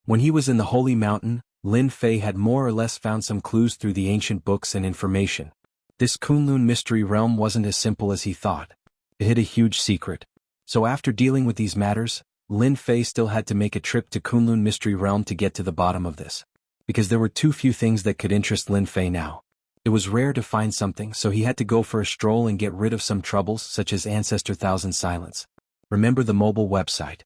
When he was in the Holy Mountain, Lin Fei had more or less found some clues through the ancient books and information. This Kunlun mystery realm wasn't as simple as he thought. It hid a huge secret. So after dealing with these matters, Lin Fei still had to make a trip to Kunlun mystery realm to get to the bottom of this. Because there were too few things that could interest Lin Fei now. It was rare to find something, so he had to go for a stroll and get rid of some troubles such as Ancestor Thousand Silence. Remember the mobile website.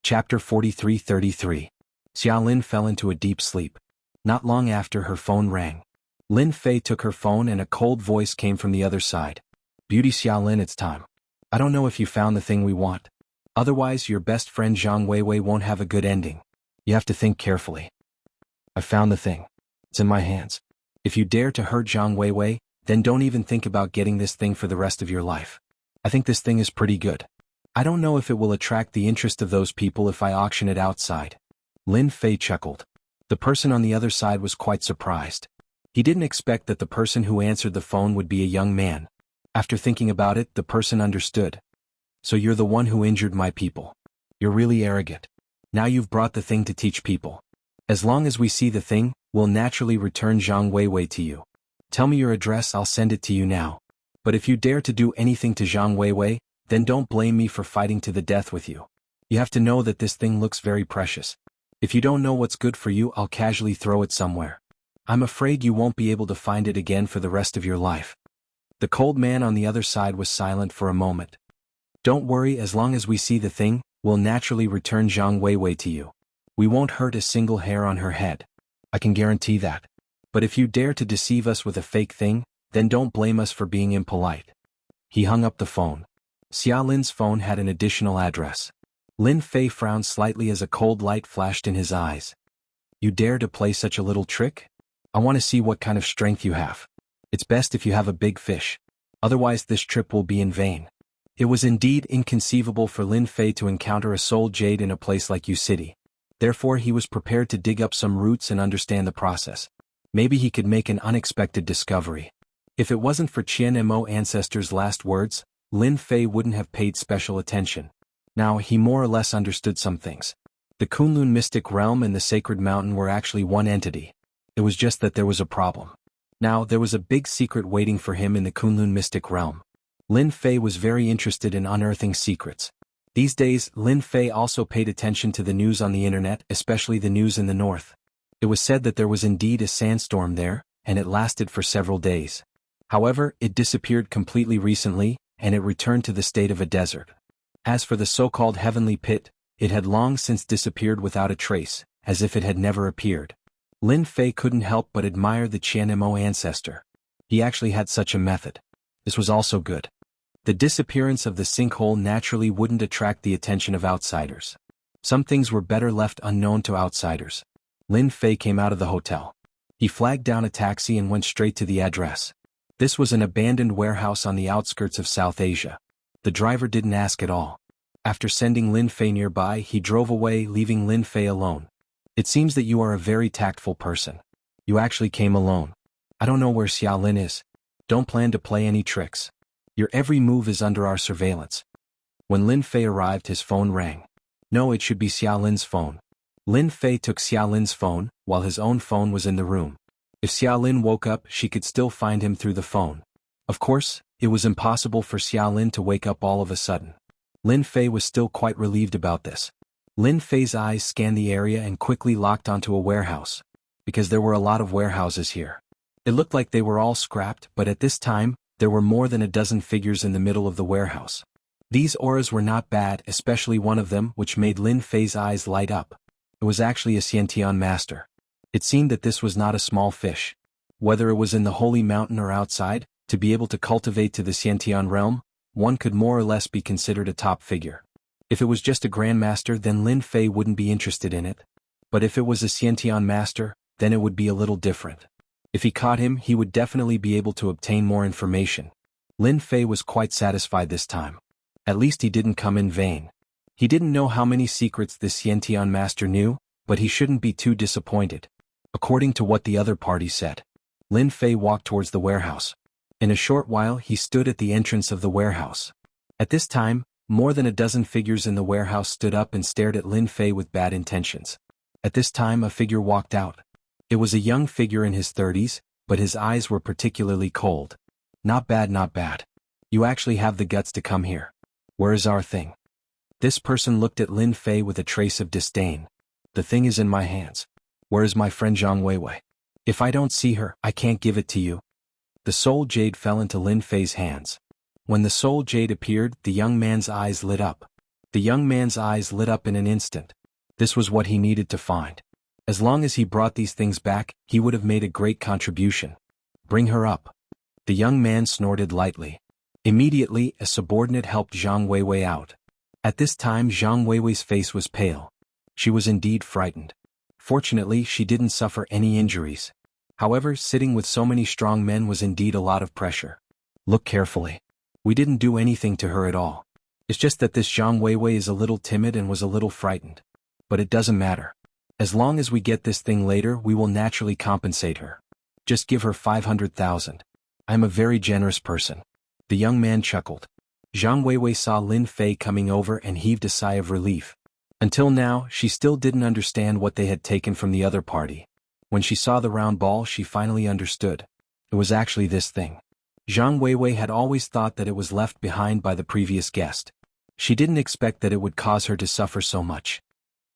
Chapter 43:33. Xiaolin fell into a deep sleep. Not long after, her phone rang. Lin Fei took her phone and a cold voice came from the other side. Beauty Xiaolin, it's time. I don't know if you found the thing we want. Otherwise your best friend Zhang Weiwei won't have a good ending. You have to think carefully. I found the thing. It's in my hands. If you dare to hurt Zhang Weiwei, then don't even think about getting this thing for the rest of your life. I think this thing is pretty good. I don't know if it will attract the interest of those people if I auction it outside. Lin Fei chuckled. The person on the other side was quite surprised. He didn't expect that the person who answered the phone would be a young man. After thinking about it, the person understood. So you're the one who injured my people. You're really arrogant. Now you've brought the thing to teach people. As long as we see the thing, we'll naturally return Zhang Weiwei to you. Tell me your address, I'll send it to you now. But if you dare to do anything to Zhang Weiwei, then don't blame me for fighting to the death with you. You have to know that this thing looks very precious. If you don't know what's good for you, I'll casually throw it somewhere. I'm afraid you won't be able to find it again for the rest of your life. The cold man on the other side was silent for a moment. Don't worry, as long as we see the thing, we'll naturally return Zhang Weiwei to you. We won't hurt a single hair on her head. I can guarantee that. But if you dare to deceive us with a fake thing, then don't blame us for being impolite. He hung up the phone. Xiaolin's phone had an additional address. Lin Fei frowned slightly as a cold light flashed in his eyes. You dare to play such a little trick? I want to see what kind of strength you have. It's best if you have a big fish. Otherwise this trip will be in vain. It was indeed inconceivable for Lin Fei to encounter a soul jade in a place like Yu City. Therefore he was prepared to dig up some roots and understand the process. Maybe he could make an unexpected discovery. If it wasn't for Qian Mo ancestor's last words, Lin Fei wouldn't have paid special attention. Now he more or less understood some things. The Kunlun mystic realm and the sacred mountain were actually one entity. It was just that there was a problem. Now there was a big secret waiting for him in the Kunlun mystic realm. Lin Fei was very interested in unearthing secrets. These days, Lin Fei also paid attention to the news on the internet, especially the news in the north. It was said that there was indeed a sandstorm there, and it lasted for several days. However, it disappeared completely recently, and it returned to the state of a desert. As for the so-called heavenly pit, it had long since disappeared without a trace, as if it had never appeared. Lin Fei couldn't help but admire the Qian Mo ancestor. He actually had such a method. This was also good. The disappearance of the sinkhole naturally wouldn't attract the attention of outsiders. Some things were better left unknown to outsiders. Lin Fei came out of the hotel. He flagged down a taxi and went straight to the address. This was an abandoned warehouse on the outskirts of South Asia. The driver didn't ask at all. After sending Lin Fei nearby, he drove away, leaving Lin Fei alone. It seems that you are a very tactful person. You actually came alone. I don't know where Xiaolin is. Don't plan to play any tricks. Your every move is under our surveillance. When Lin Fei arrived, his phone rang. No, it should be Xiaolin's phone. Lin Fei took Xiaolin's phone, while his own phone was in the room. If Xiaolin woke up, she could still find him through the phone. Of course, it was impossible for Xiaolin to wake up all of a sudden. Lin Fei was still quite relieved about this. Lin Fei's eyes scanned the area and quickly locked onto a warehouse. Because there were a lot of warehouses here. It looked like they were all scrapped, but at this time, there were more than a dozen figures in the middle of the warehouse. These auras were not bad, especially one of them, which made Lin Fei's eyes light up. It was actually a Xiantian master. It seemed that this was not a small fish. Whether it was in the Holy Mountain or outside, to be able to cultivate to the Xiantian realm, one could more or less be considered a top figure. If it was just a grandmaster, then Lin Fei wouldn't be interested in it. But if it was a Xiantian master, then it would be a little different. If he caught him, he would definitely be able to obtain more information. Lin Fei was quite satisfied this time. At least he didn't come in vain. He didn't know how many secrets this Xiantian master knew, but he shouldn't be too disappointed. According to what the other party said, Lin Fei walked towards the warehouse. In a short while he stood at the entrance of the warehouse. At this time, more than a dozen figures in the warehouse stood up and stared at Lin Fei with bad intentions. At this time a figure walked out. It was a young figure in his 30s, but his eyes were particularly cold. Not bad, not bad. You actually have the guts to come here. Where is our thing? This person looked at Lin Fei with a trace of disdain. The thing is in my hands. Where is my friend Zhang Weiwei? If I don't see her, I can't give it to you. The soul jade fell into Lin Fei's hands. When the soul jade appeared, the young man's eyes lit up. The young man's eyes lit up in an instant. This was what he needed to find. As long as he brought these things back, he would have made a great contribution. Bring her up. The young man snorted lightly. Immediately, a subordinate helped Zhang Weiwei out. At this time Zhang Weiwei's face was pale. She was indeed frightened. Fortunately, she didn't suffer any injuries. However, sitting with so many strong men was indeed a lot of pressure. Look carefully. We didn't do anything to her at all. It's just that this Zhang Weiwei is a little timid and was a little frightened. But it doesn't matter. As long as we get this thing later, we will naturally compensate her. Just give her 500,000. I'm a very generous person. The young man chuckled. Zhang Weiwei saw Lin Fei coming over and heaved a sigh of relief. Until now, she still didn't understand what they had taken from the other party. When she saw the round ball, she finally understood. It was actually this thing. Zhang Weiwei had always thought that it was left behind by the previous guest. She didn't expect that it would cause her to suffer so much.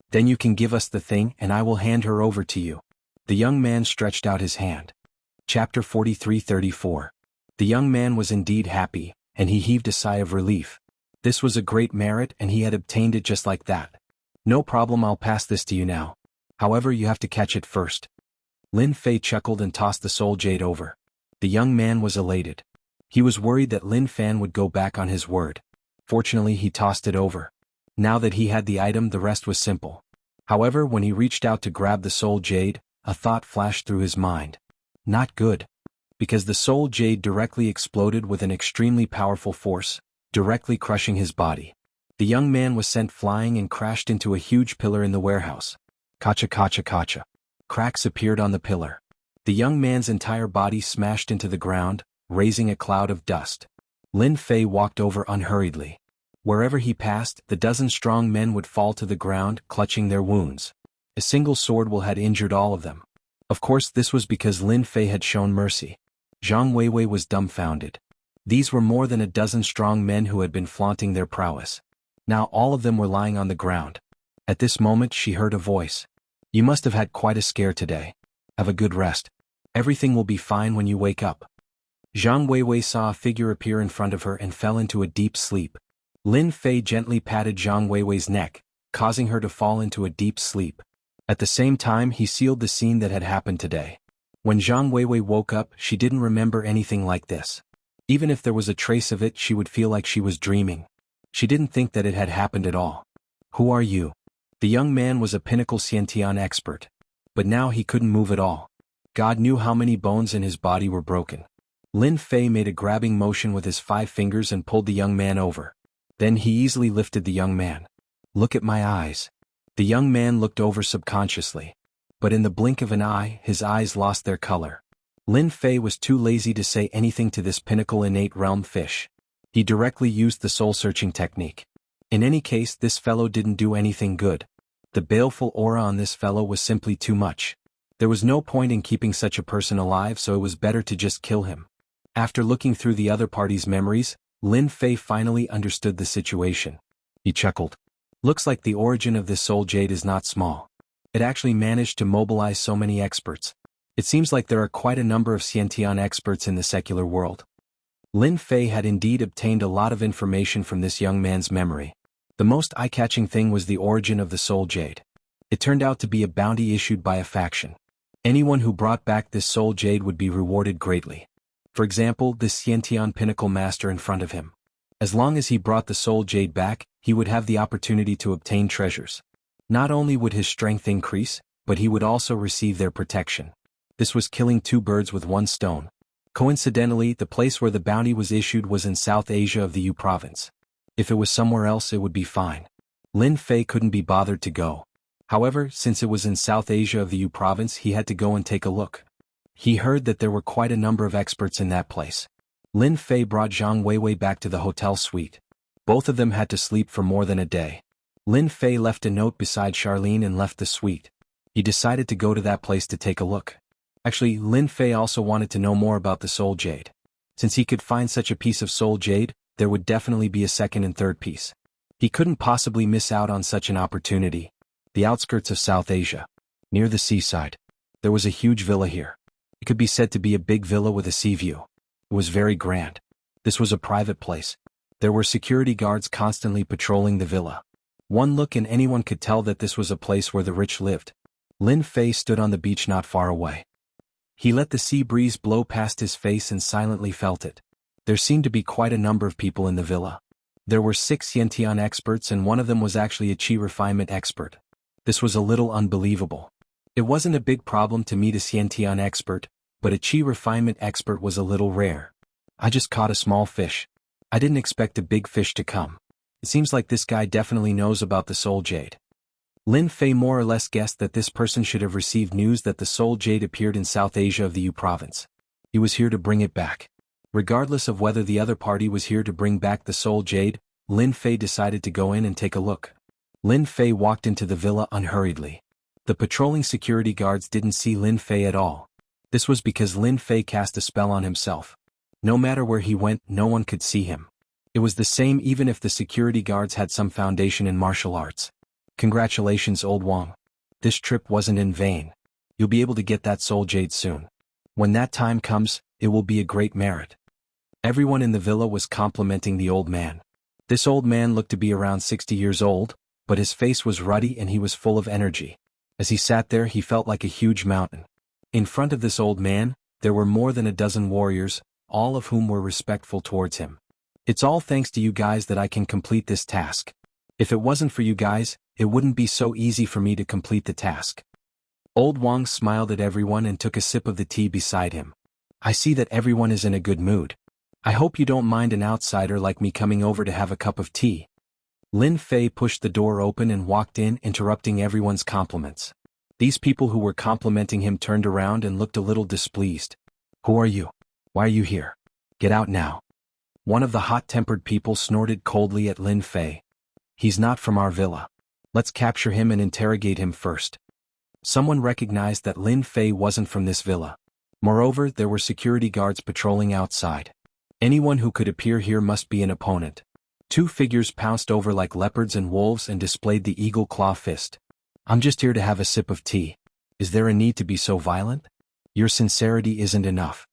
Then you can give us the thing and I will hand her over to you. The young man stretched out his hand. Chapter 43-34. The young man was indeed happy, and he heaved a sigh of relief. This was a great merit and he had obtained it just like that. No problem, I'll pass this to you now. However, you have to catch it first. Lin Fei chuckled and tossed the soul jade over. The young man was elated. He was worried that Lin Fan would go back on his word. Fortunately, he tossed it over. Now that he had the item, the rest was simple. However, when he reached out to grab the soul jade, a thought flashed through his mind. Not good. Because the soul jade directly exploded with an extremely powerful force, directly crushing his body. The young man was sent flying and crashed into a huge pillar in the warehouse. Kacha kacha kacha. Cracks appeared on the pillar. The young man's entire body smashed into the ground, raising a cloud of dust. Lin Fei walked over unhurriedly. Wherever he passed, the dozen strong men would fall to the ground, clutching their wounds. A single sword will had injured all of them. Of course, this was because Lin Fei had shown mercy. Zhang Weiwei was dumbfounded. These were more than a dozen strong men who had been flaunting their prowess. Now all of them were lying on the ground. At this moment she heard a voice. You must have had quite a scare today. Have a good rest. Everything will be fine when you wake up. Zhang Weiwei saw a figure appear in front of her and fell into a deep sleep. Lin Fei gently patted Zhang Weiwei's neck, causing her to fall into a deep sleep. At the same time he sealed the scene that had happened today. When Zhang Weiwei woke up, she didn't remember anything like this. Even if there was a trace of it, she would feel like she was dreaming. She didn't think that it had happened at all. Who are you? The young man was a pinnacle Xiantian expert. But now he couldn't move at all. God knew how many bones in his body were broken. Lin Fei made a grabbing motion with his 5 fingers and pulled the young man over. Then he easily lifted the young man. Look at my eyes. The young man looked over subconsciously. But in the blink of an eye, his eyes lost their color. Lin Fei was too lazy to say anything to this pinnacle innate realm fish. He directly used the soul-searching technique. In any case, this fellow didn't do anything good. The baleful aura on this fellow was simply too much. There was no point in keeping such a person alive, so it was better to just kill him. After looking through the other party's memories, Lin Fei finally understood the situation. He chuckled. Looks like the origin of this soul jade is not small. It actually managed to mobilize so many experts. It seems like there are quite a number of Xiantian experts in the secular world. Lin Fei had indeed obtained a lot of information from this young man's memory. The most eye-catching thing was the origin of the soul jade. It turned out to be a bounty issued by a faction. Anyone who brought back this soul jade would be rewarded greatly. For example, this Xiantian pinnacle master in front of him. As long as he brought the soul jade back, he would have the opportunity to obtain treasures. Not only would his strength increase, but he would also receive their protection. This was killing 2 birds with 1 stone. Coincidentally, the place where the bounty was issued was in South Asia of the Yu province. If it was somewhere else, it would be fine. Lin Fei couldn't be bothered to go. However, since it was in South Asia of the Yu province, he had to go and take a look. He heard that there were quite a number of experts in that place. Lin Fei brought Zhang Weiwei back to the hotel suite. Both of them had to sleep for more than a day. Lin Fei left a note beside Charlene and left the suite. He decided to go to that place to take a look. Actually, Lin Fei also wanted to know more about the soul jade. Since he could find such a piece of soul jade, there would definitely be a second and third piece. He couldn't possibly miss out on such an opportunity. The outskirts of South Asia, near the seaside, there was a huge villa here. It could be said to be a big villa with a sea view. It was very grand. This was a private place. There were security guards constantly patrolling the villa. One look and anyone could tell that this was a place where the rich lived. Lin Fei stood on the beach not far away. He let the sea breeze blow past his face and silently felt it. There seemed to be quite a number of people in the villa. There were 6 Yantian experts and one of them was actually a chi refinement expert. This was a little unbelievable. It wasn't a big problem to meet a Yantian expert, but a chi refinement expert was a little rare. I just caught a small fish. I didn't expect a big fish to come. It seems like this guy definitely knows about the soul jade. Lin Fei more or less guessed that this person should have received news that the soul jade appeared in South Asia of the Yu province. He was here to bring it back. Regardless of whether the other party was here to bring back the soul jade, Lin Fei decided to go in and take a look. Lin Fei walked into the villa unhurriedly. The patrolling security guards didn't see Lin Fei at all. This was because Lin Fei cast a spell on himself. No matter where he went, no one could see him. It was the same even if the security guards had some foundation in martial arts. Congratulations, Old Wang. This trip wasn't in vain. You'll be able to get that soul jade soon. When that time comes, it will be a great merit. Everyone in the villa was complimenting the old man. This old man looked to be around 60 years old, but his face was ruddy and he was full of energy. As he sat there, he felt like a huge mountain. In front of this old man, there were more than a dozen warriors, all of whom were respectful towards him. It's all thanks to you guys that I can complete this task. If it wasn't for you guys, it wouldn't be so easy for me to complete the task. Old Wang smiled at everyone and took a sip of the tea beside him. I see that everyone is in a good mood. I hope you don't mind an outsider like me coming over to have a cup of tea. Lin Fei pushed the door open and walked in, interrupting everyone's compliments. These people who were complimenting him turned around and looked a little displeased. Who are you? Why are you here? Get out now. One of the hot-tempered people snorted coldly at Lin Fei. He's not from our villa. Let's capture him and interrogate him first. Someone recognized that Lin Fei wasn't from this villa. Moreover, there were security guards patrolling outside. Anyone who could appear here must be an opponent. 2 figures pounced over like leopards and wolves and displayed the eagle claw fist. I'm just here to have a sip of tea. Is there a need to be so violent? Your sincerity isn't enough.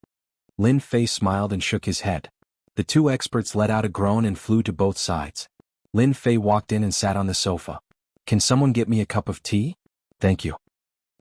Lin Fei smiled and shook his head. The 2 experts let out a groan and flew to both sides. Lin Fei walked in and sat on the sofa. Can someone get me a cup of tea? Thank you.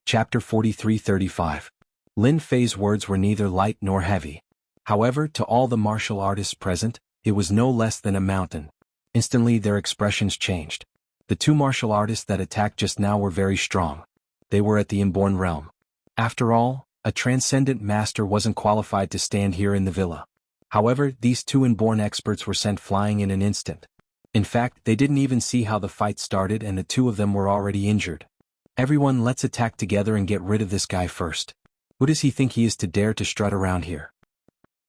Chapter 43-35. Lin Fei's words were neither light nor heavy. However, to all the martial artists present, it was no less than a mountain. Instantly their expressions changed. The 2 martial artists that attacked just now were very strong. They were at the inborn realm. After all, a transcendent master wasn't qualified to stand here in the villa. However, these 2 inborn experts were sent flying in an instant. In fact, they didn't even see how the fight started and the 2 of them were already injured. Everyone, let's attack together and get rid of this guy first. Who does he think he is to dare to strut around here?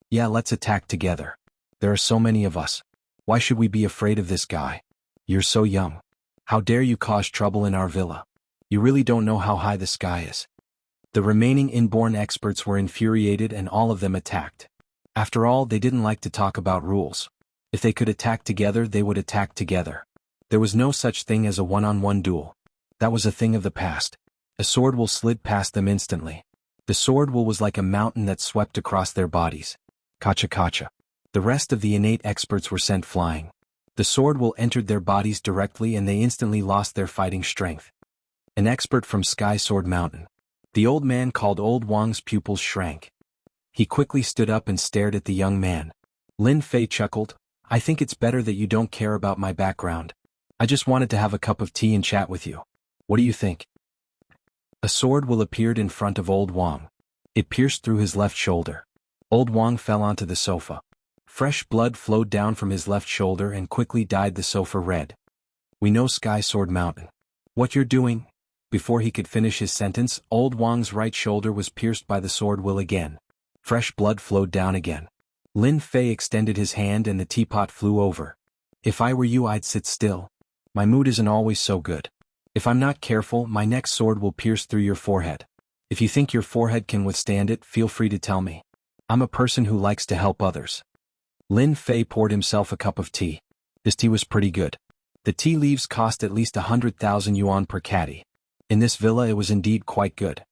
Yeah, let's attack together. There are so many of us. Why should we be afraid of this guy? You're so young. How dare you cause trouble in our villa? You really don't know how high the sky is. The remaining inborn experts were infuriated and all of them attacked. After all, they didn't like to talk about rules. If they could attack together, they would attack together. There was no such thing as a one-on-one duel. That was a thing of the past. A sword will slid past them instantly. The sword will was like a mountain that swept across their bodies. Kacha-kacha. The rest of the innate experts were sent flying. The sword will entered their bodies directly and they instantly lost their fighting strength. An expert from Sky Sword Mountain. The old man called Old Wang's pupils shrank. He quickly stood up and stared at the young man. Lin Fei chuckled. I think it's better that you don't care about my background. I just wanted to have a cup of tea and chat with you. What do you think? A sword will appeared in front of Old Wang. It pierced through his left shoulder. Old Wang fell onto the sofa. Fresh blood flowed down from his left shoulder and quickly dyed the sofa red. We know Sky Sword Mountain. What you're doing? Before he could finish his sentence, Old Wang's right shoulder was pierced by the sword will again. Fresh blood flowed down again. Lin Fei extended his hand and the teapot flew over. If I were you, I'd sit still. My mood isn't always so good. If I'm not careful, my next sword will pierce through your forehead. If you think your forehead can withstand it, feel free to tell me. I'm a person who likes to help others. Lin Fei poured himself a cup of tea. This tea was pretty good. The tea leaves cost at least 100,000 yuan per caddy. In this villa it was indeed quite good.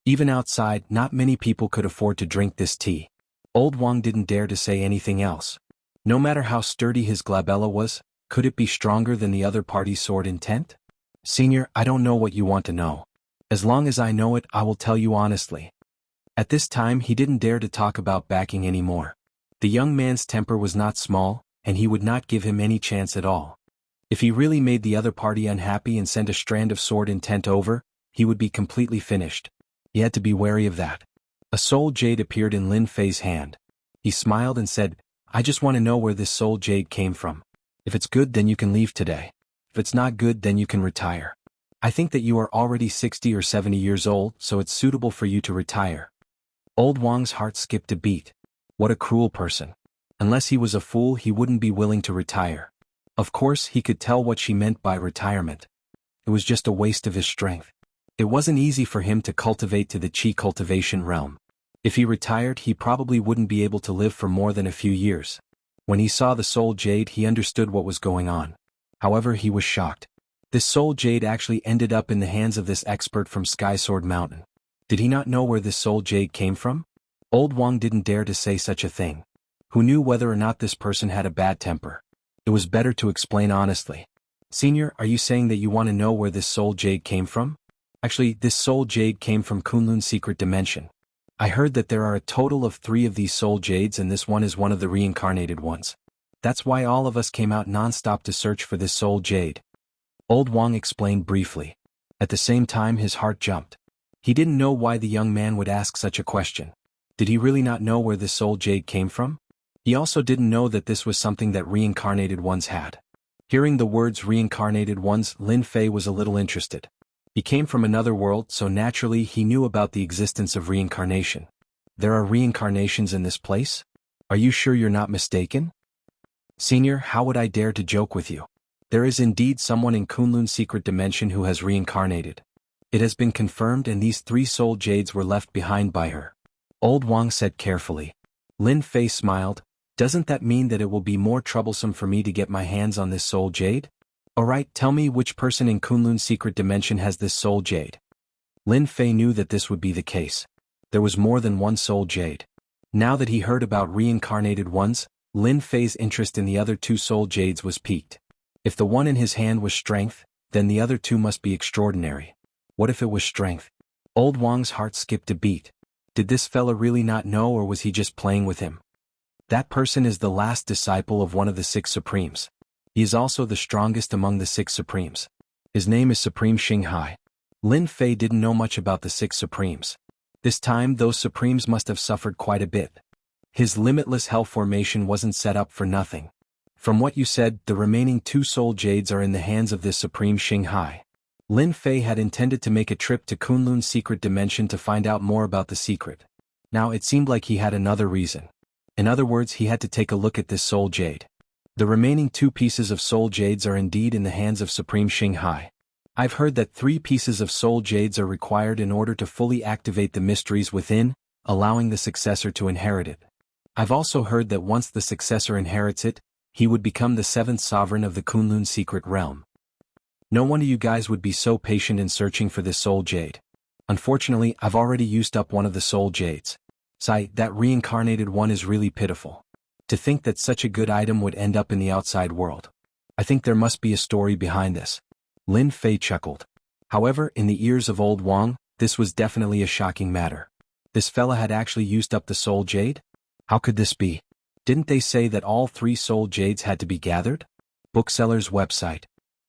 Even outside, not many people could afford to drink this tea. Old Wang didn't dare to say anything else. No matter how sturdy his glabella was, could it be stronger than the other party's sword intent? Senior, I don't know what you want to know. As long as I know it, I will tell you honestly. At this time he didn't dare to talk about backing anymore. The young man's temper was not small, and he would not give him any chance at all. If he really made the other party unhappy and sent a strand of sword intent over, he would be completely finished. He had to be wary of that. A soul jade appeared in Lin Fei's hand. He smiled and said, I just want to know where this soul jade came from. If it's good, then you can leave today. If it's not good, then you can retire. I think that you are already 60 or 70 years old, so it's suitable for you to retire. Old Wang's heart skipped a beat. What a cruel person. Unless he was a fool, he wouldn't be willing to retire. Of course, he could tell what she meant by retirement. It was just a waste of his strength. It wasn't easy for him to cultivate to the Qi cultivation realm. If he retired, he probably wouldn't be able to live for more than a few years. When he saw the soul jade, he understood what was going on. However, he was shocked. This soul jade actually ended up in the hands of this expert from Skysword Mountain. Did he not know where this soul jade came from? Old Wang didn't dare to say such a thing. Who knew whether or not this person had a bad temper? It was better to explain honestly. Senior, are you saying that you want to know where this soul jade came from? Actually, this soul jade came from Kunlun's secret dimension. I heard that there are a total of 3 of these soul jades and this one is one of the reincarnated ones. That's why all of us came out non-stop to search for this soul jade. Old Wang explained briefly. At the same time his heart jumped. He didn't know why the young man would ask such a question. Did he really not know where this soul jade came from? He also didn't know that this was something that reincarnated ones had. Hearing the words reincarnated ones, Lin Fei was a little interested. He came from another world, so naturally he knew about the existence of reincarnation. There are reincarnations in this place? Are you sure you're not mistaken? Senior, how would I dare to joke with you? There is indeed someone in Kunlun's secret dimension who has reincarnated. It has been confirmed and these 3 soul jades were left behind by her. Old Wang said carefully. Lin Fei smiled. Doesn't that mean that it will be more troublesome for me to get my hands on this soul jade? Alright, tell me which person in Kunlun's secret dimension has this soul jade. Lin Fei knew that this would be the case. There was more than one soul jade. Now that he heard about reincarnated ones, Lin Fei's interest in the other 2 soul jades was piqued. If the one in his hand was strength, then the other 2 must be extraordinary. What if it was strength? Old Wang's heart skipped a beat. Did this fella really not know or was he just playing with him? That person is the last disciple of one of the 6 Supremes. He is also the strongest among the 6 Supremes. His name is Supreme Xinghai. Lin Fei didn't know much about the 6 Supremes. This time those Supremes must have suffered quite a bit. His limitless hell formation wasn't set up for nothing. From what you said, the remaining 2 soul jades are in the hands of this Supreme Xinghai. Lin Fei had intended to make a trip to Kunlun's secret dimension to find out more about the secret. Now it seemed like he had another reason. In other words, he had to take a look at this soul jade. The remaining 2 pieces of soul jades are indeed in the hands of Supreme Xinghai. I've heard that 3 pieces of soul jades are required in order to fully activate the mysteries within, allowing the successor to inherit it. I've also heard that once the successor inherits it, he would become the 7th sovereign of the Kunlun secret realm. No wonder you guys would be so patient in searching for this soul jade. Unfortunately, I've already used up one of the soul jades. Sigh, that reincarnated one is really pitiful. To think that such a good item would end up in the outside world. I think there must be a story behind this. Lin Fei chuckled. However, in the ears of Old Wang, this was definitely a shocking matter. This fella had actually used up the soul jade? How could this be? Didn't they say that all 3 soul jades had to be gathered? Bookseller's website.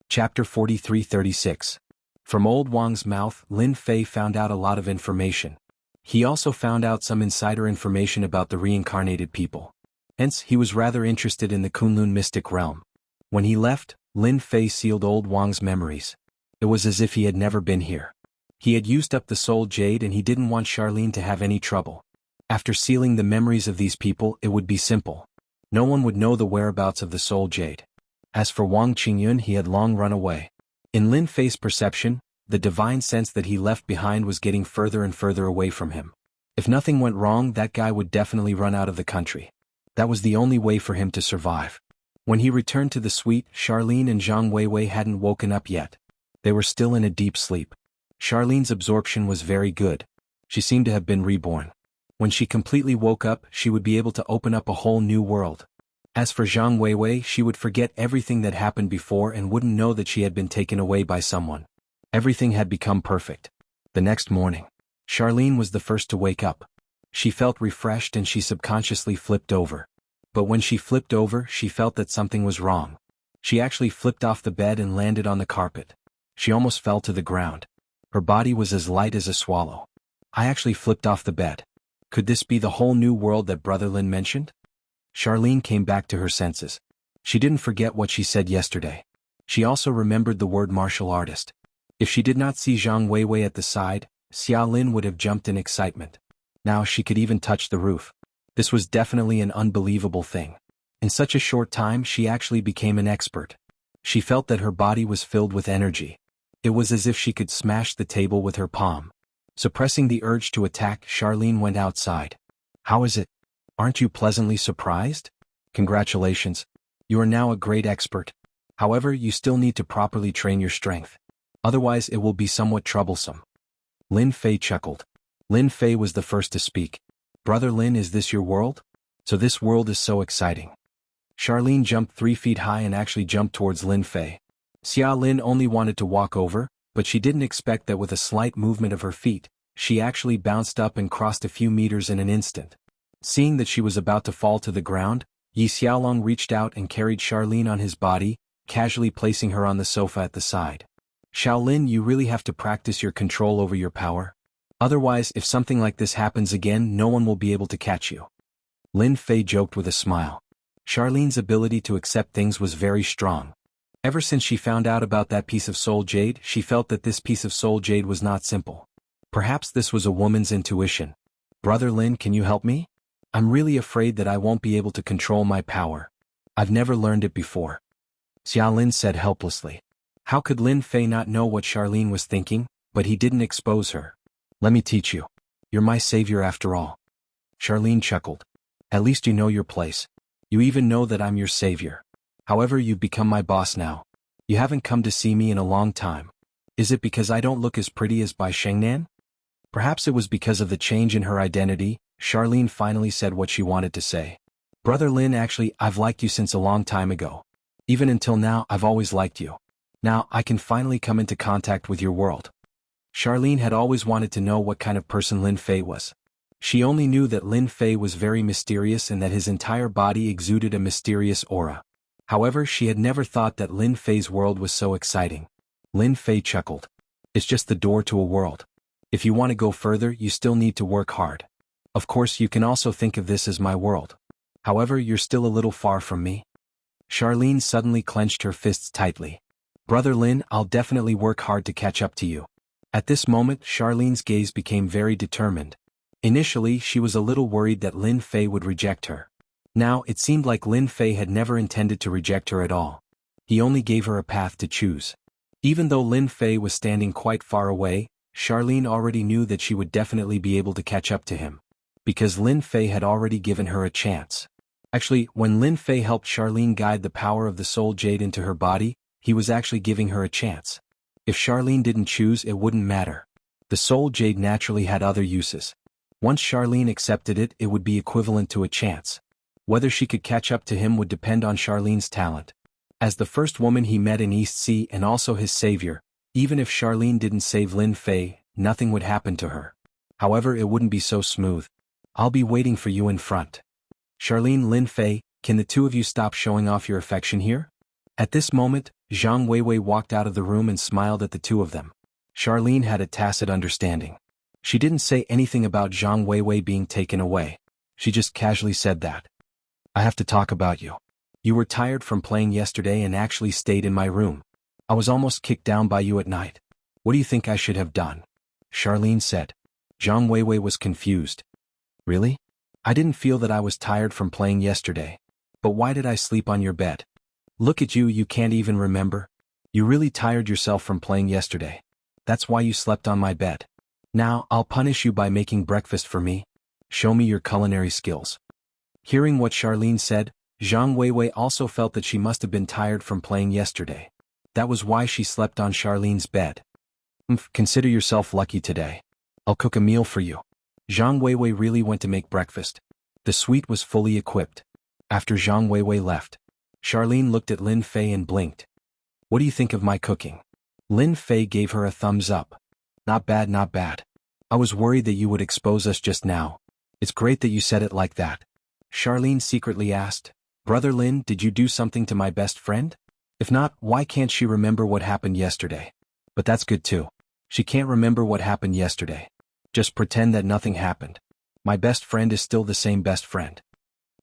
Chapter 4336. From Old Wang's mouth, Lin Fei found out a lot of information. He also found out some insider information about the reincarnated people. Hence, he was rather interested in the Kunlun mystic realm. When he left, Lin Fei sealed Old Wang's memories. It was as if he had never been here. He had used up the soul jade and he didn't want Charlene to have any trouble. After sealing the memories of these people, it would be simple. No one would know the whereabouts of the soul jade. As for Wang Qingyun, he had long run away. In Lin Fei's perception, the divine sense that he left behind was getting further and further away from him. If nothing went wrong, that guy would definitely run out of the country. That was the only way for him to survive. When he returned to the suite, Charlene and Zhang Weiwei hadn't woken up yet. They were still in a deep sleep. Charlene's absorption was very good. She seemed to have been reborn. When she completely woke up, she would be able to open up a whole new world. As for Zhang Weiwei, she would forget everything that happened before and wouldn't know that she had been taken away by someone. Everything had become perfect. The next morning, Charlene was the first to wake up. She felt refreshed and she subconsciously flipped over. But when she flipped over, she felt that something was wrong. She actually flipped off the bed and landed on the carpet. She almost fell to the ground. Her body was as light as a swallow. I actually flipped off the bed. Could this be the whole new world that Brother Lin mentioned? Charlene came back to her senses. She didn't forget what she said yesterday. She also remembered the word martial artist. If she did not see Zhang Weiwei at the side, Xia Lin would have jumped in excitement. Now she could even touch the roof. This was definitely an unbelievable thing. In such a short time, she actually became an expert. She felt that her body was filled with energy. It was as if she could smash the table with her palm. Suppressing the urge to attack, Charlene went outside. How is it? Aren't you pleasantly surprised? Congratulations. You are now a great expert. However, you still need to properly train your strength. Otherwise it will be somewhat troublesome. Lin Fei chuckled. Lin Fei was the first to speak. Brother Lin, is this your world? So this world is so exciting. Charlene jumped 3 feet high and actually jumped towards Lin Fei. Xia Lin only wanted to walk over, but she didn't expect that with a slight movement of her feet, she actually bounced up and crossed a few meters in an instant. Seeing that she was about to fall to the ground, Yi Xiaolong reached out and carried Charlene on his body, casually placing her on the sofa at the side. Shaolin, you really have to practice your control over your power. Otherwise, if something like this happens again, no one will be able to catch you. Lin Fei joked with a smile. Charlene's ability to accept things was very strong. Ever since she found out about that piece of soul jade, she felt that this piece of soul jade was not simple. Perhaps this was a woman's intuition. Brother Lin, can you help me? I'm really afraid that I won't be able to control my power. I've never learned it before. Xia Lin said helplessly. How could Lin Fei not know what Charlene was thinking, but he didn't expose her. Let me teach you. You're my savior after all. Charlene chuckled. At least you know your place. You even know that I'm your savior. However, you've become my boss now. You haven't come to see me in a long time. Is it because I don't look as pretty as Bai Shengnan? Perhaps it was because of the change in her identity. Charlene finally said what she wanted to say. Brother Lin, actually, I've liked you since a long time ago. Even until now, I've always liked you. Now, I can finally come into contact with your world. Charlene had always wanted to know what kind of person Lin Fei was. She only knew that Lin Fei was very mysterious and that his entire body exuded a mysterious aura. However, she had never thought that Lin Fei's world was so exciting. Lin Fei chuckled. It's just the door to a world. If you want to go further, you still need to work hard. Of course, you can also think of this as my world. However, you're still a little far from me. Charlene suddenly clenched her fists tightly. Brother Lin, I'll definitely work hard to catch up to you. At this moment, Charlene's gaze became very determined. Initially, she was a little worried that Lin Fei would reject her. Now, it seemed like Lin Fei had never intended to reject her at all. He only gave her a path to choose. Even though Lin Fei was standing quite far away, Charlene already knew that she would definitely be able to catch up to him. Because Lin Fei had already given her a chance. Actually, when Lin Fei helped Charlene guide the power of the soul jade into her body, he was actually giving her a chance. If Charlene didn't choose, it wouldn't matter. The soul jade naturally had other uses. Once Charlene accepted it, it would be equivalent to a chance. Whether she could catch up to him would depend on Charlene's talent. As the first woman he met in East Sea and also his savior, even if Charlene didn't save Lin Fei, nothing would happen to her. However, it wouldn't be so smooth. I'll be waiting for you in front. Charlene, Lin Fei, can the two of you stop showing off your affection here? At this moment, Zhang Weiwei walked out of the room and smiled at the two of them. Charlene had a tacit understanding. She didn't say anything about Zhang Weiwei being taken away. She just casually said that. I have to talk about you. You were tired from playing yesterday and actually stayed in my room. I was almost kicked down by you at night. What do you think I should have done? Charlene said. Zhang Weiwei was confused. Really? I didn't feel that I was tired from playing yesterday. But why did I sleep on your bed? Look at you, you can't even remember. You really tired yourself from playing yesterday. That's why you slept on my bed. Now, I'll punish you by making breakfast for me. Show me your culinary skills. Hearing what Charlene said, Zhang Weiwei also felt that she must have been tired from playing yesterday. That was why she slept on Charlene's bed. Consider yourself lucky today. I'll cook a meal for you. Zhang Weiwei really went to make breakfast. The suite was fully equipped. After Zhang Weiwei left, Charlene looked at Lin Fei and blinked. What do you think of my cooking? Lin Fei gave her a thumbs up. Not bad, not bad. I was worried that you would expose us just now. It's great that you said it like that. Charlene secretly asked, Brother Lin, did you do something to my best friend? If not, why can't she remember what happened yesterday? But that's good too. She can't remember what happened yesterday. Just pretend that nothing happened. My best friend is still the same best friend.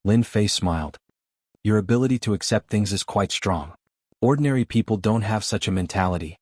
Lin Fei smiled. Your ability to accept things is quite strong. Ordinary people don't have such a mentality.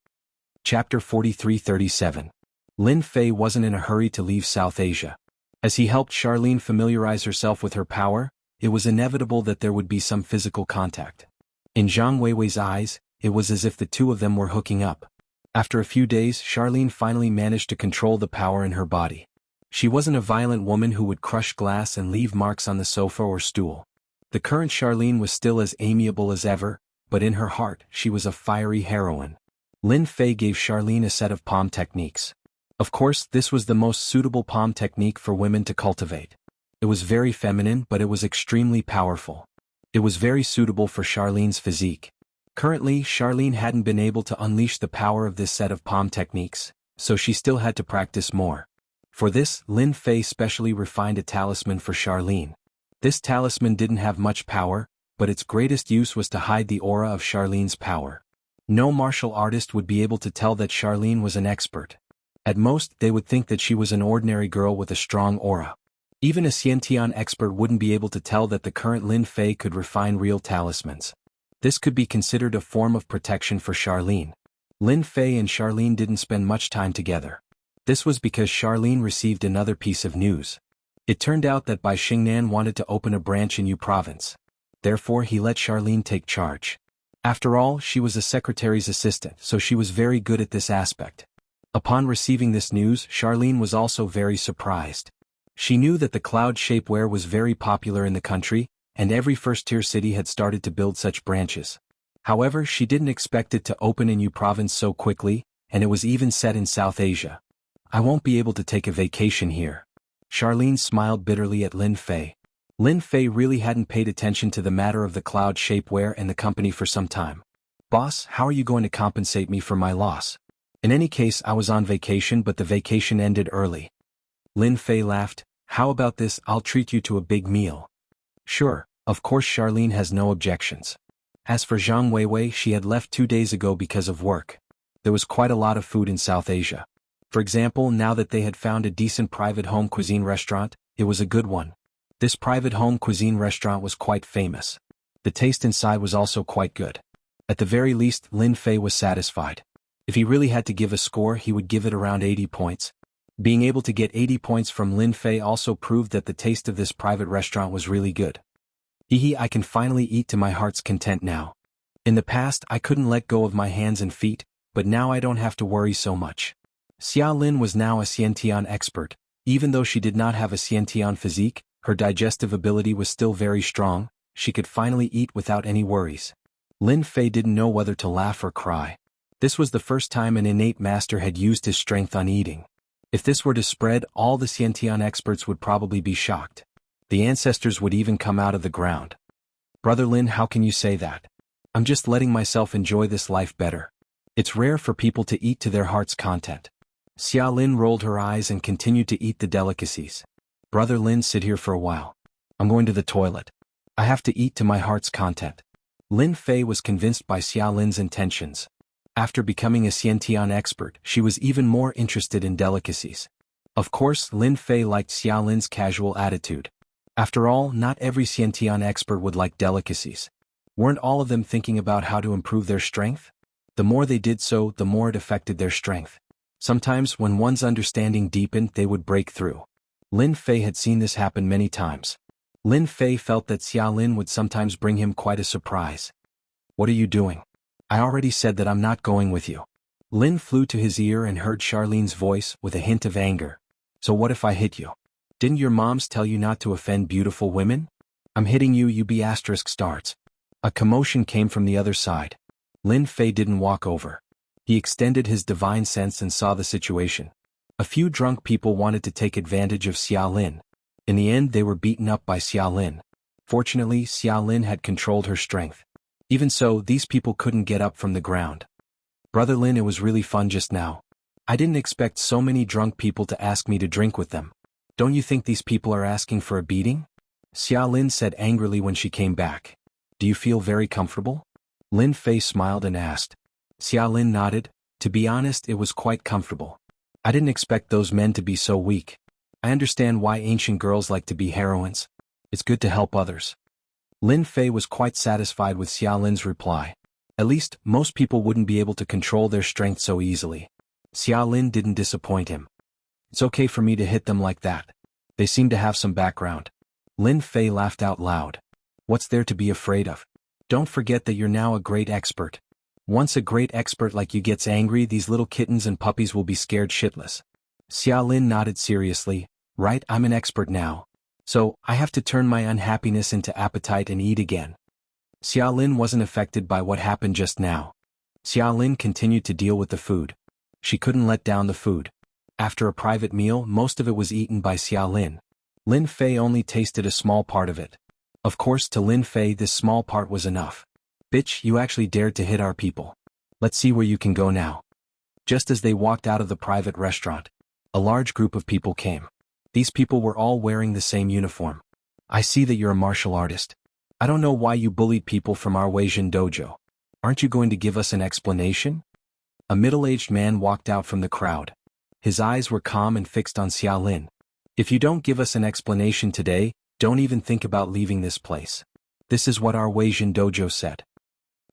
Chapter 43-37. Lin Fei wasn't in a hurry to leave South Asia. As he helped Charlene familiarize herself with her power, it was inevitable that there would be some physical contact. In Zhang Weiwei's eyes, it was as if the two of them were hooking up. After a few days, Charlene finally managed to control the power in her body. She wasn't a violent woman who would crush glass and leave marks on the sofa or stool. The current Charlene was still as amiable as ever, but in her heart, she was a fiery heroine. Lin Fei gave Charlene a set of palm techniques. Of course, this was the most suitable palm technique for women to cultivate. It was very feminine, but it was extremely powerful. It was very suitable for Charlene's physique. Currently, Charlene hadn't been able to unleash the power of this set of palm techniques, so she still had to practice more. For this, Lin Fei specially refined a talisman for Charlene. This talisman didn't have much power, but its greatest use was to hide the aura of Charlene's power. No martial artist would be able to tell that Charlene was an expert. At most, they would think that she was an ordinary girl with a strong aura. Even a Xiantian expert wouldn't be able to tell that the current Lin Fei could refine real talismans. This could be considered a form of protection for Charlene. Lin Fei and Charlene didn't spend much time together. This was because Charlene received another piece of news. It turned out that Bai Xingnan wanted to open a branch in Yu province. Therefore, he let Charlene take charge. After all, she was a secretary's assistant, so she was very good at this aspect. Upon receiving this news, Charlene was also very surprised. She knew that the cloud shapeware was very popular in the country, and every first-tier city had started to build such branches. However, she didn't expect it to open in Yu province so quickly, and it was even set in South Asia. I won't be able to take a vacation here. Charlene smiled bitterly at Lin Fei. Lin Fei really hadn't paid attention to the matter of the cloud shapeware and the company for some time. Boss, how are you going to compensate me for my loss? In any case, I was on vacation, but the vacation ended early. Lin Fei laughed. How about this? I'll treat you to a big meal. Sure, of course. Charlene has no objections. As for Zhang Weiwei, she had left 2 days ago because of work. There was quite a lot of food in South Asia. For example, now that they had found a decent private home cuisine restaurant, it was a good one. This private home cuisine restaurant was quite famous. The taste inside was also quite good. At the very least, Lin Fei was satisfied. If he really had to give a score, he would give it around 80 points. Being able to get 80 points from Lin Fei also proved that the taste of this private restaurant was really good. Hehe, I can finally eat to my heart's content now. In the past, I couldn't let go of my hands and feet, but now I don't have to worry so much. Xia Lin was now a Xiantian expert. Even though she did not have a Xiantian physique, her digestive ability was still very strong. She could finally eat without any worries. Lin Fei didn't know whether to laugh or cry. This was the first time an innate master had used his strength on eating. If this were to spread, all the Xiantian experts would probably be shocked. The ancestors would even come out of the ground. Brother Lin, how can you say that? I'm just letting myself enjoy this life better. It's rare for people to eat to their heart's content. Xia Lin rolled her eyes and continued to eat the delicacies. Brother Lin, sit here for a while. I'm going to the toilet. I have to eat to my heart's content. Lin Fei was convinced by Xia Lin's intentions. After becoming a Xiantian expert, she was even more interested in delicacies. Of course, Lin Fei liked Xia Lin's casual attitude. After all, not every Xiantian expert would like delicacies. Weren't all of them thinking about how to improve their strength? The more they did so, the more it affected their strength. Sometimes, when one's understanding deepened, they would break through. Lin Fei had seen this happen many times. Lin Fei felt that Xia Lin would sometimes bring him quite a surprise. What are you doing? I already said that I'm not going with you. Lin flew to his ear and heard Charlene's voice with a hint of anger. So what if I hit you? Didn't your moms tell you not to offend beautiful women? I'm hitting you, you be asterisk starts. A commotion came from the other side. Lin Fei didn't walk over. He extended his divine sense and saw the situation. A few drunk people wanted to take advantage of Xia Lin. In the end they were beaten up by Xia Lin. Fortunately, Xia Lin had controlled her strength. Even so, these people couldn't get up from the ground. Brother Lin, it was really fun just now. I didn't expect so many drunk people to ask me to drink with them. Don't you think these people are asking for a beating? Xia Lin said angrily when she came back. Do you feel very comfortable? Lin Fei smiled and asked. Xia Lin nodded. To be honest, it was quite comfortable. I didn't expect those men to be so weak. I understand why ancient girls like to be heroines. It's good to help others. Lin Fei was quite satisfied with Xia Lin's reply. At least, most people wouldn't be able to control their strength so easily. Xia Lin didn't disappoint him. It's okay for me to hit them like that. They seem to have some background. Lin Fei laughed out loud. What's there to be afraid of? Don't forget that you're now a great expert. Once a great expert like you gets angry, these little kittens and puppies will be scared shitless. Xia Lin nodded seriously. Right, I'm an expert now. So, I have to turn my unhappiness into appetite and eat again. Xia Lin wasn't affected by what happened just now. Xia Lin continued to deal with the food. She couldn't let down the food. After a private meal, most of it was eaten by Xia Lin. Lin Fei only tasted a small part of it. Of course, to Lin Fei this small part was enough. Bitch, you actually dared to hit our people. Let's see where you can go now. Just as they walked out of the private restaurant, a large group of people came. These people were all wearing the same uniform. I see that you're a martial artist. I don't know why you bullied people from our Weijin dojo. Aren't you going to give us an explanation? A middle-aged man walked out from the crowd. His eyes were calm and fixed on Xia Lin. If you don't give us an explanation today, don't even think about leaving this place. This is what our Weijin dojo said.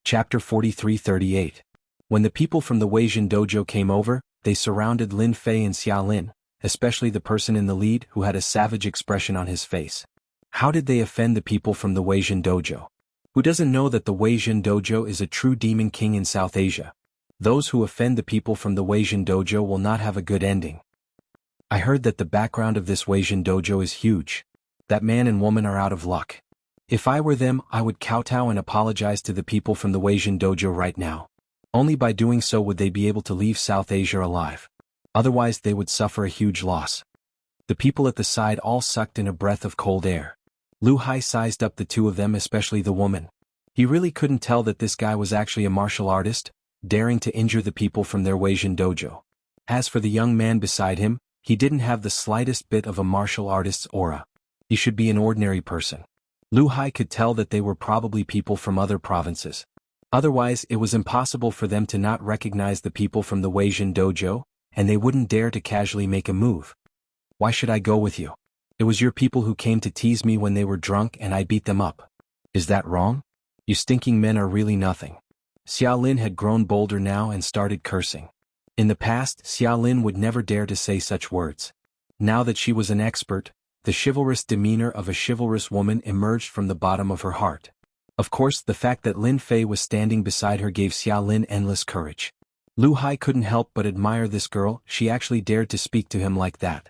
Chapter 43-38. When the people from the Weijin dojo came over, they surrounded Lin Fei and Xia Lin, especially the person in the lead who had a savage expression on his face. How did they offend the people from the Weijin dojo? Who doesn't know that the Weijin dojo is a true demon king in South Asia? Those who offend the people from the Weijin dojo will not have a good ending. I heard that the background of this Weijin dojo is huge. That man and woman are out of luck. If I were them, I would kowtow and apologize to the people from the Weijin dojo right now. Only by doing so would they be able to leave South Asia alive. Otherwise they would suffer a huge loss. The people at the side all sucked in a breath of cold air. Lu Hai sized up the two of them, especially the woman. He really couldn't tell that this guy was actually a martial artist, daring to injure the people from their Weijin dojo. As for the young man beside him, he didn't have the slightest bit of a martial artist's aura. He should be an ordinary person. Lu Hai could tell that they were probably people from other provinces. Otherwise, it was impossible for them to not recognize the people from the Weijin dojo, and they wouldn't dare to casually make a move. Why should I go with you? It was your people who came to tease me when they were drunk and I beat them up. Is that wrong? You stinking men are really nothing. Xia Lin had grown bolder now and started cursing. In the past, Xia Lin would never dare to say such words. Now that she was an expert, the chivalrous demeanor of a chivalrous woman emerged from the bottom of her heart. Of course, the fact that Lin Fei was standing beside her gave Xia Lin endless courage. Lu Hai couldn't help but admire this girl. She actually dared to speak to him like that.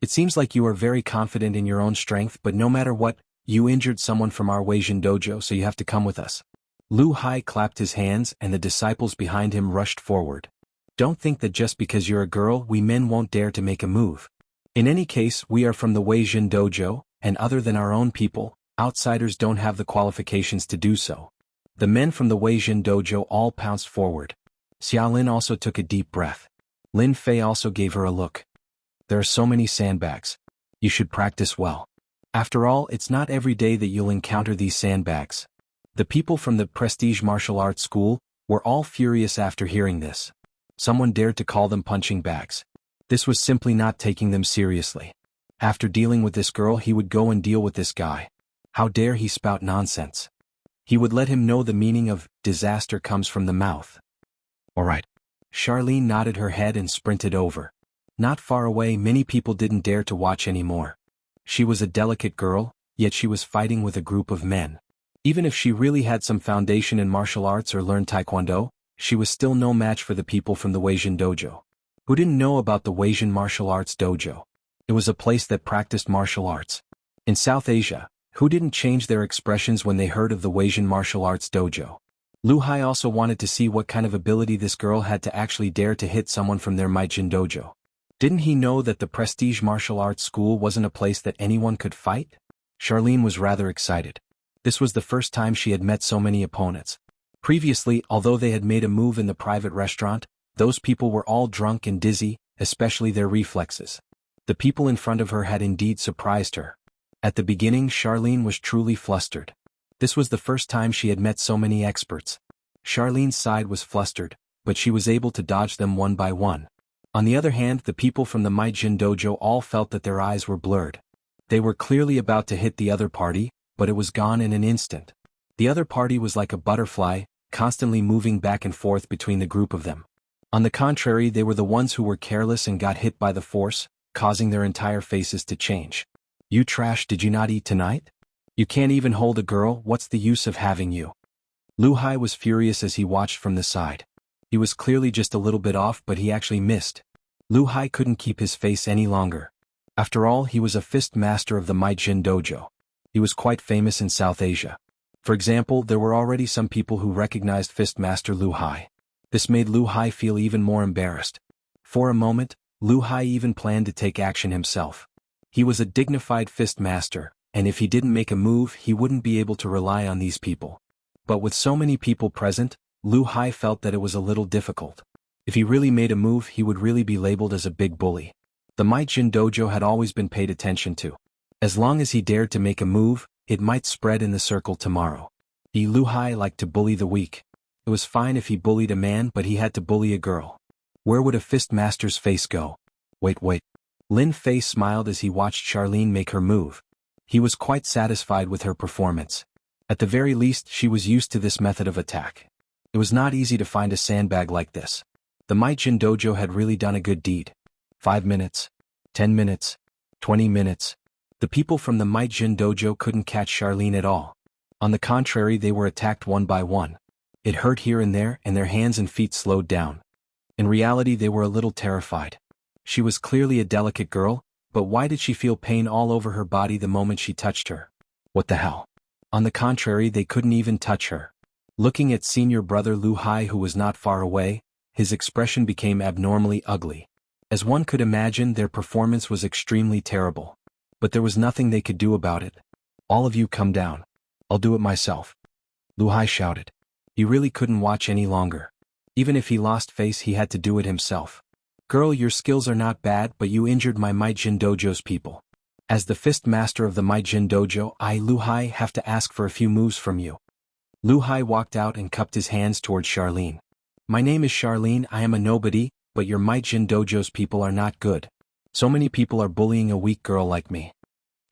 It seems like you are very confident in your own strength, but no matter what, you injured someone from our Weijin dojo, so you have to come with us. Lu Hai clapped his hands and the disciples behind him rushed forward. Don't think that just because you're a girl, we men won't dare to make a move. In any case, we are from the Weijin dojo, and other than our own people, outsiders don't have the qualifications to do so. The men from the Weijin dojo all pounced forward. Xia Lin also took a deep breath. Lin Fei also gave her a look. There are so many sandbags. You should practice well. After all, it's not every day that you'll encounter these sandbags. The people from the prestige martial arts school were all furious after hearing this. Someone dared to call them punching bags. This was simply not taking them seriously. After dealing with this girl, he would go and deal with this guy. How dare he spout nonsense? He would let him know the meaning of disaster comes from the mouth. All right. Charlene nodded her head and sprinted over. Not far away, many people didn't dare to watch anymore. She was a delicate girl, yet she was fighting with a group of men. Even if she really had some foundation in martial arts or learned taekwondo, she was still no match for the people from the Weijin dojo. Who didn't know about the Weijin martial arts dojo? It was a place that practiced martial arts. In South Asia, who didn't change their expressions when they heard of the Weijin martial arts dojo? Lu Hai also wanted to see what kind of ability this girl had to actually dare to hit someone from their Meijin dojo. Didn't he know that the prestige martial arts school wasn't a place that anyone could fight? Charlene was rather excited. This was the first time she had met so many opponents. Previously, although they had made a move in the private restaurant, those people were all drunk and dizzy, especially their reflexes. The people in front of her had indeed surprised her. At the beginning, Charlene was truly flustered. This was the first time she had met so many experts. Charlene's side was flustered, but she was able to dodge them one by one. On the other hand, the people from the Meijin dojo all felt that their eyes were blurred. They were clearly about to hit the other party, but it was gone in an instant. The other party was like a butterfly, constantly moving back and forth between the group of them. On the contrary, they were the ones who were careless and got hit by the force, causing their entire faces to change. You trash, did you not eat tonight? You can't even hold a girl, what's the use of having you? Lu Hai was furious as he watched from the side. He was clearly just a little bit off, but he actually missed. Lu Hai couldn't keep his face any longer. After all, he was a fist master of the Meijin dojo. He was quite famous in South Asia. For example, there were already some people who recognized fist master Lu Hai. This made Lu Hai feel even more embarrassed. For a moment, Lu Hai even planned to take action himself. He was a dignified fist master, and if he didn't make a move, he wouldn't be able to rely on these people. But with so many people present, Lu Hai felt that it was a little difficult. If he really made a move, he would really be labeled as a big bully. The Meijin dojo had always been paid attention to. As long as he dared to make a move, it might spread in the circle tomorrow. Lu Hai liked to bully the weak. It was fine if he bullied a man, but he had to bully a girl. Where would a fist master's face go? Wait. Lin Fei smiled as he watched Charlene make her move. He was quite satisfied with her performance. At the very least, she was used to this method of attack. It was not easy to find a sandbag like this. The Meijin dojo had really done a good deed. 5 minutes. 10 minutes. 20 minutes. The people from the Meijin dojo couldn't catch Charlene at all. On the contrary, they were attacked one by one. It hurt here and there, and their hands and feet slowed down. In reality, they were a little terrified. She was clearly a delicate girl, but why did she feel pain all over her body the moment she touched her? What the hell? On the contrary, they couldn't even touch her. Looking at senior brother Lu Hai, who was not far away, his expression became abnormally ugly. As one could imagine, their performance was extremely terrible. But there was nothing they could do about it. All of you come down. I'll do it myself. Lu Hai shouted. He really couldn't watch any longer. Even if he lost face, he had to do it himself. Girl, your skills are not bad, but you injured my Meijin dojo's people. As the fist master of the Meijin dojo, I, Lu Hai, have to ask for a few moves from you. Lu Hai walked out and cupped his hands towards Charlene. My name is Charlene, I am a nobody, but your Meijin dojo's people are not good. So many people are bullying a weak girl like me.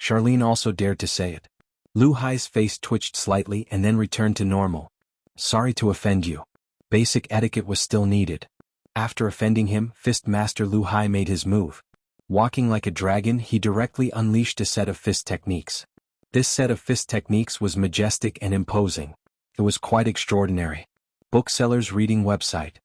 Charlene also dared to say it. Lu Hai's face twitched slightly and then returned to normal. Sorry to offend you. Basic etiquette was still needed. After offending him, Fist Master Lu Hai made his move. Walking like a dragon, he directly unleashed a set of fist techniques. This set of fist techniques was majestic and imposing. It was quite extraordinary. Bookseller's Reading Website.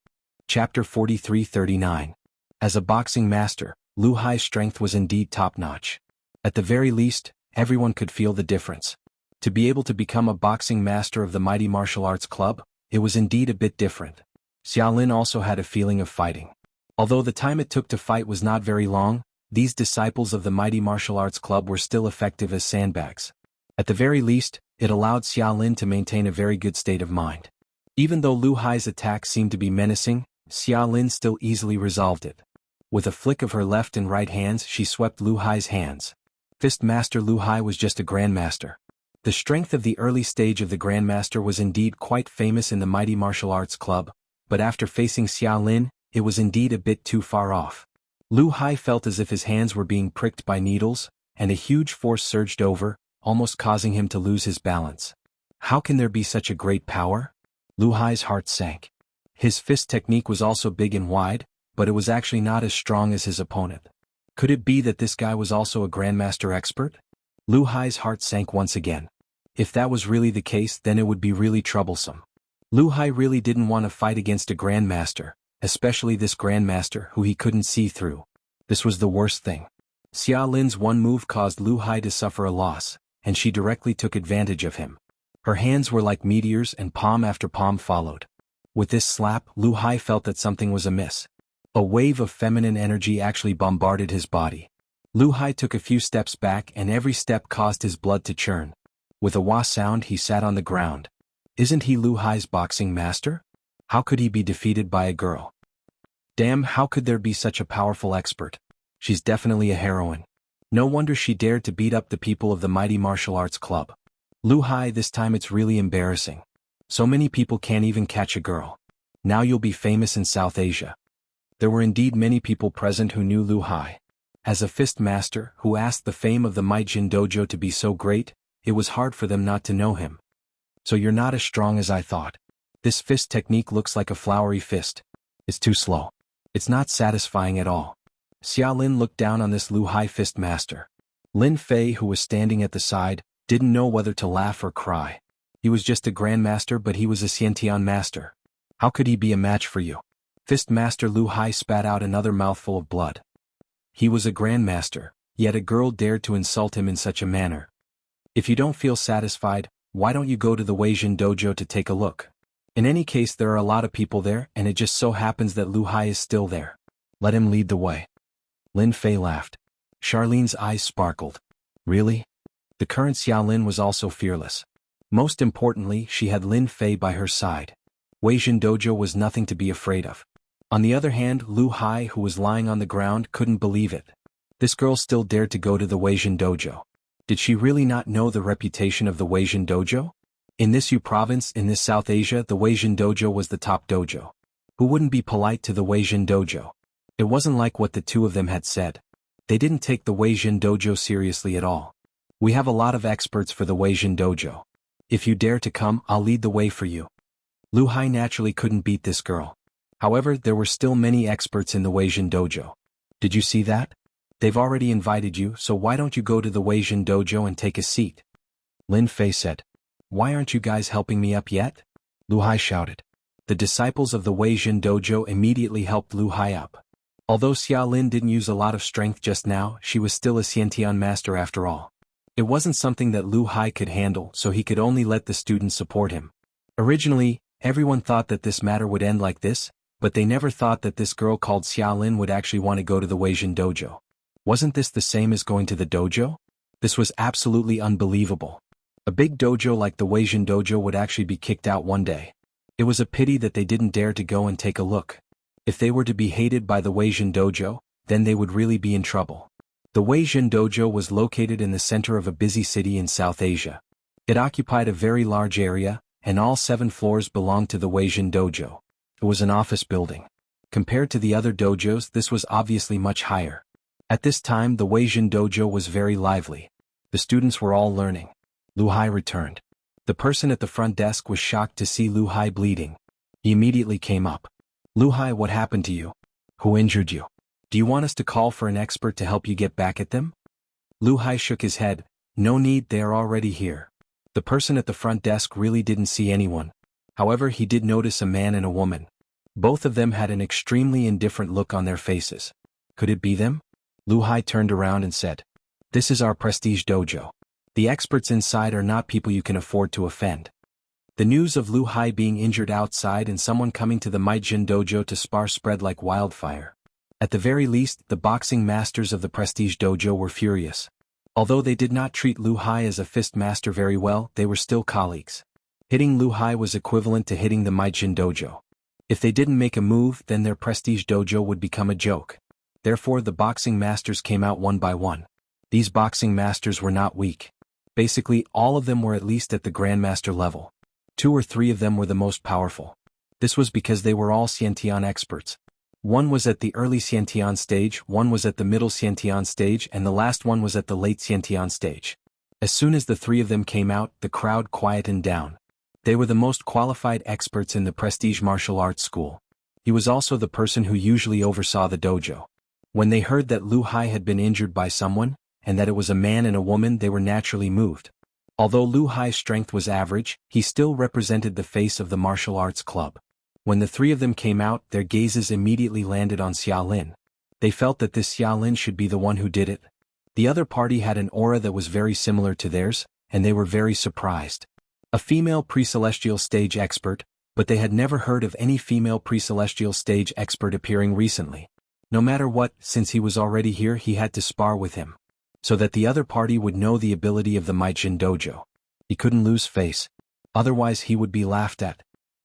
Chapter 4339. As a boxing master, Lu Hai's strength was indeed top-notch. At the very least, everyone could feel the difference. To be able to become a boxing master of the Mighty Martial Arts Club, it was indeed a bit different. Xiaolin also had a feeling of fighting. Although the time it took to fight was not very long, these disciples of the Mighty Martial Arts Club were still effective as sandbags. At the very least, it allowed Xiaolin to maintain a very good state of mind. Even though Lu Hai's attack seemed to be menacing, Xiaolin still easily resolved it. With a flick of her left and right hands, she swept Lu Hai's hands. Fist Master Lu Hai was just a grandmaster. The strength of the early stage of the grandmaster was indeed quite famous in the Mighty Martial Arts Club, but after facing Xiaolin, it was indeed a bit too far off. Lu Hai felt as if his hands were being pricked by needles, and a huge force surged over, almost causing him to lose his balance. How can there be such a great power? Lu Hai's heart sank. His fist technique was also big and wide, but it was actually not as strong as his opponent. Could it be that this guy was also a grandmaster expert? Lu Hai's heart sank once again. If that was really the case, then it would be really troublesome. Lu Hai really didn't want to fight against a grandmaster, especially this grandmaster who he couldn't see through. This was the worst thing. Xia Lin's one move caused Lu Hai to suffer a loss, and she directly took advantage of him. Her hands were like meteors and palm after palm followed. With this slap, Lu Hai felt that something was amiss. A wave of feminine energy actually bombarded his body. Lu Hai took a few steps back and every step caused his blood to churn. With a wah sound he sat on the ground. Isn't he Lu Hai's boxing master? How could he be defeated by a girl? Damn, how could there be such a powerful expert? She's definitely a heroine. No wonder she dared to beat up the people of the mighty martial arts club. Lu Hai, this time it's really embarrassing. So many people can't even catch a girl. Now you'll be famous in South Asia. There were indeed many people present who knew Lu Hai. As a fist master who asked the fame of the Maijin dojo to be so great, it was hard for them not to know him. So you're not as strong as I thought. This fist technique looks like a flowery fist. It's too slow. It's not satisfying at all. Xia Lin looked down on this Lu Hai fist master. Lin Fei, who was standing at the side, didn't know whether to laugh or cry. He was just a grandmaster, but he was a Xiantian master. How could he be a match for you? Fist master Lu Hai spat out another mouthful of blood. He was a grandmaster, yet a girl dared to insult him in such a manner. If you don't feel satisfied, why don't you go to the Weijin dojo to take a look? In any case, there are a lot of people there, and it just so happens that Lu Hai is still there. Let him lead the way. Lin Fei laughed. Charlene's eyes sparkled. Really? The current Xia Lin was also fearless. Most importantly, she had Lin Fei by her side. Weijin dojo was nothing to be afraid of. On the other hand, Lu Hai, who was lying on the ground, couldn't believe it. This girl still dared to go to the Weijin dojo. Did she really not know the reputation of the Weijin dojo? In this Yu province, in this South Asia, the Weijin dojo was the top dojo. Who wouldn't be polite to the Weijin dojo? It wasn't like what the two of them had said. They didn't take the Weijin dojo seriously at all. We have a lot of experts for the Weijin dojo. If you dare to come, I'll lead the way for you. Lu Hai naturally couldn't beat this girl. However, there were still many experts in the Weijin dojo. Did you see that? They've already invited you, so why don't you go to the Weijin dojo and take a seat? Lin Fei said. Why aren't you guys helping me up yet? Lu Hai shouted. The disciples of the Weijin dojo immediately helped Lu Hai up. Although Xia Lin didn't use a lot of strength just now, she was still a Xiantian master after all. It wasn't something that Lu Hai could handle, so he could only let the students support him. Originally, everyone thought that this matter would end like this, but they never thought that this girl called Xia Lin would actually want to go to the Weijin dojo. Wasn't this the same as going to the dojo? This was absolutely unbelievable. A big dojo like the Weijin dojo would actually be kicked out one day. It was a pity that they didn't dare to go and take a look. If they were to be hated by the Weijin dojo, then they would really be in trouble. The Weijin dojo was located in the center of a busy city in South Asia. It occupied a very large area, and all 7 floors belonged to the Weijin dojo. It was an office building. Compared to the other dojos, this was obviously much higher. At this time, the Weijin dojo was very lively. The students were all learning. Lu Hai returned. The person at the front desk was shocked to see Lu Hai bleeding. He immediately came up. Lu Hai, what happened to you? Who injured you? Do you want us to call for an expert to help you get back at them? Lu Hai shook his head. No need, they are already here. The person at the front desk really didn't see anyone. However, he did notice a man and a woman. Both of them had an extremely indifferent look on their faces. Could it be them? Lu Hai turned around and said, "This is our prestige dojo. The experts inside are not people you can afford to offend." The news of Lu Hai being injured outside and someone coming to the Maijin dojo to spar spread like wildfire. At the very least, the boxing masters of the prestige dojo were furious. Although they did not treat Lu Hai as a fist master very well, they were still colleagues. Hitting Lu Hai was equivalent to hitting the Maijin dojo. If they didn't make a move, then their prestige dojo would become a joke. Therefore, the boxing masters came out one by one. These boxing masters were not weak. Basically, all of them were at least at the grandmaster level. 2 or 3 of them were the most powerful. This was because they were all Xiantian experts. One was at the early Xiantian stage, one was at the middle Xiantian stage, and the last one was at the late Xiantian stage. As soon as the 3 of them came out, the crowd quietened down. They were the most qualified experts in the prestige martial arts school. He was also the person who usually oversaw the dojo. When they heard that Lu Hai had been injured by someone, and that it was a man and a woman, they were naturally moved. Although Lu Hai's strength was average, he still represented the face of the martial arts club. When the three of them came out, their gazes immediately landed on Xiaolin. They felt that this Xiaolin should be the one who did it. The other party had an aura that was very similar to theirs, and they were very surprised. A female pre-celestial stage expert, but they had never heard of any female pre-celestial stage expert appearing recently. No matter what, since he was already here, he had to spar with him, so that the other party would know the ability of the Maijin Dojo. He couldn't lose face. Otherwise he would be laughed at.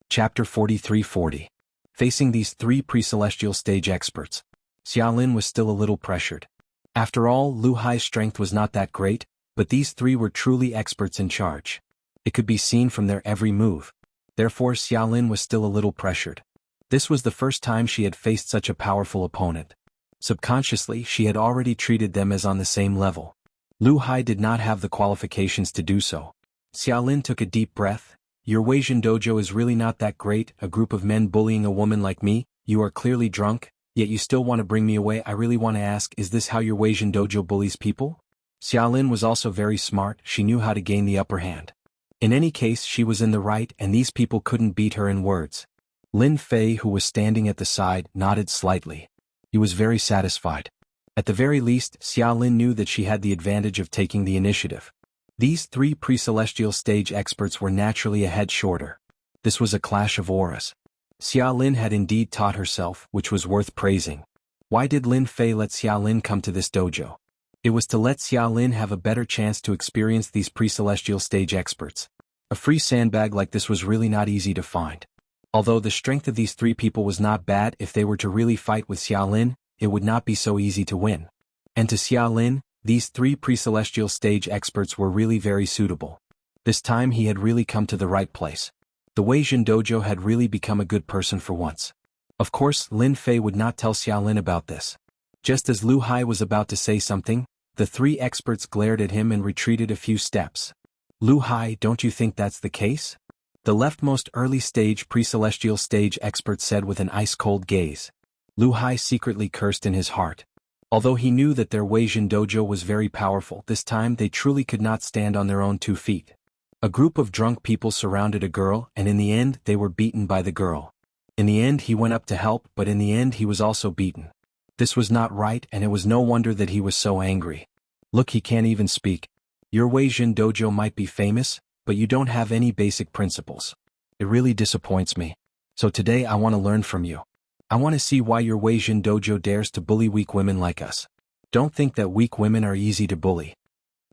Chapter 43-40. Facing these three pre-celestial stage experts, Xiaolin was still a little pressured. After all, Lu Hai's strength was not that great, but these three were truly experts in charge. It could be seen from their every move. Therefore Xiaolin was still a little pressured. This was the first time she had faced such a powerful opponent. Subconsciously she had already treated them as on the same level. Lu Hai did not have the qualifications to do so. Xiaolin took a deep breath. Your Weijin Dojo is really not that great, a group of men bullying a woman like me, you are clearly drunk, yet you still want to bring me away. I really want to ask, is this how your Weijin Dojo bullies people? Xiaolin was also very smart, she knew how to gain the upper hand. In any case she was in the right and these people couldn't beat her in words. Lin Fei, who was standing at the side, nodded slightly. He was very satisfied. At the very least, Xiaolin knew that she had the advantage of taking the initiative. These three pre-celestial stage experts were naturally a head shorter. This was a clash of auras. Xiaolin had indeed taught herself, which was worth praising. Why did Lin Fei let Xiaolin come to this dojo? It was to let Xiaolin have a better chance to experience these pre-celestial stage experts. A free sandbag like this was really not easy to find. Although the strength of these three people was not bad, if they were to really fight with Xiaolin, it would not be so easy to win. And to Xiaolin, these three pre-celestial stage experts were really very suitable. This time he had really come to the right place. The Weijin Dojo had really become a good person for once. Of course, Lin Fei would not tell Xiaolin about this. Just as Lu Hai was about to say something, the three experts glared at him and retreated a few steps. Lu Hai, don't you think that's the case? The leftmost early stage pre-celestial stage expert said with an ice-cold gaze. Lu Hai secretly cursed in his heart. Although he knew that their Weijin Dojo was very powerful, this time they truly could not stand on their own 2 feet. A group of drunk people surrounded a girl, and in the end they were beaten by the girl. In the end he went up to help, but in the end he was also beaten. This was not right, and it was no wonder that he was so angry. Look, he can't even speak. Your Weijin Dojo might be famous, but you don't have any basic principles. It really disappoints me. So today I want to learn from you. I want to see why your Weijin Dojo dares to bully weak women like us. Don't think that weak women are easy to bully.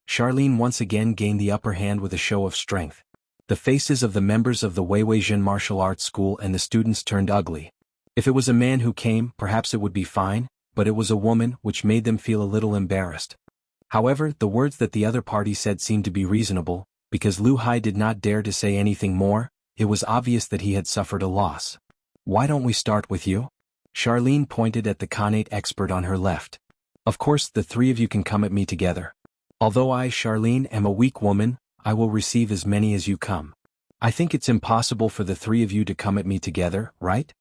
Charlene once again gained the upper hand with a show of strength. The faces of the members of the Weijin martial arts school and the students turned ugly. If it was a man who came, perhaps it would be fine, but it was a woman, which made them feel a little embarrassed. However, the words that the other party said seemed to be reasonable, because Lu Hai did not dare to say anything more. It was obvious that he had suffered a loss. Why don't we start with you? Charlene pointed at the Khanate expert on her left. Of course, the three of you can come at me together. Although I, Charlene, am a weak woman, I will receive as many as you come. I think it's impossible for the three of you to come at me together, right?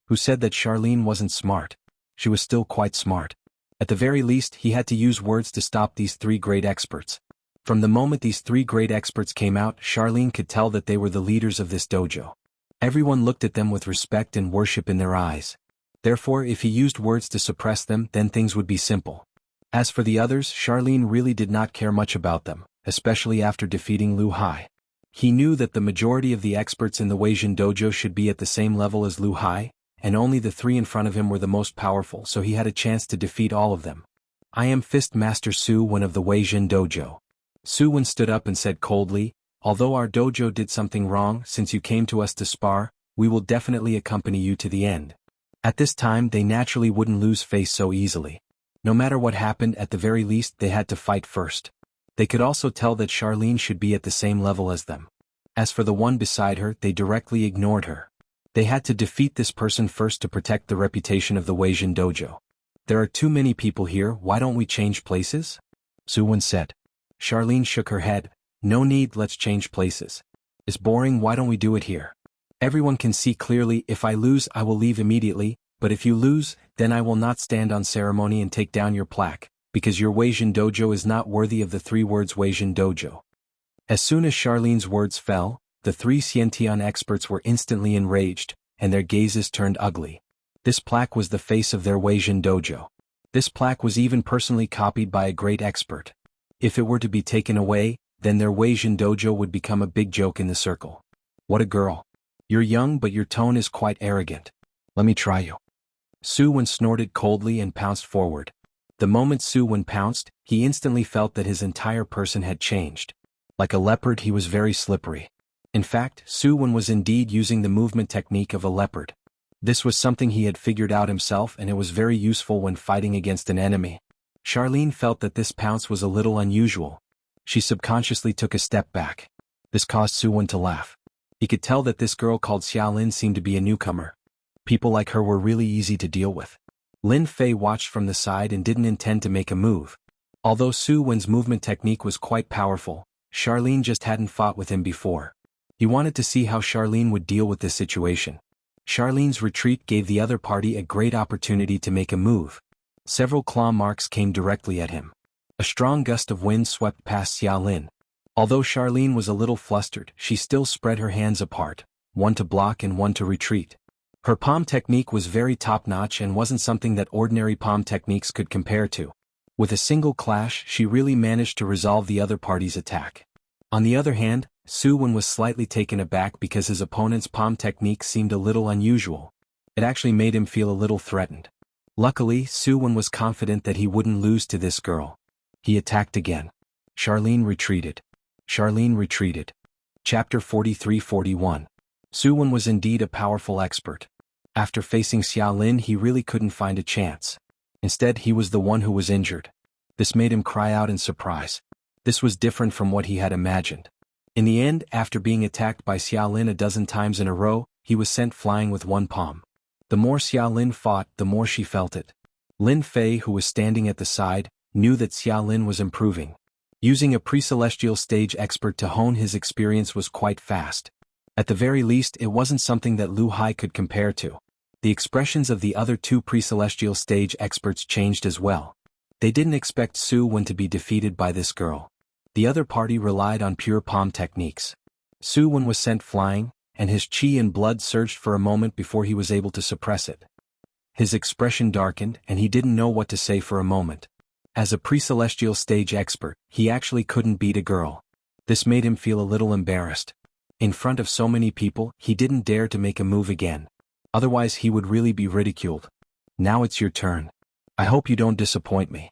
Who said that Charlene wasn't smart? She was still quite smart. At the very least, he had to use words to stop these three great experts. From the moment these three great experts came out, Charlene could tell that they were the leaders of this dojo. Everyone looked at them with respect and worship in their eyes. Therefore, if he used words to suppress them, then things would be simple. As for the others, Charlene really did not care much about them, especially after defeating Lu Hai. He knew that the majority of the experts in the Weijin Dojo should be at the same level as Lu Hai, and only the three in front of him were the most powerful, so he had a chance to defeat all of them. I am Fist Master Su Wen of the Weijin Dojo. Su Wen stood up and said coldly, although our dojo did something wrong, since you came to us to spar, we will definitely accompany you to the end. At this time they naturally wouldn't lose face so easily. No matter what happened, at the very least they had to fight first. They could also tell that Charlene should be at the same level as them. As for the one beside her, they directly ignored her. They had to defeat this person first to protect the reputation of the Weijin Dojo. There are too many people here, why don't we change places? Su Wen said. Charlene shook her head. No need, let's change places. It's boring, why don't we do it here? Everyone can see clearly, if I lose I will leave immediately, but if you lose, then I will not stand on ceremony and take down your plaque, because your Weijin Dojo is not worthy of the 3 words Weijin Dojo. As soon as Charlene's words fell, the three Xiantian experts were instantly enraged, and their gazes turned ugly. This plaque was the face of their Weijin dojo. This plaque was even personally copied by a great expert. If it were to be taken away, then their Weijin dojo would become a big joke in the circle. What a girl. You're young but your tone is quite arrogant. Let me try you. Su Wen snorted coldly and pounced forward. The moment Su Wen pounced, he instantly felt that his entire person had changed. Like a leopard, he was very slippery. In fact, Su Wen was indeed using the movement technique of a leopard. This was something he had figured out himself, and it was very useful when fighting against an enemy. Charlene felt that this pounce was a little unusual. She subconsciously took a step back. This caused Su Wen to laugh. He could tell that this girl called Xiaolin seemed to be a newcomer. People like her were really easy to deal with. Lin Fei watched from the side and didn't intend to make a move. Although Su Wen's movement technique was quite powerful, Charlene just hadn't fought with him before. He wanted to see how Charlene would deal with this situation. Charlene's retreat gave the other party a great opportunity to make a move. Several claw marks came directly at him. A strong gust of wind swept past Xiaolin. Although Charlene was a little flustered, she still spread her hands apart, one to block and one to retreat. Her palm technique was very top-notch and wasn't something that ordinary palm techniques could compare to. With a single clash, she really managed to resolve the other party's attack. On the other hand, Su Wen was slightly taken aback because his opponent's palm technique seemed a little unusual. It actually made him feel a little threatened. Luckily, Su Wen was confident that he wouldn't lose to this girl. He attacked again. Charlene retreated. Charlene retreated. Chapter 43-41. Su Wen was indeed a powerful expert. After facing Xiaolin, he really couldn't find a chance. Instead, he was the one who was injured. This made him cry out in surprise. This was different from what he had imagined. In the end, after being attacked by Xiaolin a dozen times in a row, he was sent flying with one palm. The more Xiaolin fought, the more she felt it. Lin Fei, who was standing at the side, knew that Xiaolin was improving. Using a pre-celestial stage expert to hone his experience was quite fast. At the very least, it wasn't something that Lu Hai could compare to. The expressions of the other two pre-celestial stage experts changed as well. They didn't expect Su Wen to be defeated by this girl. The other party relied on pure palm techniques. Su Wen was sent flying, and his qi and blood surged for a moment before he was able to suppress it. His expression darkened, and he didn't know what to say for a moment. As a pre-celestial stage expert, he actually couldn't beat a girl. This made him feel a little embarrassed. In front of so many people, he didn't dare to make a move again. Otherwise he would really be ridiculed. Now it's your turn. I hope you don't disappoint me.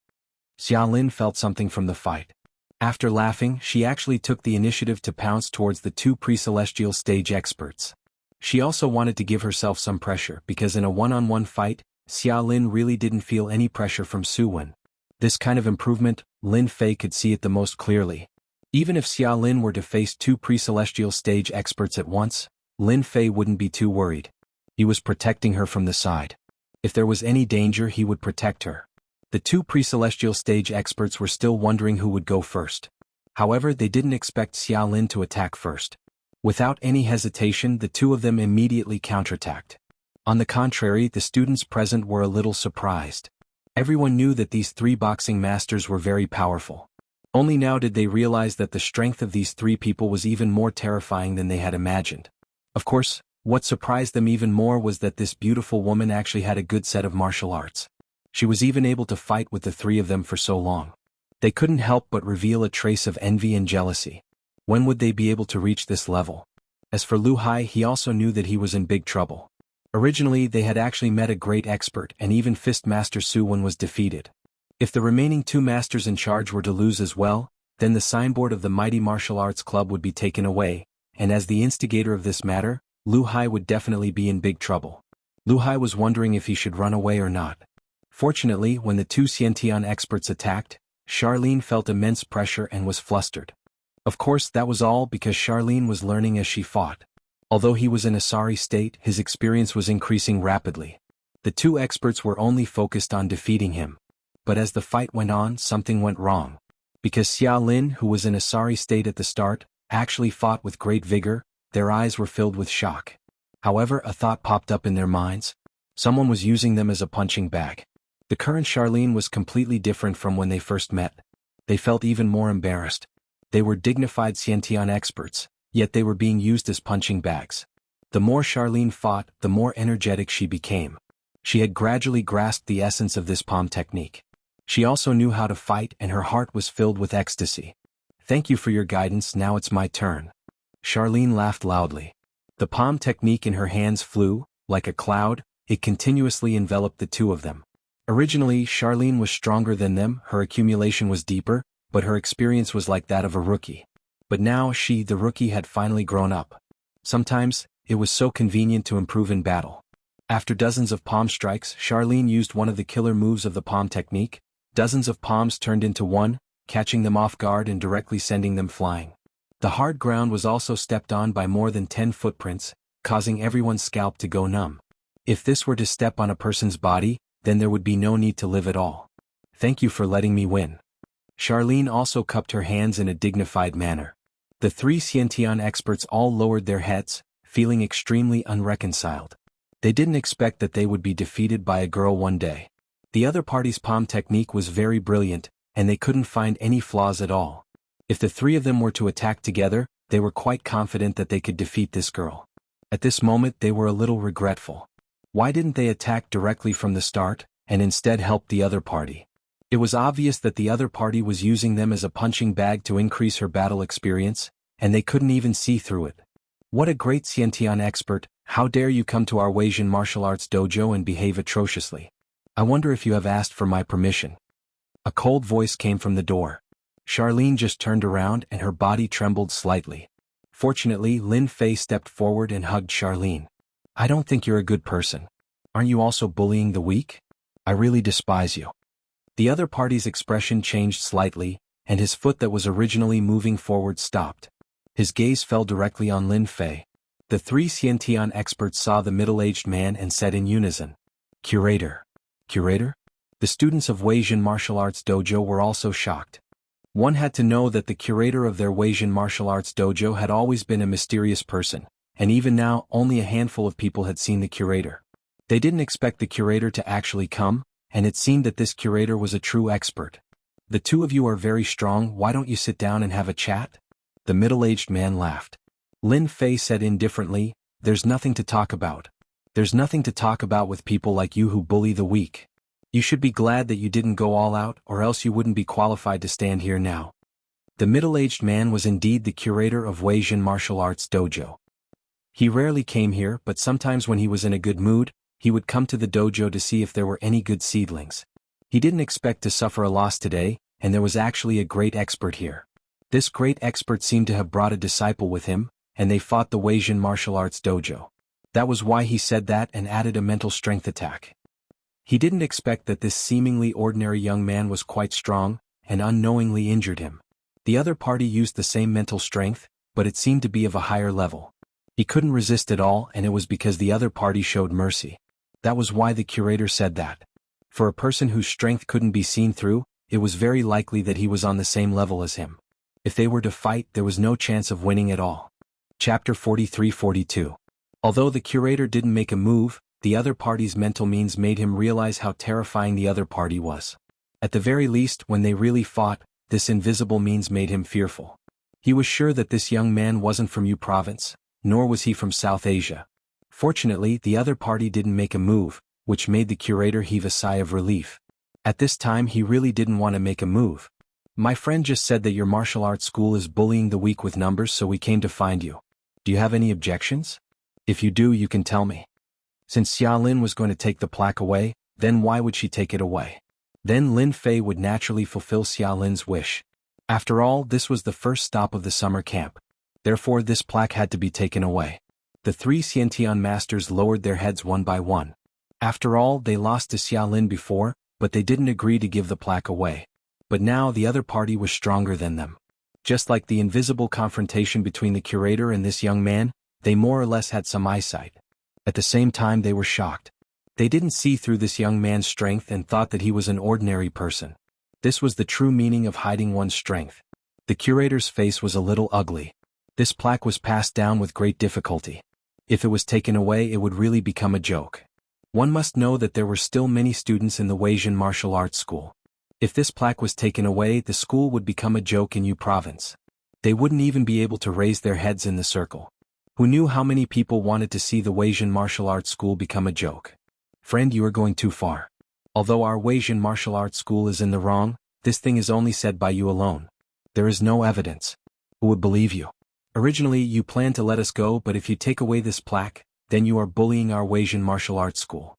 Xiaolin felt something from the fight. After laughing, she actually took the initiative to pounce towards the two pre-celestial stage experts. She also wanted to give herself some pressure because in a one-on-one fight, Xiaolin really didn't feel any pressure from Su Wen. This kind of improvement, Lin Fei could see it the most clearly. Even if Xiaolin were to face two pre-celestial stage experts at once, Lin Fei wouldn't be too worried. He was protecting her from the side. If there was any danger, he would protect her. The two pre-celestial stage experts were still wondering who would go first. However, they didn't expect Xiaolin to attack first. Without any hesitation, the two of them immediately counterattacked. On the contrary, the students present were a little surprised. Everyone knew that these three boxing masters were very powerful. Only now did they realize that the strength of these three people was even more terrifying than they had imagined. Of course, what surprised them even more was that this beautiful woman actually had a good set of martial arts. She was even able to fight with the three of them for so long. They couldn't help but reveal a trace of envy and jealousy. When would they be able to reach this level? As for Lu Hai, he also knew that he was in big trouble. Originally, they had actually met a great expert, and even Fist Master Su Wen was defeated. If the remaining two masters in charge were to lose as well, then the signboard of the Mighty Martial Arts Club would be taken away, and as the instigator of this matter, Lu Hai would definitely be in big trouble. Lu Hai was wondering if he should run away or not. Fortunately, when the two Xiantian experts attacked, Charlene felt immense pressure and was flustered. Of course, that was all because Charlene was learning as she fought. Although he was in a sorry state, his experience was increasing rapidly. The two experts were only focused on defeating him. But as the fight went on, something went wrong. Because Xiaolin, who was in a sorry state at the start, actually fought with great vigor, their eyes were filled with shock. However, a thought popped up in their minds. Someone was using them as a punching bag. The current Charlene was completely different from when they first met. They felt even more embarrassed. They were dignified Xiantian experts, yet they were being used as punching bags. The more Charlene fought, the more energetic she became. She had gradually grasped the essence of this palm technique. She also knew how to fight, and her heart was filled with ecstasy. "Thank you for your guidance, now it's my turn." Charlene laughed loudly. The palm technique in her hands flew, like a cloud. It continuously enveloped the two of them. Originally, Charlene was stronger than them, her accumulation was deeper, but her experience was like that of a rookie. But now she, the rookie, had finally grown up. Sometimes, it was so convenient to improve in battle. After dozens of palm strikes, Charlene used one of the killer moves of the palm technique. Dozens of palms turned into one, catching them off guard and directly sending them flying. The hard ground was also stepped on by more than 10 footprints, causing everyone's scalp to go numb. If this were to step on a person's body, then there would be no need to live at all. "Thank you for letting me win." Charlene also cupped her hands in a dignified manner. The three Xiantian experts all lowered their heads, feeling extremely unreconciled. They didn't expect that they would be defeated by a girl one day. The other party's palm technique was very brilliant, and they couldn't find any flaws at all. If the three of them were to attack together, they were quite confident that they could defeat this girl. At this moment they were a little regretful. Why didn't they attack directly from the start, and instead help the other party? It was obvious that the other party was using them as a punching bag to increase her battle experience, and they couldn't even see through it. "What a great Xiantian expert, how dare you come to our Wuxian martial arts dojo and behave atrociously? I wonder if you have asked for my permission." A cold voice came from the door. Charlene just turned around and her body trembled slightly. Fortunately, Lin Fei stepped forward and hugged Charlene. "I don't think you're a good person. Aren't you also bullying the weak? I really despise you." The other party's expression changed slightly, and his foot that was originally moving forward stopped. His gaze fell directly on Lin Fei. The three Xiantian experts saw the middle-aged man and said in unison, "Curator." "Curator?" The students of Wuxian martial arts dojo were also shocked. One had to know that the curator of their Wuxian martial arts dojo had always been a mysterious person, and even now only a handful of people had seen the curator. They didn't expect the curator to actually come, and it seemed that this curator was a true expert. "The two of you are very strong, why don't you sit down and have a chat?" The middle-aged man laughed. Lin Fei said indifferently, "There's nothing to talk about. There's nothing to talk about with people like you who bully the weak. You should be glad that you didn't go all out, or else you wouldn't be qualified to stand here now." The middle-aged man was indeed the curator of Wuxian martial arts dojo. He rarely came here, but sometimes when he was in a good mood, he would come to the dojo to see if there were any good seedlings. He didn't expect to suffer a loss today, and there was actually a great expert here. This great expert seemed to have brought a disciple with him, and they fought the Wuxian martial arts dojo. That was why he said that and added a mental strength attack. He didn't expect that this seemingly ordinary young man was quite strong, and unknowingly injured him. The other party used the same mental strength, but it seemed to be of a higher level. He couldn't resist at all, and it was because the other party showed mercy. That was why the curator said that. For a person whose strength couldn't be seen through, it was very likely that he was on the same level as him. If they were to fight, there was no chance of winning at all. Chapter 43-42. Although the curator didn't make a move, the other party's mental means made him realize how terrifying the other party was. At the very least, when they really fought, this invisible means made him fearful. He was sure that this young man wasn't from Yu province, nor was he from South Asia. Fortunately, the other party didn't make a move, which made the curator heave a sigh of relief. At this time he really didn't want to make a move. "My friend just said that your martial arts school is bullying the weak with numbers, so we came to find you. Do you have any objections? If you do, you can tell me." Since Xia Lin was going to take the plaque away, then why would she take it away? Then Lin Fei would naturally fulfill Xia Lin's wish. After all, this was the first stop of the summer camp. Therefore this plaque had to be taken away. The three Xiantian masters lowered their heads one by one. After all, they lost to Xia Lin before, but they didn't agree to give the plaque away. But now the other party was stronger than them. Just like the invisible confrontation between the curator and this young man, they more or less had some eyesight. At the same time they were shocked. They didn't see through this young man's strength and thought that he was an ordinary person. This was the true meaning of hiding one's strength. The curator's face was a little ugly. This plaque was passed down with great difficulty. If it was taken away, it would really become a joke. One must know that there were still many students in the Wuxian martial arts school. If this plaque was taken away, the school would become a joke in Yu province. They wouldn't even be able to raise their heads in the circle. Who knew how many people wanted to see the Wuxian martial arts school become a joke? Friend, you are going too far. Although our Wuxian martial arts school is in the wrong, this thing is only said by you alone. There is no evidence. Who would believe you? Originally you planned to let us go, but if you take away this plaque, then you are bullying our Wuxian martial arts school.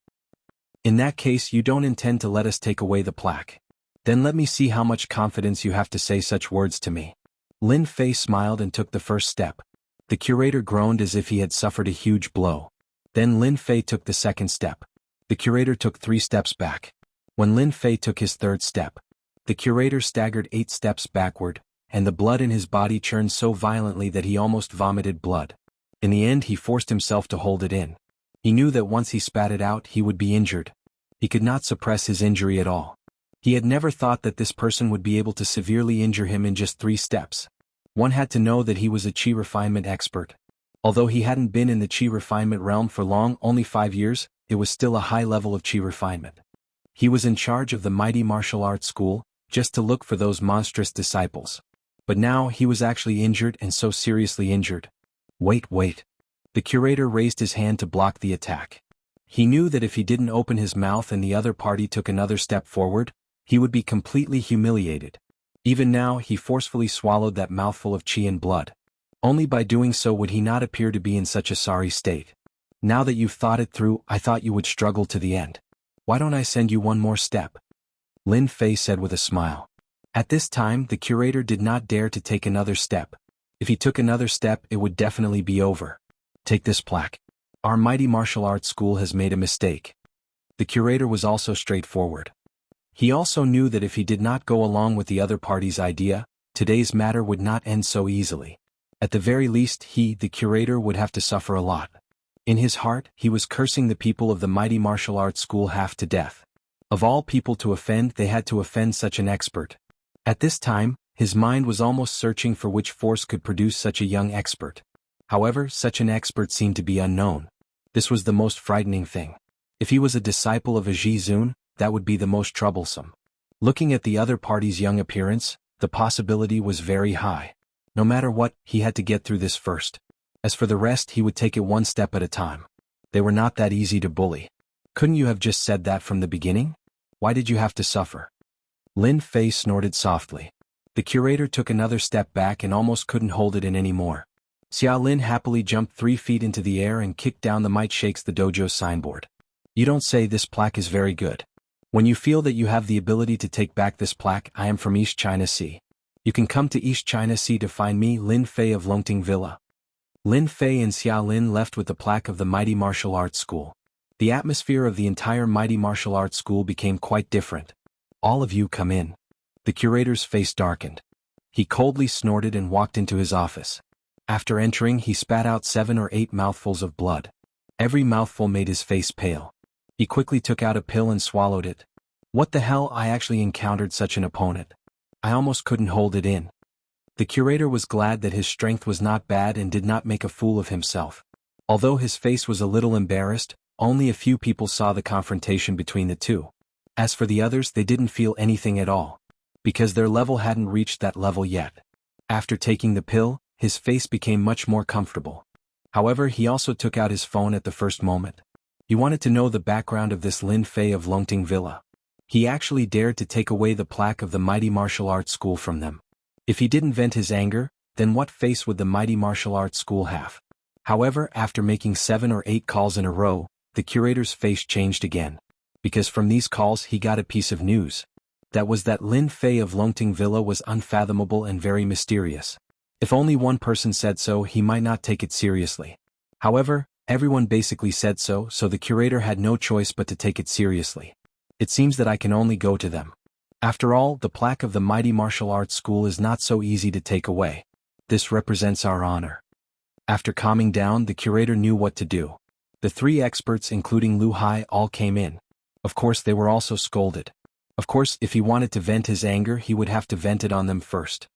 In that case you don't intend to let us take away the plaque. Then let me see how much confidence you have to say such words to me. Lin Fei smiled and took the first step. The curator groaned as if he had suffered a huge blow. Then Lin Fei took the second step. The curator took 3 steps back. When Lin Fei took his third step, the curator staggered 8 steps backward, and the blood in his body churned so violently that he almost vomited blood. In the end he forced himself to hold it in. He knew that once he spat it out he would be injured. He could not suppress his injury at all. He had never thought that this person would be able to severely injure him in just 3 steps. One had to know that he was a chi refinement expert. Although he hadn't been in the chi refinement realm for long, only 5 years, it was still a high level of chi refinement. He was in charge of the mighty martial arts school, just to look for those monstrous disciples. But now he was actually injured, and so seriously injured. Wait. The curator raised his hand to block the attack. He knew that if he didn't open his mouth and the other party took another step forward, he would be completely humiliated. Even now he forcefully swallowed that mouthful of chi and blood. Only by doing so would he not appear to be in such a sorry state. Now that you've thought it through, I thought you would struggle to the end. Why don't I send you one more step? Lin Fei said with a smile. At this time the curator did not dare to take another step. If he took another step it would definitely be over. Take this plaque. Our mighty martial arts school has made a mistake. The curator was also straightforward. He also knew that if he did not go along with the other party's idea, today's matter would not end so easily. At the very least he, the curator, would have to suffer a lot. In his heart, he was cursing the people of the mighty martial arts school half to death. Of all people to offend, they had to offend such an expert. At this time, his mind was almost searching for which force could produce such a young expert. However, such an expert seemed to be unknown. This was the most frightening thing. If he was a disciple of a Ji Zun, that would be the most troublesome. Looking at the other party's young appearance, the possibility was very high. No matter what, he had to get through this first. As for the rest, he would take it one step at a time. They were not that easy to bully. Couldn't you have just said that from the beginning? Why did you have to suffer? Lin Fei snorted softly. The curator took another step back and almost couldn't hold it in anymore. Xia Lin happily jumped 3 feet into the air and kicked down the Might Shakes the Dojo signboard. You don't say. This plaque is very good. When you feel that you have the ability to take back this plaque, I am from East China Sea. You can come to East China Sea to find me, Lin Fei of Longting Villa. Lin Fei and Xia Lin left with the plaque of the Mighty Martial Arts School. The atmosphere of the entire Mighty Martial Arts School became quite different. All of you come in. The curator's face darkened. He coldly snorted and walked into his office. After entering, he spat out 7 or 8 mouthfuls of blood. Every mouthful made his face pale. He quickly took out a pill and swallowed it. What the hell, I actually encountered such an opponent. I almost couldn't hold it in. The curator was glad that his strength was not bad and did not make a fool of himself. Although his face was a little embarrassed, only a few people saw the confrontation between the two. As for the others, they didn't feel anything at all. Because their level hadn't reached that level yet. After taking the pill, his face became much more comfortable. However, he also took out his phone at the first moment. He wanted to know the background of this Lin Fei of Longting Villa. He actually dared to take away the plaque of the Mighty Martial Arts School from them. If he didn't vent his anger, then what face would the Mighty Martial Arts School have? However, after making 7 or 8 calls in a row, the curator's face changed again. Because from these calls he got a piece of news. That was that Lin Fei of Longting Villa was unfathomable and very mysterious. If only one person said so, he might not take it seriously. However, everyone basically said so, so the curator had no choice but to take it seriously. It seems that I can only go to them. After all, the plaque of the Mighty Martial Arts School is not so easy to take away. This represents our honor. After calming down, the curator knew what to do. The 3 experts, including Lu Hai, all came in. Of course, they were also scolded. Of course, if he wanted to vent his anger, he would have to vent it on them first.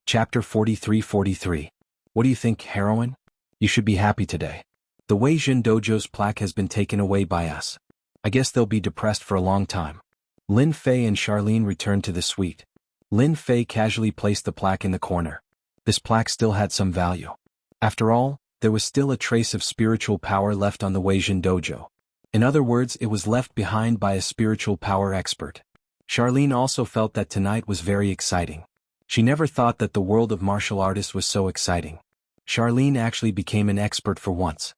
Chapter 43-43. What do you think, heroine? You should be happy today. The Wei Jin Dojo's plaque has been taken away by us. I guess they'll be depressed for a long time. Lin Fei and Charlene returned to the suite. Lin Fei casually placed the plaque in the corner. This plaque still had some value. After all, there was still a trace of spiritual power left on the Weijin dojo. In other words, it was left behind by a spiritual power expert. Charlene also felt that tonight was very exciting. She never thought that the world of martial artists was so exciting. Charlene actually became an expert for once.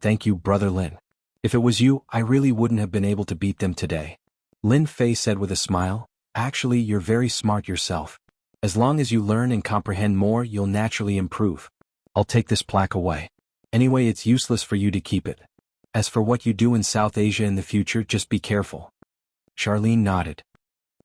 Thank you, Brother Lin. If it was you, I really wouldn't have been able to beat them today. Lin Fei said with a smile. Actually, you're very smart yourself. As long as you learn and comprehend more, you'll naturally improve. I'll take this plaque away. Anyway, it's useless for you to keep it. As for what you do in South Asia in the future, just be careful. Charlene nodded.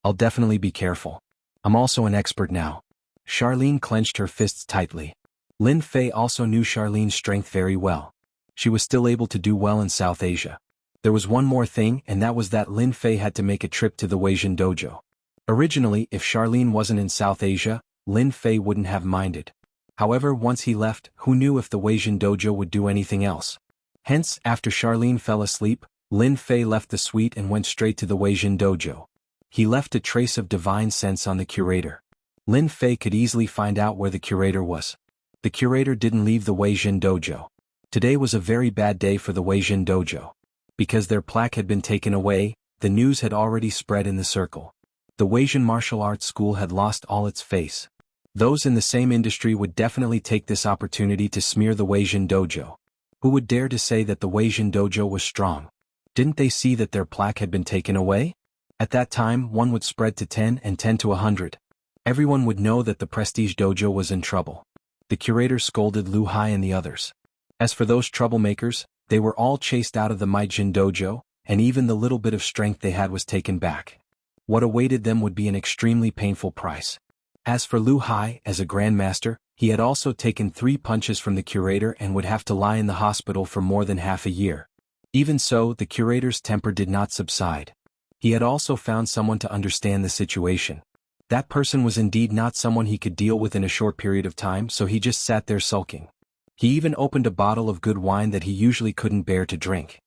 I'll definitely be careful. I'm also an expert now. Charlene clenched her fists tightly. Lin Fei also knew Charlene's strength very well. She was still able to do well in South Asia. There was one more thing, and that was that Lin Fei had to make a trip to the Weijin dojo. Originally, if Charlene wasn't in South Asia, Lin Fei wouldn't have minded. However, once he left, who knew if the Weijin dojo would do anything else? Hence, after Charlene fell asleep, Lin Fei left the suite and went straight to the Weijin dojo. He left a trace of divine sense on the curator. Lin Fei could easily find out where the curator was. The curator didn't leave the Weijin dojo. Today was a very bad day for the Weijin dojo. Because their plaque had been taken away, the news had already spread in the circle. The Weijin martial arts school had lost all its face. Those in the same industry would definitely take this opportunity to smear the Weijin dojo. Who would dare to say that the Weijin dojo was strong? Didn't they see that their plaque had been taken away? At that time, one would spread to 10 and 10 to 100. Everyone would know that the prestige dojo was in trouble. The curator scolded Lu Hai and the others. As for those troublemakers, they were all chased out of the Meijin dojo, and even the little bit of strength they had was taken back. What awaited them would be an extremely painful price. As for Lu Hai, as a grandmaster, he had also taken 3 punches from the curator and would have to lie in the hospital for more than half a year. Even so, the curator's temper did not subside. He had also found someone to understand the situation. That person was indeed not someone he could deal with in a short period of time, so he just sat there sulking. He even opened a bottle of good wine that he usually couldn't bear to drink.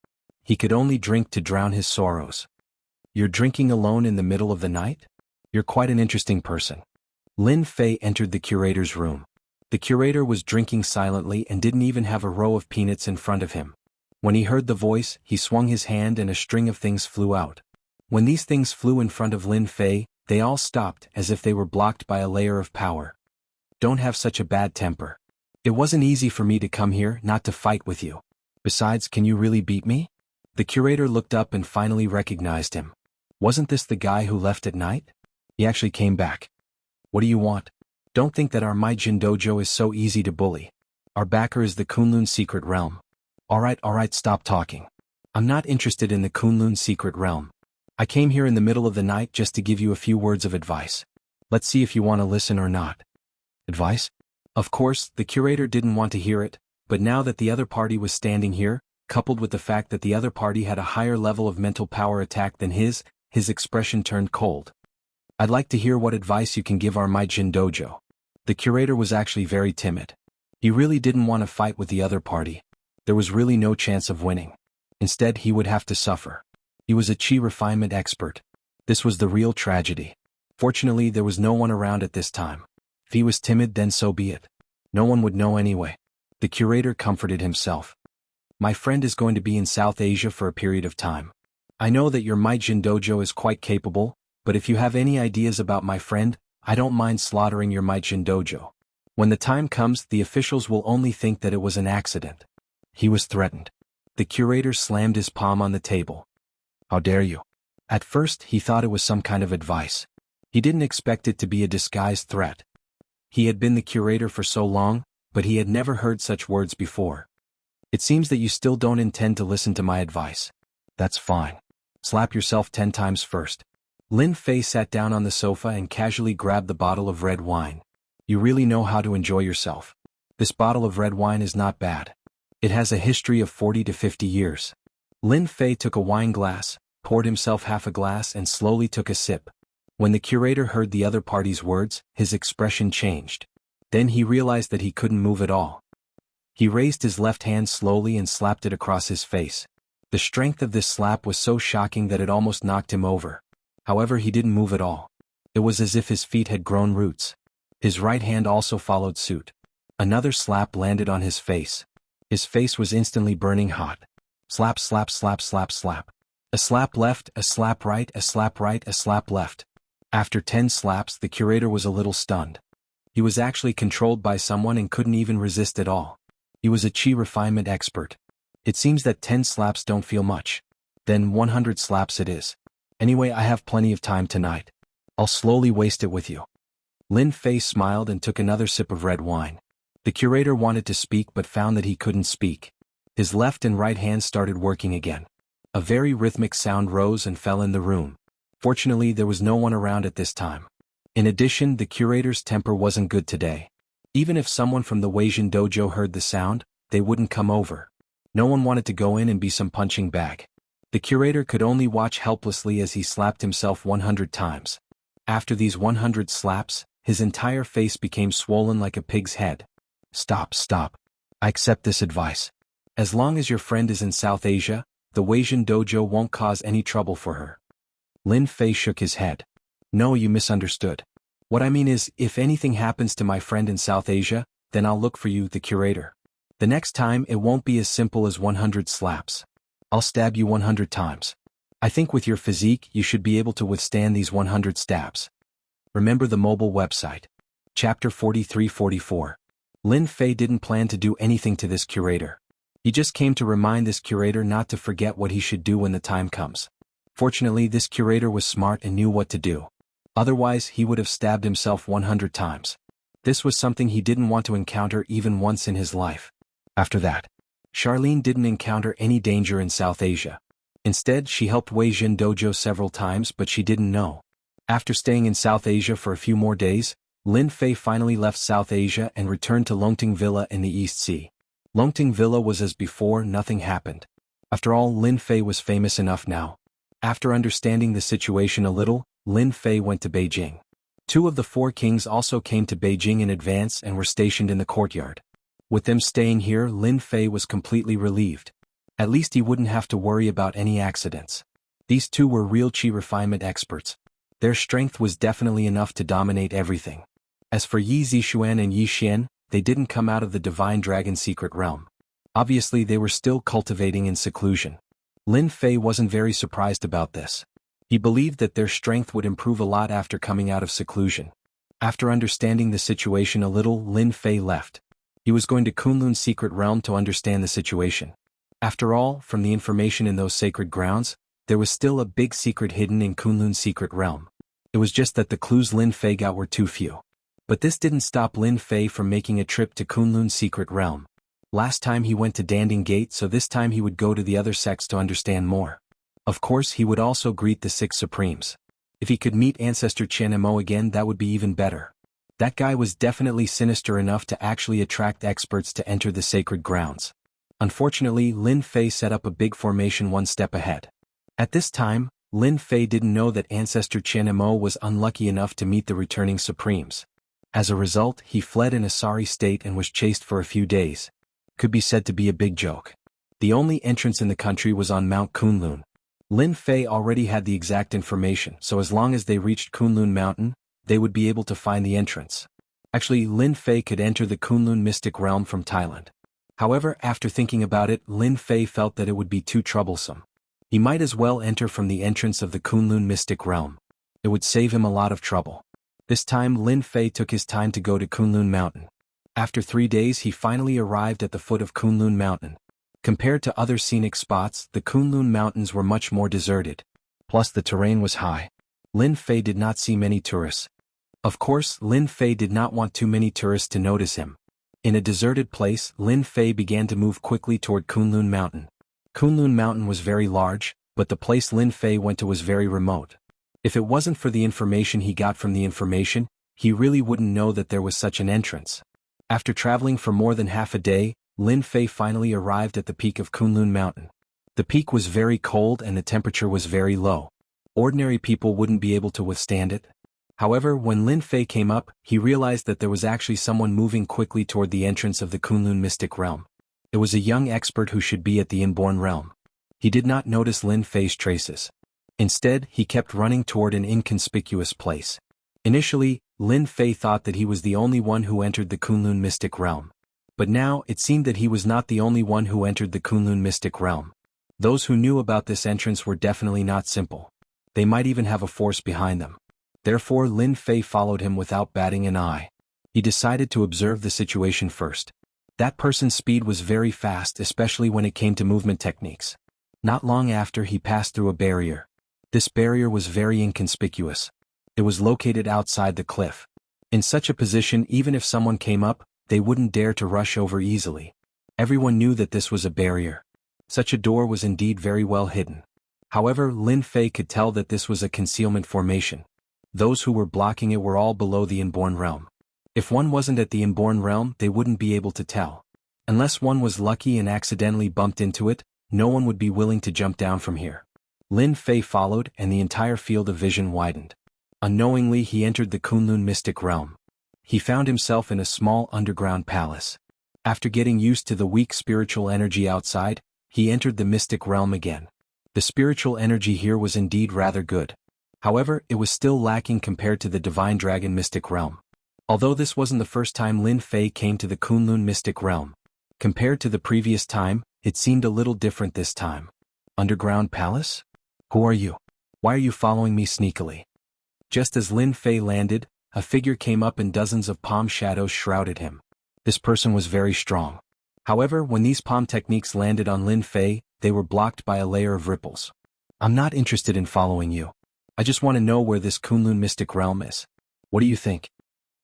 He could only drink to drown his sorrows. You're drinking alone in the middle of the night? You're quite an interesting person. Lin Fei entered the curator's room. The curator was drinking silently and didn't even have a row of peanuts in front of him. When he heard the voice, he swung his hand and a string of things flew out. When these things flew in front of Lin Fei, they all stopped as if they were blocked by a layer of power. Don't have such a bad temper. It wasn't easy for me to come here not to fight with you. Besides, can you really beat me? The curator looked up and finally recognized him. Wasn't this the guy who left at night? He actually came back. What do you want? Don't think that our Meijin dojo is so easy to bully. Our backer is the Kunlun Secret Realm. Alright, stop talking. I'm not interested in the Kunlun Secret Realm. I came here in the middle of the night just to give you a few words of advice. Let's see if you want to listen or not. Advice? Of course, the curator didn't want to hear it, but now that the other party was standing here, coupled with the fact that the other party had a higher level of mental power attack than his expression turned cold. I'd like to hear what advice you can give our Meijin dojo. The curator was actually very timid. He really didn't want to fight with the other party. There was really no chance of winning. Instead, he would have to suffer. He was a chi refinement expert. This was the real tragedy. Fortunately, there was no one around at this time. If he was timid, then so be it. No one would know anyway. The curator comforted himself. My friend is going to be in South Asia for a period of time. I know that your Meijin dojo is quite capable, but if you have any ideas about my friend, I don't mind slaughtering your Meijin dojo. When the time comes, the officials will only think that it was an accident. He was threatened. The curator slammed his palm on the table. How dare you? At first, he thought it was some kind of advice. He didn't expect it to be a disguised threat. He had been the curator for so long, but he had never heard such words before. It seems that you still don't intend to listen to my advice. That's fine. Slap yourself 10 times first. Lin Fei sat down on the sofa and casually grabbed the bottle of red wine. You really know how to enjoy yourself. This bottle of red wine is not bad. It has a history of 40 to 50 years. Lin Fei took a wine glass, poured himself half a glass and slowly took a sip. When the curator heard the other party's words, his expression changed. Then he realized that he couldn't move at all. He raised his left hand slowly and slapped it across his face. The strength of this slap was so shocking that it almost knocked him over. However, he didn't move at all. It was as if his feet had grown roots. His right hand also followed suit. Another slap landed on his face. His face was instantly burning hot. Slap, slap, slap, slap, slap. A slap left, a slap right, a slap right, a slap left. After 10 slaps, the curator was a little stunned. He was actually controlled by someone and couldn't even resist at all. He was a chi refinement expert. It seems that 10 slaps don't feel much. Then 100 slaps it is. Anyway, I have plenty of time tonight. I'll slowly waste it with you. Lin Fei smiled and took another sip of red wine. The curator wanted to speak but found that he couldn't speak. His left and right hands started working again. A very rhythmic sound rose and fell in the room. Fortunately, there was no one around at this time. In addition, the curator's temper wasn't good today. Even if someone from the Weijin dojo heard the sound, they wouldn't come over. No one wanted to go in and be some punching bag. The curator could only watch helplessly as he slapped himself 100 times. After these 100 slaps, his entire face became swollen like a pig's head. Stop, stop. I accept this advice. As long as your friend is in South Asia, the Weijin dojo won't cause any trouble for her. Lin Fei shook his head. No, you misunderstood. What I mean is, if anything happens to my friend in South Asia, then I'll look for you, the curator. The next time it won't be as simple as 100 slaps. I'll stab you 100 times. I think with your physique you should be able to withstand these 100 stabs. Remember the mobile website. Chapter 43-44. Lin Fei didn't plan to do anything to this curator. He just came to remind this curator not to forget what he should do when the time comes. Fortunately, this curator was smart and knew what to do. Otherwise, he would have stabbed himself 100 times. This was something he didn't want to encounter even once in his life. After that, Charlene didn't encounter any danger in South Asia. Instead, she helped Weijin dojo several times, but she didn't know. After staying in South Asia for a few more days, Lin Fei finally left South Asia and returned to Longting Villa in the East Sea. Longting Villa was as before, nothing happened. After all, Lin Fei was famous enough now. After understanding the situation a little, Lin Fei went to Beijing. 2 of the 4 kings also came to Beijing in advance and were stationed in the courtyard. With them staying here, Lin Fei was completely relieved. At least he wouldn't have to worry about any accidents. These 2 were real chi refinement experts. Their strength was definitely enough to dominate everything. As for Yi Zixuan and Yi Xian, they didn't come out of the Divine Dragon secret realm. Obviously they were still cultivating in seclusion. Lin Fei wasn't very surprised about this. He believed that their strength would improve a lot after coming out of seclusion. After understanding the situation a little, Lin Fei left. He was going to Kunlun's secret realm to understand the situation. After all, from the information in those sacred grounds, there was still a big secret hidden in Kunlun's secret realm. It was just that the clues Lin Fei got were too few. But this didn't stop Lin Fei from making a trip to Kunlun's secret realm. Last time he went to Danding Gate, so this time he would go to the other sects to understand more. Of course, he would also greet the 6 Supremes. If he could meet Ancestor Chen Mo again, that would be even better. That guy was definitely sinister enough to actually attract experts to enter the sacred grounds. Unfortunately, Lin Fei set up a big formation 1 step ahead. At this time, Lin Fei didn't know that Ancestor Chen Mo was unlucky enough to meet the returning Supremes. As a result, he fled in a sorry state and was chased for a few days. Could be said to be a big joke. The only entrance in the country was on Mount Kunlun. Lin Fei already had the exact information, so as long as they reached Kunlun Mountain, they would be able to find the entrance. Actually, Lin Fei could enter the Kunlun mystic realm from Thailand. However, after thinking about it, Lin Fei felt that it would be too troublesome. He might as well enter from the entrance of the Kunlun mystic realm. It would save him a lot of trouble. This time Lin Fei took his time to go to Kunlun Mountain. After 3 days he finally arrived at the foot of Kunlun Mountain. Compared to other scenic spots, the Kunlun Mountains were much more deserted. Plus the terrain was high. Lin Fei did not see many tourists. Of course, Lin Fei did not want too many tourists to notice him. In a deserted place, Lin Fei began to move quickly toward Kunlun Mountain. Kunlun Mountain was very large, but the place Lin Fei went to was very remote. If it wasn't for the information he got from the information, he really wouldn't know that there was such an entrance. After traveling for more than half a day, Lin Fei finally arrived at the peak of Kunlun Mountain. The peak was very cold and the temperature was very low. Ordinary people wouldn't be able to withstand it. However, when Lin Fei came up, he realized that there was actually someone moving quickly toward the entrance of the Kunlun mystic realm. It was a young expert who should be at the inborn realm. He did not notice Lin Fei's traces. Instead, he kept running toward an inconspicuous place. Initially, Lin Fei thought that he was the only one who entered the Kunlun mystic realm. But now, it seemed that he was not the only one who entered the Kunlun mystic realm. Those who knew about this entrance were definitely not simple. They might even have a force behind them. Therefore Lin Fei followed him without batting an eye. He decided to observe the situation first. That person's speed was very fast, especially when it came to movement techniques. Not long after, he passed through a barrier. This barrier was very inconspicuous. It was located outside the cliff. In such a position, even if someone came up, they wouldn't dare to rush over easily. Everyone knew that this was a barrier. Such a door was indeed very well hidden. However, Lin Fei could tell that this was a concealment formation. Those who were blocking it were all below the inborn realm. If one wasn't at the inborn realm, they wouldn't be able to tell. Unless one was lucky and accidentally bumped into it, no one would be willing to jump down from here. Lin Fei followed, and the entire field of vision widened. Unknowingly, he entered the Kunlun mystic realm. He found himself in a small underground palace. After getting used to the weak spiritual energy outside, he entered the mystic realm again. The spiritual energy here was indeed rather good. However, it was still lacking compared to the divine dragon mystic realm. Although this wasn't the first time Lin Fei came to the Kunlun mystic realm, compared to the previous time, it seemed a little different this time. Underground palace? Who are you? Why are you following me sneakily? Just as Lin Fei landed, a figure came up and dozens of palm shadows shrouded him. This person was very strong. However, when these palm techniques landed on Lin Fei, they were blocked by a layer of ripples. I'm not interested in following you. I just want to know where this Kunlun mystic realm is. What do you think?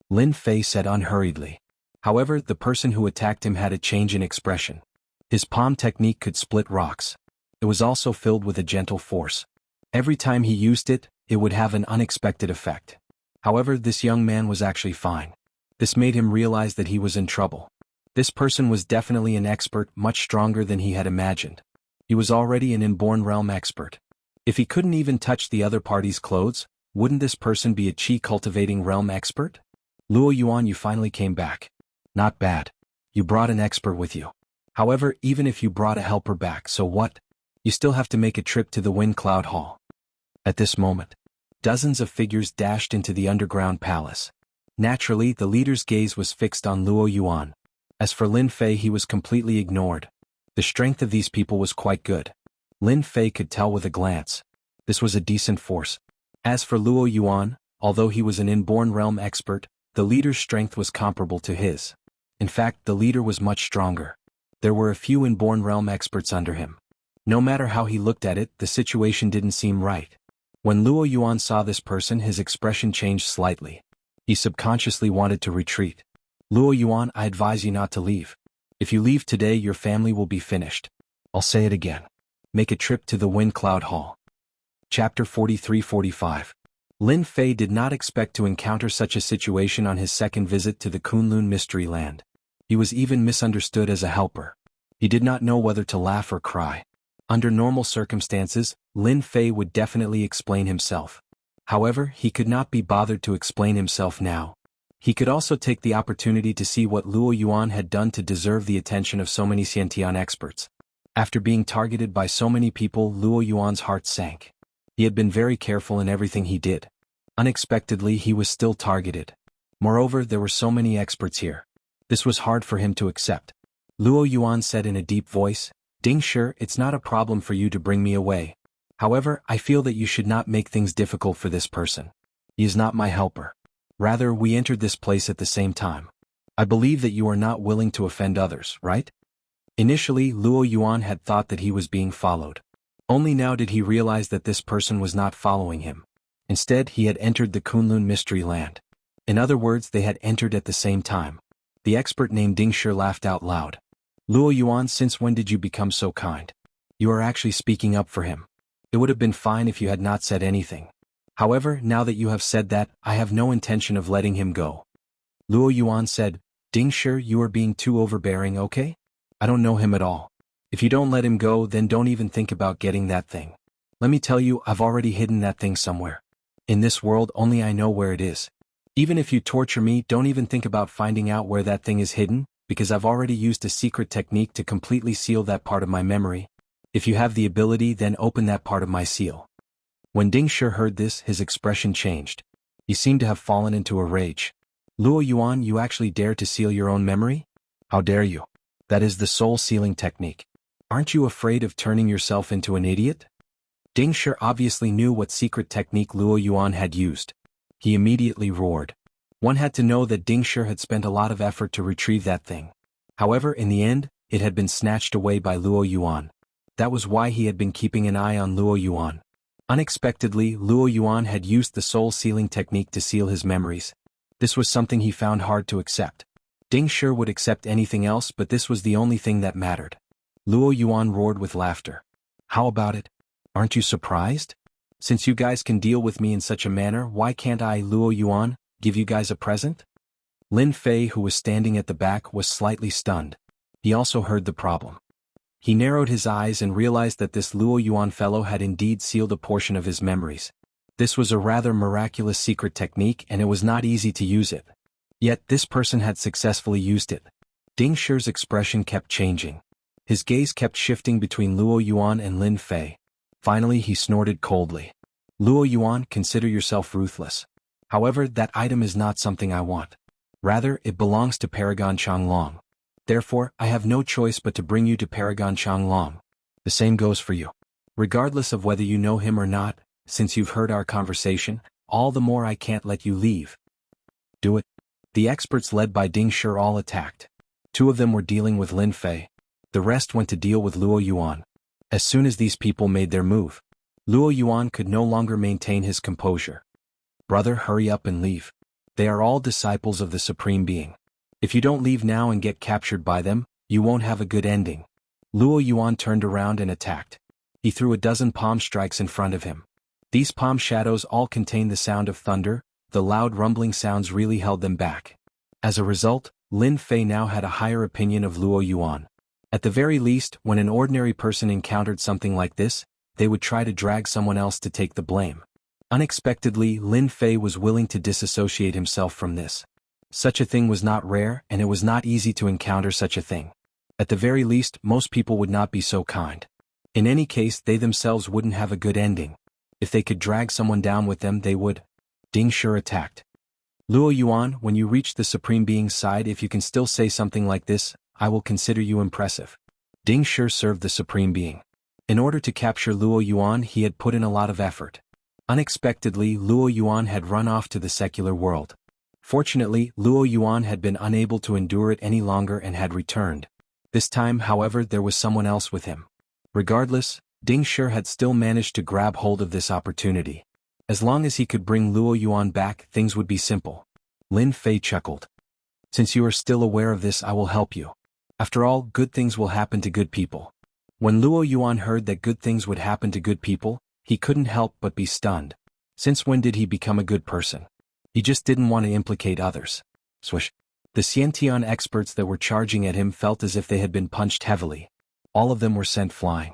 Lin Fei said unhurriedly. However, the person who attacked him had a change in expression. His palm technique could split rocks. It was also filled with a gentle force. Every time he used it, it would have an unexpected effect. However, this young man was actually fine. This made him realize that he was in trouble. This person was definitely an expert, much stronger than he had imagined. He was already an inborn realm expert. If he couldn't even touch the other party's clothes, wouldn't this person be a chi cultivating realm expert? Luo Yuan, you finally came back. Not bad. You brought an expert with you. However, even if you brought a helper back, so what? You still have to make a trip to the Wind Cloud Hall. At this moment, dozens of figures dashed into the underground palace. Naturally, the leader's gaze was fixed on Luo Yuan. As for Lin Fei, he was completely ignored. The strength of these people was quite good. Lin Fei could tell with a glance. This was a decent force. As for Luo Yuan, although he was an inborn realm expert, the leader's strength was comparable to his. In fact, the leader was much stronger. There were a few inborn realm experts under him. No matter how he looked at it, the situation didn't seem right. When Luo Yuan saw this person, his expression changed slightly. He subconsciously wanted to retreat. Luo Yuan, I advise you not to leave. If you leave today, your family will be finished. I'll say it again. Make a trip to the Wind Cloud Hall. Chapter 43-45. Lin Fei did not expect to encounter such a situation on his second visit to the Kunlun Mystery Land. He was even misunderstood as a helper. He did not know whether to laugh or cry. Under normal circumstances, Lin Fei would definitely explain himself. However, he could not be bothered to explain himself now. He could also take the opportunity to see what Luo Yuan had done to deserve the attention of so many Xiantian experts. After being targeted by so many people, Luo Yuan's heart sank. He had been very careful in everything he did. Unexpectedly, he was still targeted. Moreover, there were so many experts here. This was hard for him to accept. Luo Yuan said in a deep voice, Ding Shi, it's not a problem for you to bring me away. However, I feel that you should not make things difficult for this person. He is not my helper. Rather, we entered this place at the same time. I believe that you are not willing to offend others, right? Initially, Luo Yuan had thought that he was being followed. Only now did he realize that this person was not following him. Instead, he had entered the Kunlun Mystery Land. In other words, they had entered at the same time. The expert named Ding Shi laughed out loud. Luo Yuan, since when did you become so kind? You are actually speaking up for him. It would have been fine if you had not said anything. However, now that you have said that, I have no intention of letting him go. Luo Yuan said, Ding Shi, you are being too overbearing, okay? I don't know him at all. If you don't let him go, then don't even think about getting that thing. Let me tell you, I've already hidden that thing somewhere. In this world, only I know where it is. Even if you torture me, don't even think about finding out where that thing is hidden, because I've already used a secret technique to completely seal that part of my memory. If you have the ability, then open that part of my seal. When Ding Shi heard this, his expression changed. He seemed to have fallen into a rage. Luo Yuan, you actually dare to seal your own memory? How dare you? That is the soul sealing technique. Aren't you afraid of turning yourself into an idiot? Ding Shi obviously knew what secret technique Luo Yuan had used. He immediately roared. One had to know that Ding Shi had spent a lot of effort to retrieve that thing. However, in the end, it had been snatched away by Luo Yuan. That was why he had been keeping an eye on Luo Yuan. Unexpectedly, Luo Yuan had used the soul sealing technique to seal his memories. This was something he found hard to accept. Ding Shi would accept anything else, but this was the only thing that mattered. Luo Yuan roared with laughter. How about it? Aren't you surprised? Since you guys can deal with me in such a manner, why can't I, Luo Yuan, give you guys a present? Lin Fei, who was standing at the back, was slightly stunned. He also heard the problem. He narrowed his eyes and realized that this Luo Yuan fellow had indeed sealed a portion of his memories. This was a rather miraculous secret technique, and it was not easy to use it. Yet this person had successfully used it. Ding Shi's expression kept changing. His gaze kept shifting between Luo Yuan and Lin Fei. Finally, he snorted coldly. Luo Yuan, consider yourself ruthless. However, that item is not something I want. Rather, it belongs to Paragon Changlong. Therefore, I have no choice but to bring you to Paragon Changlong. The same goes for you. Regardless of whether you know him or not, since you've heard our conversation, all the more I can't let you leave. Do it. The experts led by Ding Shi all attacked. 2 of them were dealing with Lin Fei. The rest went to deal with Luo Yuan. As soon as these people made their move, Luo Yuan could no longer maintain his composure. Brother, hurry up and leave. They are all disciples of the Supreme Being. If you don't leave now and get captured by them, you won't have a good ending. Luo Yuan turned around and attacked. He threw a dozen palm strikes in front of him. These palm shadows all contained the sound of thunder. The loud rumbling sounds really held them back. As a result, Lin Fei now had a higher opinion of Luo Yuan. At the very least, when an ordinary person encountered something like this, they would try to drag someone else to take the blame. Unexpectedly, Lin Fei was willing to disassociate himself from this. Such a thing was not rare, and it was not easy to encounter such a thing. At the very least, most people would not be so kind. In any case, they themselves wouldn't have a good ending. If they could drag someone down with them, they would. Ding Shi attacked. Luo Yuan, when you reach the Supreme Being's side, if you can still say something like this, I will consider you impressive. Ding Shi served the Supreme Being. In order to capture Luo Yuan, he had put in a lot of effort. Unexpectedly, Luo Yuan had run off to the secular world. Fortunately, Luo Yuan had been unable to endure it any longer and had returned. This time, however, there was someone else with him. Regardless, Ding Shi had still managed to grab hold of this opportunity. As long as he could bring Luo Yuan back, things would be simple. Lin Fei chuckled. Since you are still aware of this, I will help you. After all, good things will happen to good people. When Luo Yuan heard that good things would happen to good people, he couldn't help but be stunned. Since when did he become a good person? He just didn't want to implicate others. Swish. The Xiantian experts that were charging at him felt as if they had been punched heavily. All of them were sent flying.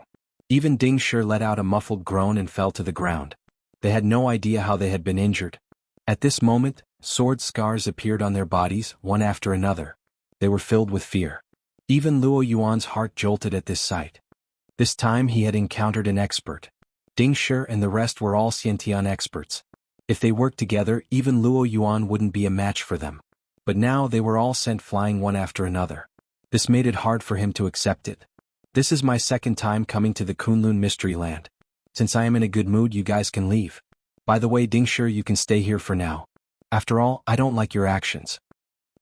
Even Ding Shi let out a muffled groan and fell to the ground. They had no idea how they had been injured. At this moment, sword scars appeared on their bodies, one after another. They were filled with fear. Even Luo Yuan's heart jolted at this sight. This time he had encountered an expert. Ding Shi and the rest were all Xiantian experts. If they worked together, even Luo Yuan wouldn't be a match for them. But now they were all sent flying one after another. This made it hard for him to accept it. This is my second time coming to the Kunlun Mystery Land. Since I am in a good mood, you guys can leave. By the way, Ding Shi, you can stay here for now. After all, I don't like your actions.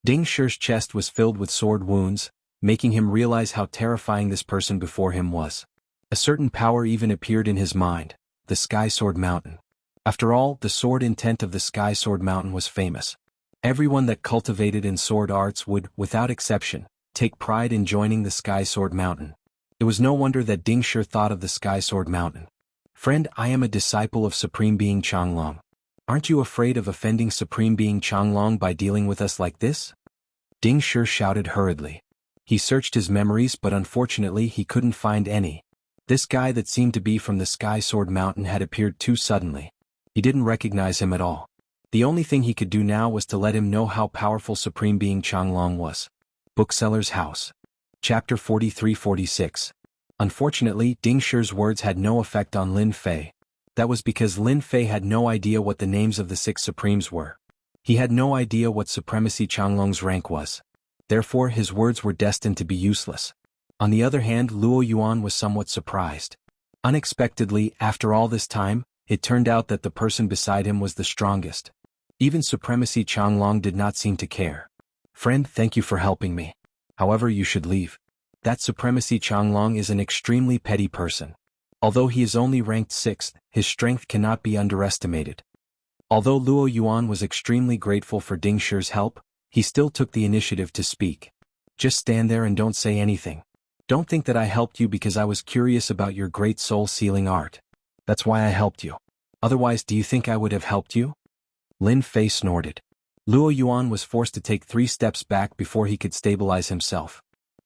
Ding Shi's chest was filled with sword wounds, making him realize how terrifying this person before him was. A certain power even appeared in his mind, the Sky Sword Mountain. After all, the sword intent of the Sky Sword Mountain was famous. Everyone that cultivated in sword arts would, without exception, take pride in joining the Sky Sword Mountain. It was no wonder that Ding Shi thought of the Sky Sword Mountain. Friend, I am a disciple of Supreme Being Changlong. Aren't you afraid of offending Supreme Being Changlong by dealing with us like this? Ding Shi shouted hurriedly. He searched his memories, but unfortunately he couldn't find any. This guy that seemed to be from the Sky Sword Mountain had appeared too suddenly. He didn't recognize him at all. The only thing he could do now was to let him know how powerful Supreme Being Changlong was. Bookseller's House. Chapter 43-46. Unfortunately, Ding Shi's words had no effect on Lin Fei. That was because Lin Fei had no idea what the names of the 6 supremes were. He had no idea what Supremacy Changlong's rank was. Therefore his words were destined to be useless. On the other hand, Luo Yuan was somewhat surprised. Unexpectedly, after all this time, it turned out that the person beside him was the strongest. Even Supremacy Changlong did not seem to care. "Friend, thank you for helping me. However, you should leave. That Supremacy Changlong is an extremely petty person. Although he is only ranked 6th, his strength cannot be underestimated." Although Luo Yuan was extremely grateful for Ding Shi's help, he still took the initiative to speak. "Just stand there and don't say anything. Don't think that I helped you because I was curious about your great soul-sealing art. That's why I helped you. Otherwise, do you think I would have helped you?" Lin Fei snorted. Luo Yuan was forced to take 3 steps back before he could stabilize himself.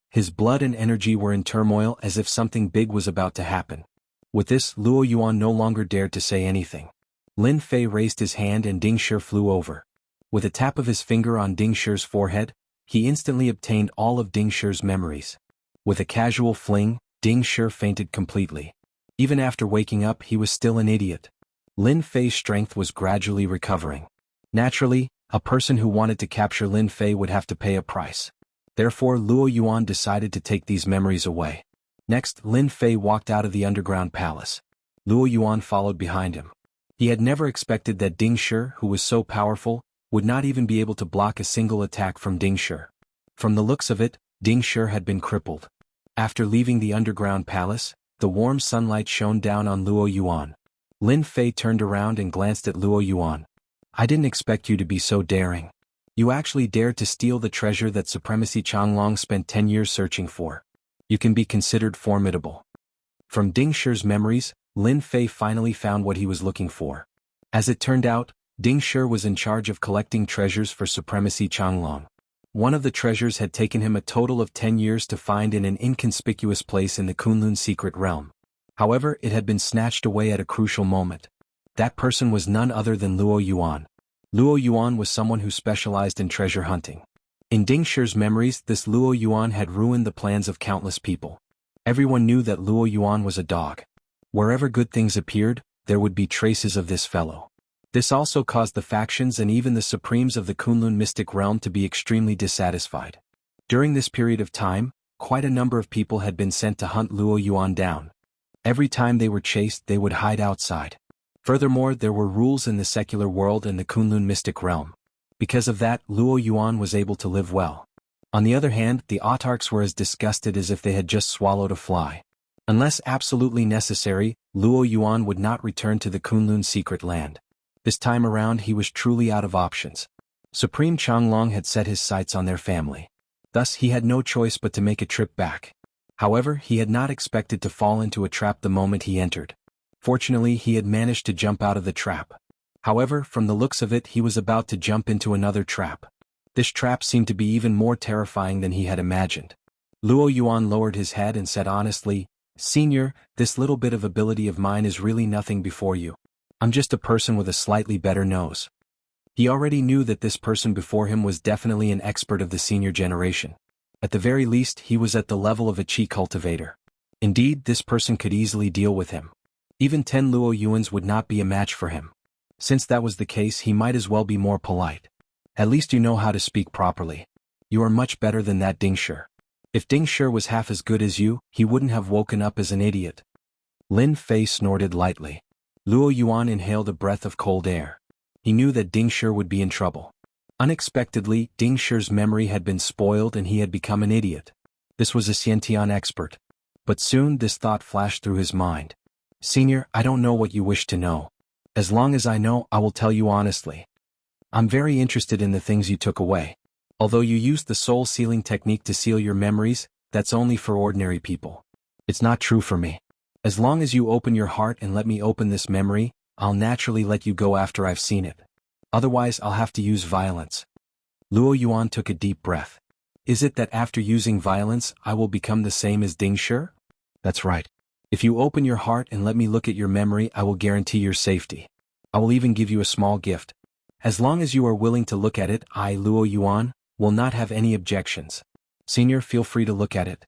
His blood and energy were in turmoil as if something big was about to happen. With this, Luo Yuan no longer dared to say anything. Lin Fei raised his hand and Ding Shi flew over. With a tap of his finger on Ding Shi's forehead, he instantly obtained all of Ding Shi's memories. With a casual fling, Ding Shi fainted completely. Even after waking up, he was still an idiot. Lin Fei's strength was gradually recovering. Naturally, a person who wanted to capture Lin Fei would have to pay a price. Therefore, Luo Yuan decided to take these memories away. Next, Lin Fei walked out of the underground palace. Luo Yuan followed behind him. He had never expected that Ding Shi, who was so powerful, would not even be able to block a single attack from Ding Shi. From the looks of it, Ding Shi had been crippled. After leaving the underground palace, the warm sunlight shone down on Luo Yuan. Lin Fei turned around and glanced at Luo Yuan. "I didn't expect you to be so daring. You actually dared to steal the treasure that Supremacy Changlong spent 10 years searching for. You can be considered formidable." From Ding Shi's memories, Lin Fei finally found what he was looking for. As it turned out, Ding Shi was in charge of collecting treasures for Supremacy Changlong. One of the treasures had taken him a total of 10 years to find in an inconspicuous place in the Kunlun secret realm. However, it had been snatched away at a crucial moment. That person was none other than Luo Yuan. Luo Yuan was someone who specialized in treasure hunting. In Ding Shi's memories, this Luo Yuan had ruined the plans of countless people. Everyone knew that Luo Yuan was a dog. Wherever good things appeared, there would be traces of this fellow. This also caused the factions and even the supremes of the Kunlun mystic realm to be extremely dissatisfied. During this period of time, quite a number of people had been sent to hunt Luo Yuan down. Every time they were chased, they would hide outside. Furthermore, there were rules in the secular world and the Kunlun mystic realm. Because of that, Luo Yuan was able to live well. On the other hand, the autarchs were as disgusted as if they had just swallowed a fly. Unless absolutely necessary, Luo Yuan would not return to the Kunlun secret land. This time around he was truly out of options. Supreme Changlong had set his sights on their family. Thus he had no choice but to make a trip back. However, he had not expected to fall into a trap the moment he entered. Fortunately, he had managed to jump out of the trap. However, from the looks of it, he was about to jump into another trap. This trap seemed to be even more terrifying than he had imagined. Luo Yuan lowered his head and said honestly, "Senior, this little bit of ability of mine is really nothing before you. I'm just a person with a slightly better nose." He already knew that this person before him was definitely an expert of the senior generation. At the very least, he was at the level of a chi cultivator. Indeed, this person could easily deal with him. Even 10 Luo Yuans would not be a match for him. Since that was the case, he might as well be more polite. "At least you know how to speak properly. You are much better than that Ding Shi. If Ding Shi was half as good as you, he wouldn't have woken up as an idiot." Lin Fei snorted lightly. Luo Yuan inhaled a breath of cold air. He knew that Ding Shi would be in trouble. Unexpectedly, Ding Shi's memory had been spoiled and he had become an idiot. This was a Xiantian expert. But soon this thought flashed through his mind. "Senior, I don't know what you wish to know. As long as I know, I will tell you honestly. I'm very interested in the things you took away. Although you used the soul sealing technique to seal your memories, that's only for ordinary people. It's not true for me. As long as you open your heart and let me open this memory, I'll naturally let you go after I've seen it. Otherwise, I'll have to use violence." Luo Yuan took a deep breath. "Is it that after using violence, I will become the same as Ding Shi?" "That's right. If you open your heart and let me look at your memory, I will guarantee your safety. I will even give you a small gift. As long as you are willing to look at it, I, Luo Yuan, will not have any objections. Senior, feel free to look at it."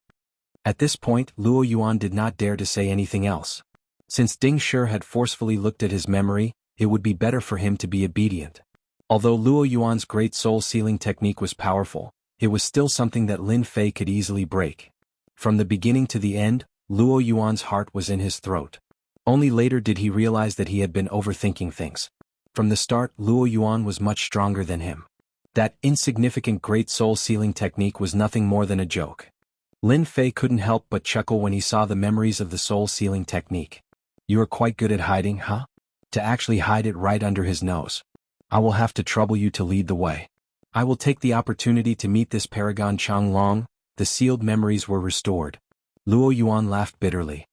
At this point, Luo Yuan did not dare to say anything else. Since Ding Shi had forcefully looked at his memory, it would be better for him to be obedient. Although Luo Yuan's great soul-sealing technique was powerful, it was still something that Lin Fei could easily break. From the beginning to the end, Luo Yuan's heart was in his throat. Only later did he realize that he had been overthinking things. From the start, Luo Yuan was much stronger than him. That insignificant great soul-sealing technique was nothing more than a joke. Lin Fei couldn't help but chuckle when he saw the memories of the soul-sealing technique. You are quite good at hiding, huh? To actually hide it right under his nose. I will have to trouble you to lead the way. I will take the opportunity to meet this paragon Changlong. The sealed memories were restored. Luo Yuan laughed bitterly.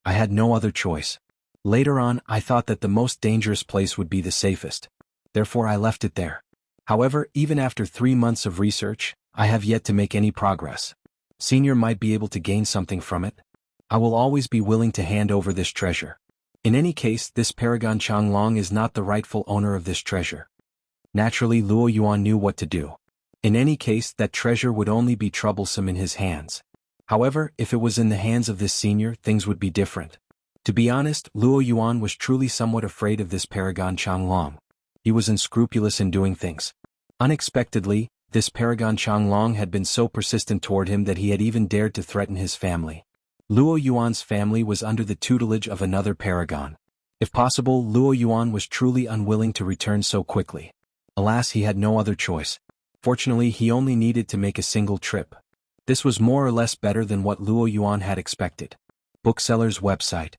I had no other choice. Later on, I thought that the most dangerous place would be the safest. Therefore I left it there. However, even after 3 months of research, I have yet to make any progress. Senior might be able to gain something from it. I will always be willing to hand over this treasure. In any case, this paragon Changlong is not the rightful owner of this treasure. Naturally, Luo Yuan knew what to do. In any case, that treasure would only be troublesome in his hands. However, if it was in the hands of this senior, things would be different. To be honest, Luo Yuan was truly somewhat afraid of this paragon Changlong. He was unscrupulous in doing things. Unexpectedly, this paragon Changlong had been so persistent toward him that he had even dared to threaten his family. Luo Yuan's family was under the tutelage of another paragon. If possible, Luo Yuan was truly unwilling to return so quickly. Alas, he had no other choice. Fortunately, he only needed to make a single trip. This was more or less better than what Luo Yuan had expected. Bookseller's website.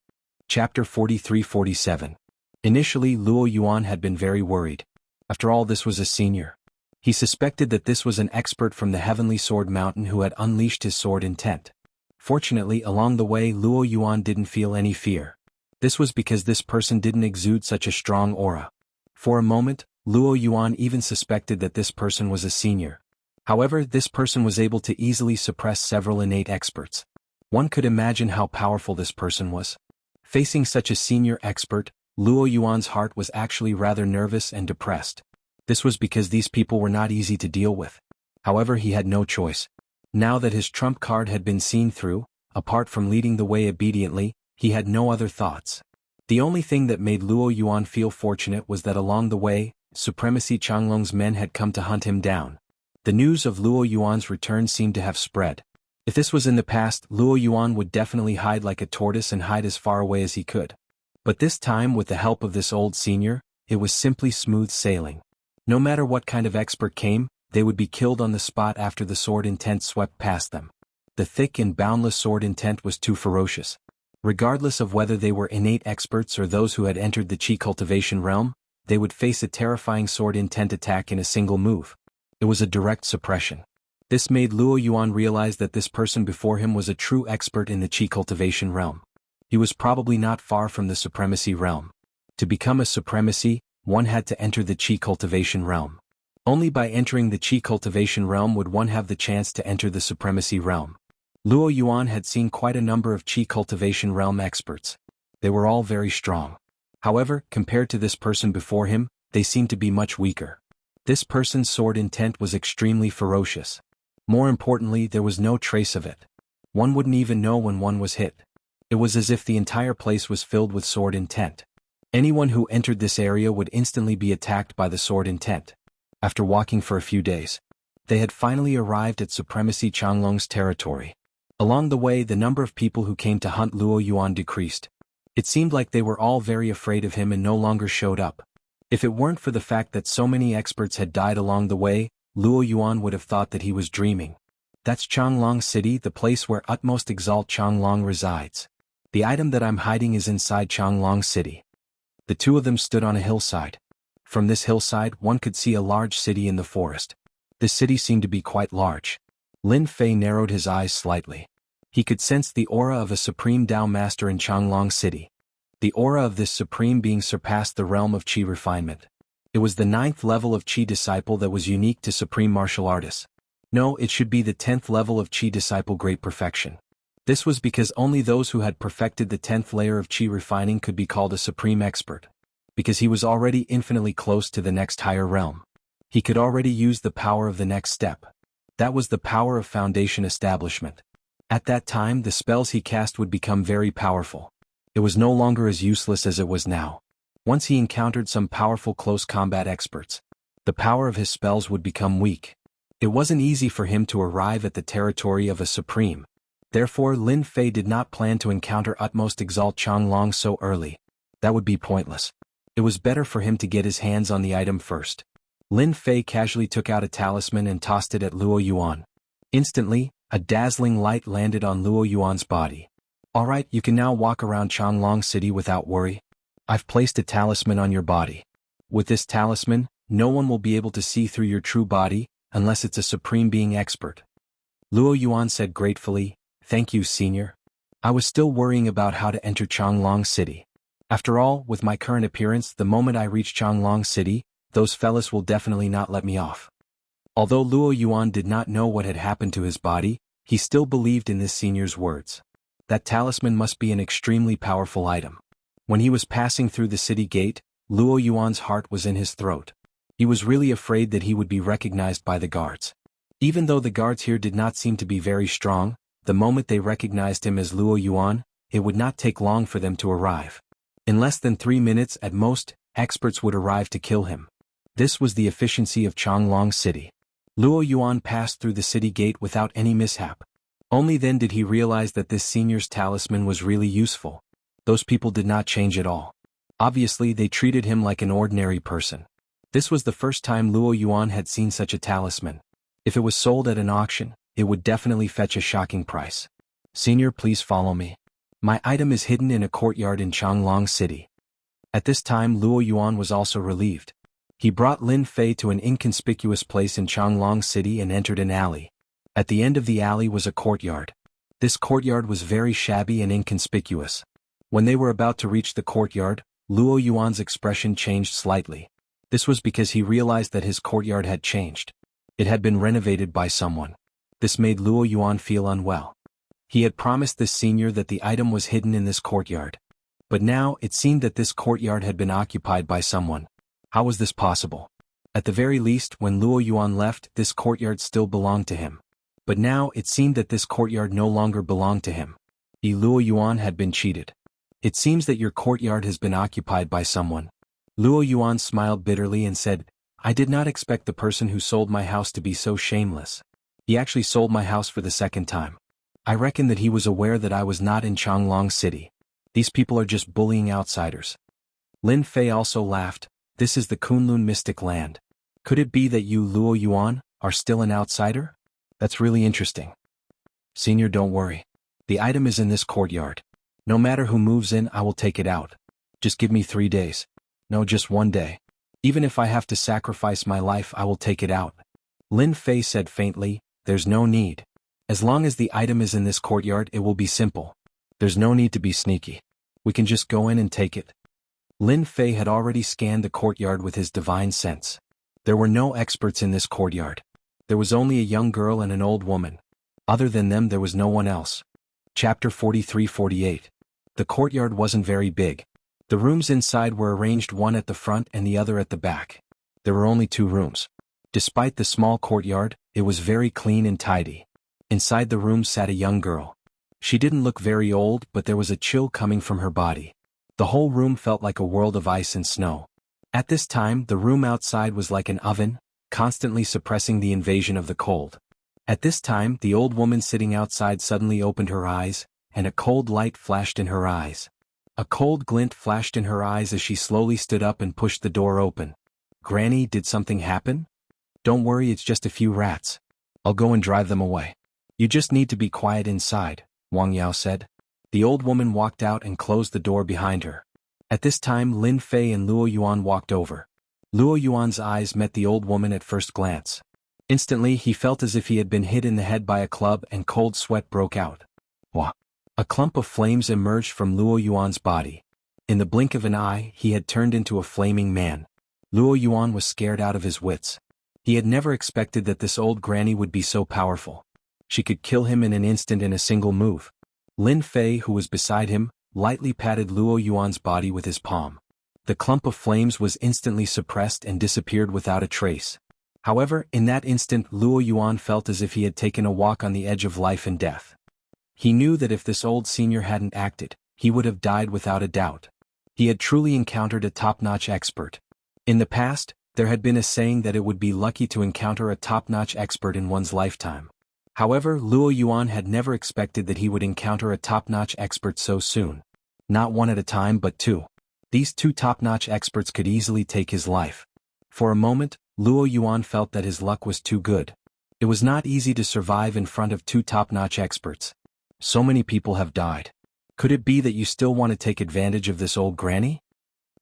Chapter 43-47. Initially, Luo Yuan had been very worried. After all, this was a senior. He suspected that this was an expert from the Heavenly Sword Mountain who had unleashed his sword intent. Fortunately, along the way, Luo Yuan didn't feel any fear. This was because this person didn't exude such a strong aura. For a moment, Luo Yuan even suspected that this person was a senior. However, this person was able to easily suppress several innate experts. One could imagine how powerful this person was. Facing such a senior expert, Luo Yuan's heart was actually rather nervous and depressed. This was because these people were not easy to deal with. However, he had no choice. Now that his trump card had been seen through, apart from leading the way obediently, he had no other thoughts. The only thing that made Luo Yuan feel fortunate was that along the way, Supremacy Changlong's men had come to hunt him down. The news of Luo Yuan's return seemed to have spread. If this was in the past, Luo Yuan would definitely hide like a tortoise and hide as far away as he could. But this time, with the help of this old senior, it was simply smooth sailing. No matter what kind of expert came, they would be killed on the spot after the sword intent swept past them. The thick and boundless sword intent was too ferocious. Regardless of whether they were innate experts or those who had entered the Qi cultivation realm, they would face a terrifying sword intent attack in a single move. It was a direct suppression. This made Luo Yuan realize that this person before him was a true expert in the Qi cultivation realm. He was probably not far from the supremacy realm. To become a supremacy, one had to enter the Qi cultivation realm. Only by entering the Qi cultivation realm would one have the chance to enter the supremacy realm. Luo Yuan had seen quite a number of Qi cultivation realm experts. They were all very strong. However, compared to this person before him, they seemed to be much weaker. This person's sword intent was extremely ferocious. More importantly, there was no trace of it. One wouldn't even know when one was hit. It was as if the entire place was filled with sword intent. Anyone who entered this area would instantly be attacked by the sword intent. After walking for a few days, they had finally arrived at Supremacy Changlong's territory. Along the way, the number of people who came to hunt Luo Yuan decreased. It seemed like they were all very afraid of him and no longer showed up. If it weren't for the fact that so many experts had died along the way, Luo Yuan would have thought that he was dreaming. That's Changlong City, the place where Utmost Exalt Changlong resides. The item that I'm hiding is inside Changlong City. The two of them stood on a hillside. From this hillside, one could see a large city in the forest. This city seemed to be quite large. Lin Fei narrowed his eyes slightly. He could sense the aura of a supreme Tao master in Changlong City. The aura of this supreme being surpassed the realm of Qi refinement. It was the 9th level of Qi disciple that was unique to supreme martial artists. No, it should be the 10th level of Qi disciple great perfection. This was because only those who had perfected the 10th layer of Qi refining could be called a supreme expert. Because he was already infinitely close to the next higher realm. He could already use the power of the next step. That was the power of foundation establishment. At that time, the spells he cast would become very powerful. It was no longer as useless as it was now. Once he encountered some powerful close combat experts, the power of his spells would become weak. It wasn't easy for him to arrive at the territory of a supreme. Therefore Lin Fei did not plan to encounter Utmost Exalt Changlong so early. That would be pointless. It was better for him to get his hands on the item first. Lin Fei casually took out a talisman and tossed it at Luo Yuan. Instantly, a dazzling light landed on Luo Yuan's body. "Alright, you can now walk around Changlong City without worry. I've placed a talisman on your body. With this talisman, no one will be able to see through your true body, unless it's a supreme being expert." Luo Yuan said gratefully, "Thank you, senior. I was still worrying about how to enter Changlong City. After all, with my current appearance, the moment I reach Changlong City, those fellas will definitely not let me off." Although Luo Yuan did not know what had happened to his body, he still believed in this senior's words. That talisman must be an extremely powerful item. When he was passing through the city gate, Luo Yuan's heart was in his throat. He was really afraid that he would be recognized by the guards. Even though the guards here did not seem to be very strong, the moment they recognized him as Luo Yuan, it would not take long for them to arrive. In less than 3 minutes at most, experts would arrive to kill him. This was the efficiency of Changlong City. Luo Yuan passed through the city gate without any mishap. Only then did he realize that this senior's talisman was really useful. Those people did not change at all. Obviously, they treated him like an ordinary person. This was the first time Luo Yuan had seen such a talisman. If it was sold at an auction, it would definitely fetch a shocking price. "Senior, please follow me. My item is hidden in a courtyard in Changlong City." At this time Luo Yuan was also relieved. He brought Lin Fei to an inconspicuous place in Changlong City and entered an alley. At the end of the alley was a courtyard. This courtyard was very shabby and inconspicuous. When they were about to reach the courtyard, Luo Yuan's expression changed slightly. This was because he realized that his courtyard had changed. It had been renovated by someone. This made Luo Yuan feel unwell. He had promised this senior that the item was hidden in this courtyard. But now it seemed that this courtyard had been occupied by someone. How was this possible? At the very least, when Luo Yuan left, this courtyard still belonged to him. But now it seemed that this courtyard no longer belonged to him. Luo Yuan had been cheated. "It seems that your courtyard has been occupied by someone." Luo Yuan smiled bitterly and said, "I did not expect the person who sold my house to be so shameless. He actually sold my house for the second time. I reckon that he was aware that I was not in Changlong City. These people are just bullying outsiders." Lin Fei also laughed. "This is the Kunlun mystic land. Could it be that you, Luo Yuan, are still an outsider? That's really interesting. Senior, don't worry. The item is in this courtyard. No matter who moves in, I will take it out. Just give me 3 days. No, just 1 day. Even if I have to sacrifice my life, I will take it out." Lin Fei said faintly, "There's no need. As long as the item is in this courtyard, it will be simple. There's no need to be sneaky. We can just go in and take it." Lin Fei had already scanned the courtyard with his divine sense. There were no experts in this courtyard. There was only a young girl and an old woman. Other than them, there was no one else. Chapter 43-48. The courtyard wasn't very big. The rooms inside were arranged one at the front and the other at the back. There were only 2 rooms. Despite the small courtyard, it was very clean and tidy. Inside the room sat a young girl. She didn't look very old, but there was a chill coming from her body. The whole room felt like a world of ice and snow. At this time, the room outside was like an oven, constantly suppressing the invasion of the cold. At this time, the old woman sitting outside suddenly opened her eyes, and a cold light flashed in her eyes. A cold glint flashed in her eyes as she slowly stood up and pushed the door open. "Granny, did something happen?" "Don't worry, it's just a few rats. I'll go and drive them away. You just need to be quiet inside," Wang Yao said. The old woman walked out and closed the door behind her. At this time Lin Fei and Luo Yuan walked over. Luo Yuan's eyes met the old woman at first glance. Instantly he felt as if he had been hit in the head by a club and cold sweat broke out. Wah! A clump of flames emerged from Luo Yuan's body. In the blink of an eye he had turned into a flaming man. Luo Yuan was scared out of his wits. He had never expected that this old granny would be so powerful. She could kill him in an instant in a single move. Lin Fei, who was beside him, lightly patted Luo Yuan's body with his palm. The clump of flames was instantly suppressed and disappeared without a trace. However, in that instant Luo Yuan felt as if he had taken a walk on the edge of life and death. He knew that if this old senior hadn't acted, he would have died without a doubt. He had truly encountered a top-notch expert. In the past, there had been a saying that it would be lucky to encounter a top-notch expert in one's lifetime. However, Luo Yuan had never expected that he would encounter a top-notch expert so soon. Not one at a time but two. These two top-notch experts could easily take his life. For a moment, Luo Yuan felt that his luck was too good. It was not easy to survive in front of two top-notch experts. So many people have died. Could it be that you still want to take advantage of this old granny?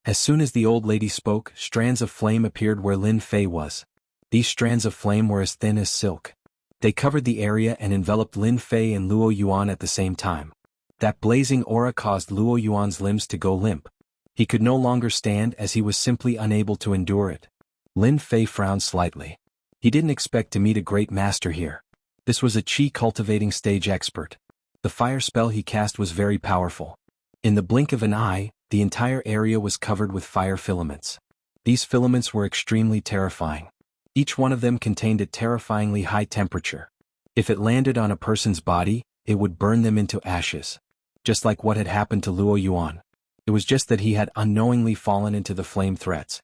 As soon as the old lady spoke, strands of flame appeared where Lin Fei was. These strands of flame were as thin as silk. They covered the area and enveloped Lin Fei and Luo Yuan at the same time. That blazing aura caused Luo Yuan's limbs to go limp. He could no longer stand as he was simply unable to endure it. Lin Fei frowned slightly. He didn't expect to meet a great master here. This was a Qi cultivating stage expert. The fire spell he cast was very powerful. In the blink of an eye, the entire area was covered with fire filaments. These filaments were extremely terrifying. Each one of them contained a terrifyingly high temperature. If it landed on a person's body, it would burn them into ashes. Just like what had happened to Luo Yuan. It was just that he had unknowingly fallen into the flame threads.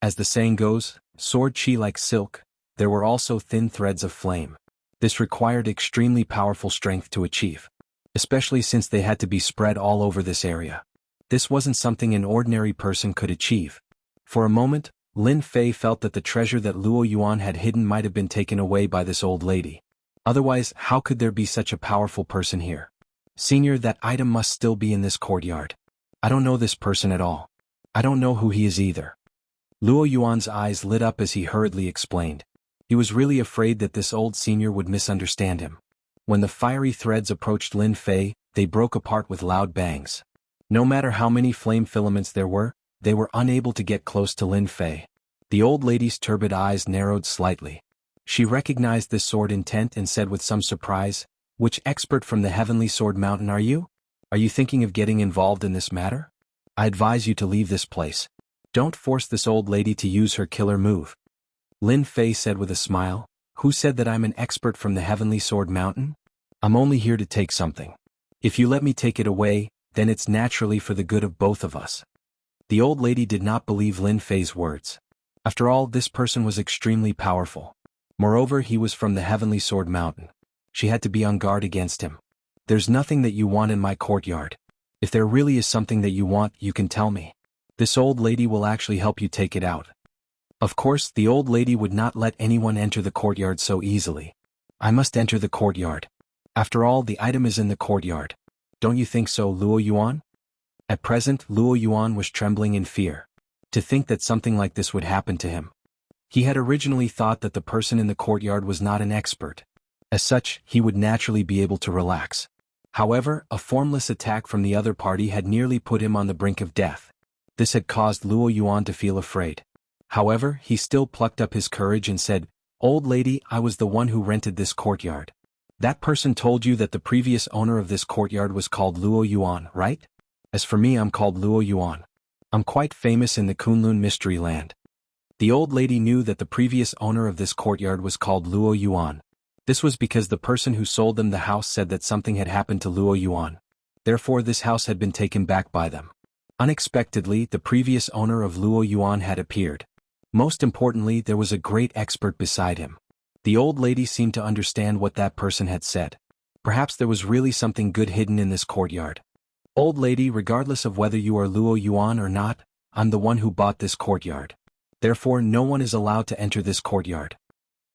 As the saying goes, sword qi like silk, there were also thin threads of flame. This required extremely powerful strength to achieve. Especially since they had to be spread all over this area. This wasn't something an ordinary person could achieve. For a moment, Lin Fei felt that the treasure that Luo Yuan had hidden might have been taken away by this old lady. Otherwise, how could there be such a powerful person here? Senior, that item must still be in this courtyard. I don't know this person at all. I don't know who he is either. Luo Yuan's eyes lit up as he hurriedly explained. He was really afraid that this old senior would misunderstand him. When the fiery threads approached Lin Fei, they broke apart with loud bangs. No matter how many flame filaments there were, they were unable to get close to Lin Fei. The old lady's turbid eyes narrowed slightly. She recognized this sword intent and said with some surprise, "Which expert from the Heavenly Sword Mountain are you? Are you thinking of getting involved in this matter? I advise you to leave this place. Don't force this old lady to use her killer move." Lin Fei said with a smile, "Who said that I'm an expert from the Heavenly Sword Mountain? I'm only here to take something. If you let me take it away, then it's naturally for the good of both of us." The old lady did not believe Lin Fei's words. After all, this person was extremely powerful. Moreover, he was from the Heavenly Sword Mountain. She had to be on guard against him. "There's nothing that you want in my courtyard. If there really is something that you want, you can tell me. This old lady will actually help you take it out." Of course, the old lady would not let anyone enter the courtyard so easily. "I must enter the courtyard. After all, the item is in the courtyard. Don't you think so, Luo Yuan?" At present, Luo Yuan was trembling in fear. To think that something like this would happen to him. He had originally thought that the person in the courtyard was not an expert. As such, he would naturally be able to relax. However, a formless attack from the other party had nearly put him on the brink of death. This had caused Luo Yuan to feel afraid. However, he still plucked up his courage and said, "Old lady, I was the one who rented this courtyard. That person told you that the previous owner of this courtyard was called Luo Yuan, right? As for me, I'm called Luo Yuan. I'm quite famous in the Kunlun Mystery Land." The old lady knew that the previous owner of this courtyard was called Luo Yuan. This was because the person who sold them the house said that something had happened to Luo Yuan. Therefore, this house had been taken back by them. Unexpectedly, the previous owner of Luo Yuan had appeared. Most importantly, there was a great expert beside him. The old lady seemed to understand what that person had said. Perhaps there was really something good hidden in this courtyard. "Old lady, regardless of whether you are Luo Yuan or not, I'm the one who bought this courtyard. Therefore, no one is allowed to enter this courtyard."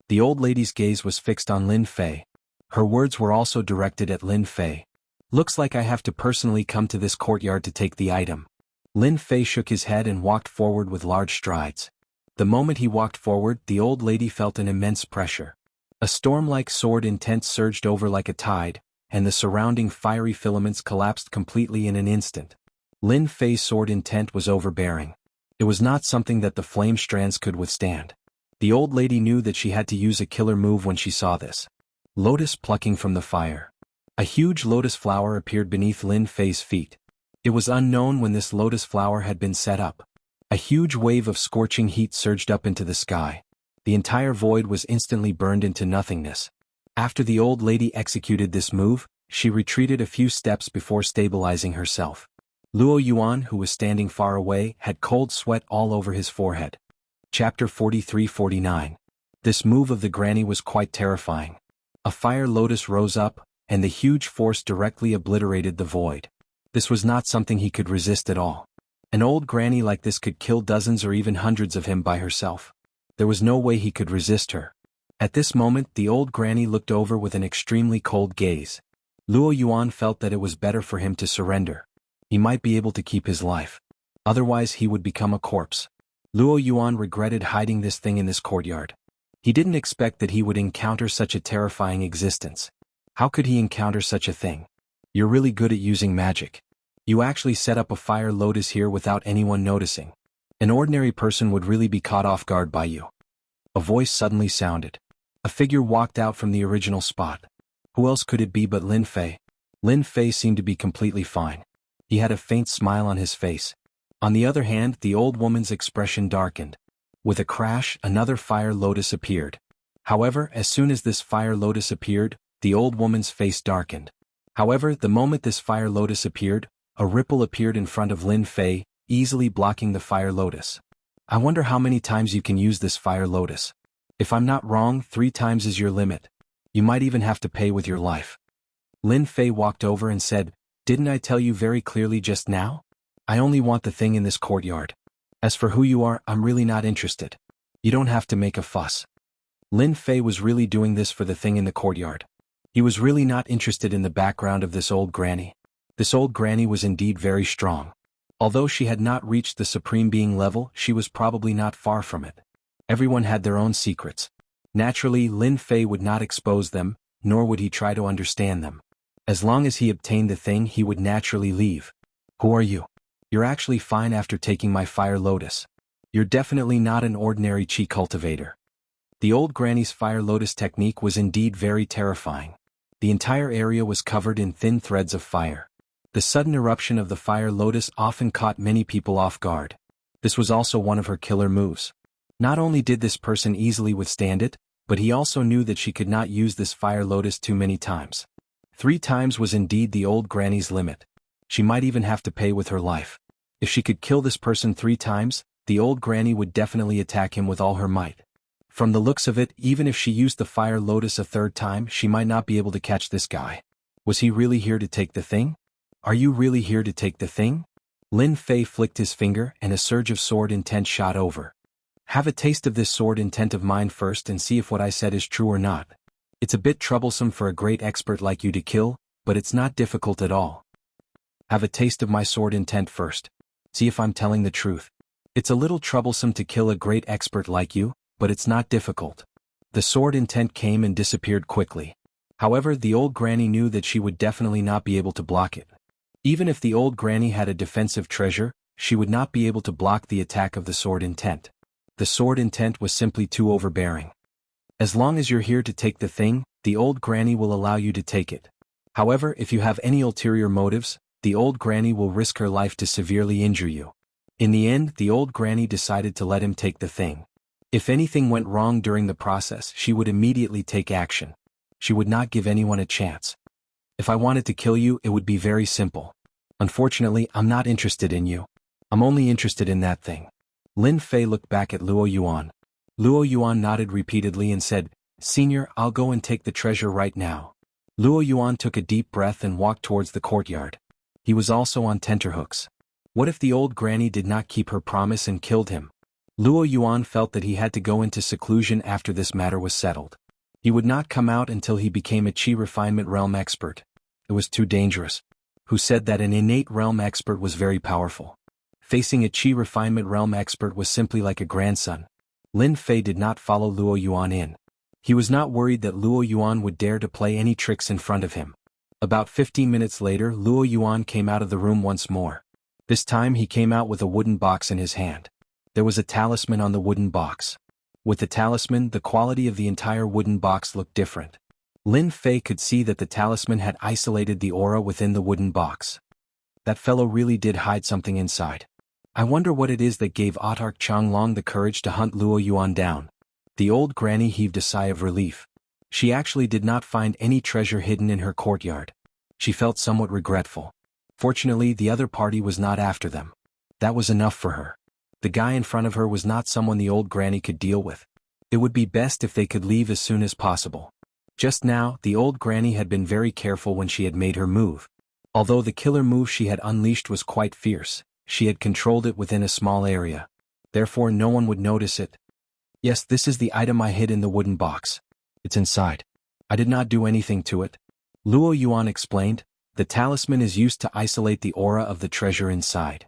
The old lady's gaze was fixed on Lin Fei. Her words were also directed at Lin Fei. "Looks like I have to personally come to this courtyard to take the item." Lin Fei shook his head and walked forward with large strides. The moment he walked forward, the old lady felt an immense pressure. A storm-like sword intent surged over like a tide, and the surrounding fiery filaments collapsed completely in an instant. Lin Fei's sword intent was overbearing. It was not something that the flame strands could withstand. The old lady knew that she had to use a killer move when she saw this. Lotus plucking from the fire. A huge lotus flower appeared beneath Lin Fei's feet. It was unknown when this lotus flower had been set up. A huge wave of scorching heat surged up into the sky. The entire void was instantly burned into nothingness. After the old lady executed this move, She retreated a few steps before stabilizing herself. Luo Yuan, who was standing far away, had cold sweat all over his forehead. Chapter 43-49. This move of the granny was quite terrifying. A fire lotus rose up, and the huge force directly obliterated the void. This was not something he could resist at all. An old granny like this could kill dozens or even hundreds of him by herself. There was no way he could resist her. At this moment, the old granny looked over with an extremely cold gaze. Luo Yuan felt that it was better for him to surrender. He might be able to keep his life. Otherwise he would become a corpse. Luo Yuan regretted hiding this thing in this courtyard. He didn't expect that he would encounter such a terrifying existence. How could he encounter such a thing? You're really good at using magic. You actually set up a fire lotus here without anyone noticing. An ordinary person would really be caught off guard by you. A voice suddenly sounded. A figure walked out from the original spot. Who else could it be but Lin Fei? Lin Fei seemed to be completely fine. He had a faint smile on his face. On the other hand, the old woman's expression darkened. With a crash, another fire lotus appeared. However, as soon as this fire lotus appeared, the old woman's face darkened. However, the moment this fire lotus appeared, a ripple appeared in front of Lin Fei, easily blocking the fire lotus. I wonder how many times you can use this fire lotus. If I'm not wrong, 3 times is your limit. You might even have to pay with your life. Lin Fei walked over and said, "Didn't I tell you very clearly just now? I only want the thing in this courtyard. As for who you are, I'm really not interested. You don't have to make a fuss." Lin Fei was really doing this for the thing in the courtyard. He was really not interested in the background of this old granny. This old granny was indeed very strong. Although she had not reached the supreme being level, she was probably not far from it. Everyone had their own secrets. Naturally, Lin Fei would not expose them, nor would he try to understand them. As long as he obtained the thing, he would naturally leave. Who are you? You're actually fine after taking my fire lotus. You're definitely not an ordinary chi cultivator. The old granny's fire lotus technique was indeed very terrifying. The entire area was covered in thin threads of fire. The sudden eruption of the fire lotus often caught many people off guard. This was also one of her killer moves. Not only did this person easily withstand it, but he also knew that she could not use this fire lotus too many times. 3 times was indeed the old granny's limit. She might even have to pay with her life. If she could kill this person 3 times, the old granny would definitely attack him with all her might. From the looks of it, even if she used the fire lotus a 3rd time, she might not be able to catch this guy. Was he really here to take the thing? Are you really here to take the thing? Lin Fei flicked his finger and a surge of sword intent shot over. Have a taste of this sword intent of mine first and see if what I said is true or not. It's a bit troublesome for a great expert like you to kill, but it's not difficult at all. Have a taste of my sword intent first. See if I'm telling the truth. It's a little troublesome to kill a great expert like you, but it's not difficult. The sword intent came and disappeared quickly. However, the old granny knew that she would definitely not be able to block it. Even if the old granny had a defensive treasure, she would not be able to block the attack of the sword intent. The sword intent was simply too overbearing. As long as you're here to take the thing, the old granny will allow you to take it. However, if you have any ulterior motives, the old granny will risk her life to severely injure you. In the end, the old granny decided to let him take the thing. If anything went wrong during the process, she would immediately take action. She would not give anyone a chance. If I wanted to kill you, it would be very simple. Unfortunately, I'm not interested in you. I'm only interested in that thing. Lin Fei looked back at Luo Yuan. Luo Yuan nodded repeatedly and said, "Senior, I'll go and take the treasure right now." Luo Yuan took a deep breath and walked towards the courtyard. He was also on tenterhooks. What if the old granny did not keep her promise and killed him? Luo Yuan felt that he had to go into seclusion after this matter was settled. He would not come out until he became a chi refinement realm expert. It was too dangerous. Who said that an innate realm expert was very powerful? Facing a chi refinement realm expert was simply like a grandson. Lin Fei did not follow Luo Yuan in. He was not worried that Luo Yuan would dare to play any tricks in front of him. About 15 minutes later, Luo Yuan came out of the room once more. This time he came out with a wooden box in his hand. There was a talisman on the wooden box. With the talisman, the quality of the entire wooden box looked different. Lin Fei could see that the talisman had isolated the aura within the wooden box. That fellow really did hide something inside. I wonder what it is that gave Autarch Changlong the courage to hunt Luo Yuan down. The old granny heaved a sigh of relief. She actually did not find any treasure hidden in her courtyard. She felt somewhat regretful. Fortunately, the other party was not after them. That was enough for her. The guy in front of her was not someone the old granny could deal with. It would be best if they could leave as soon as possible. Just now, the old granny had been very careful when she had made her move. Although the killer move she had unleashed was quite fierce, she had controlled it within a small area. Therefore no one would notice it. Yes, this is the item I hid in the wooden box. It's inside. I did not do anything to it. Luo Yuan explained. The talisman is used to isolate the aura of the treasure inside.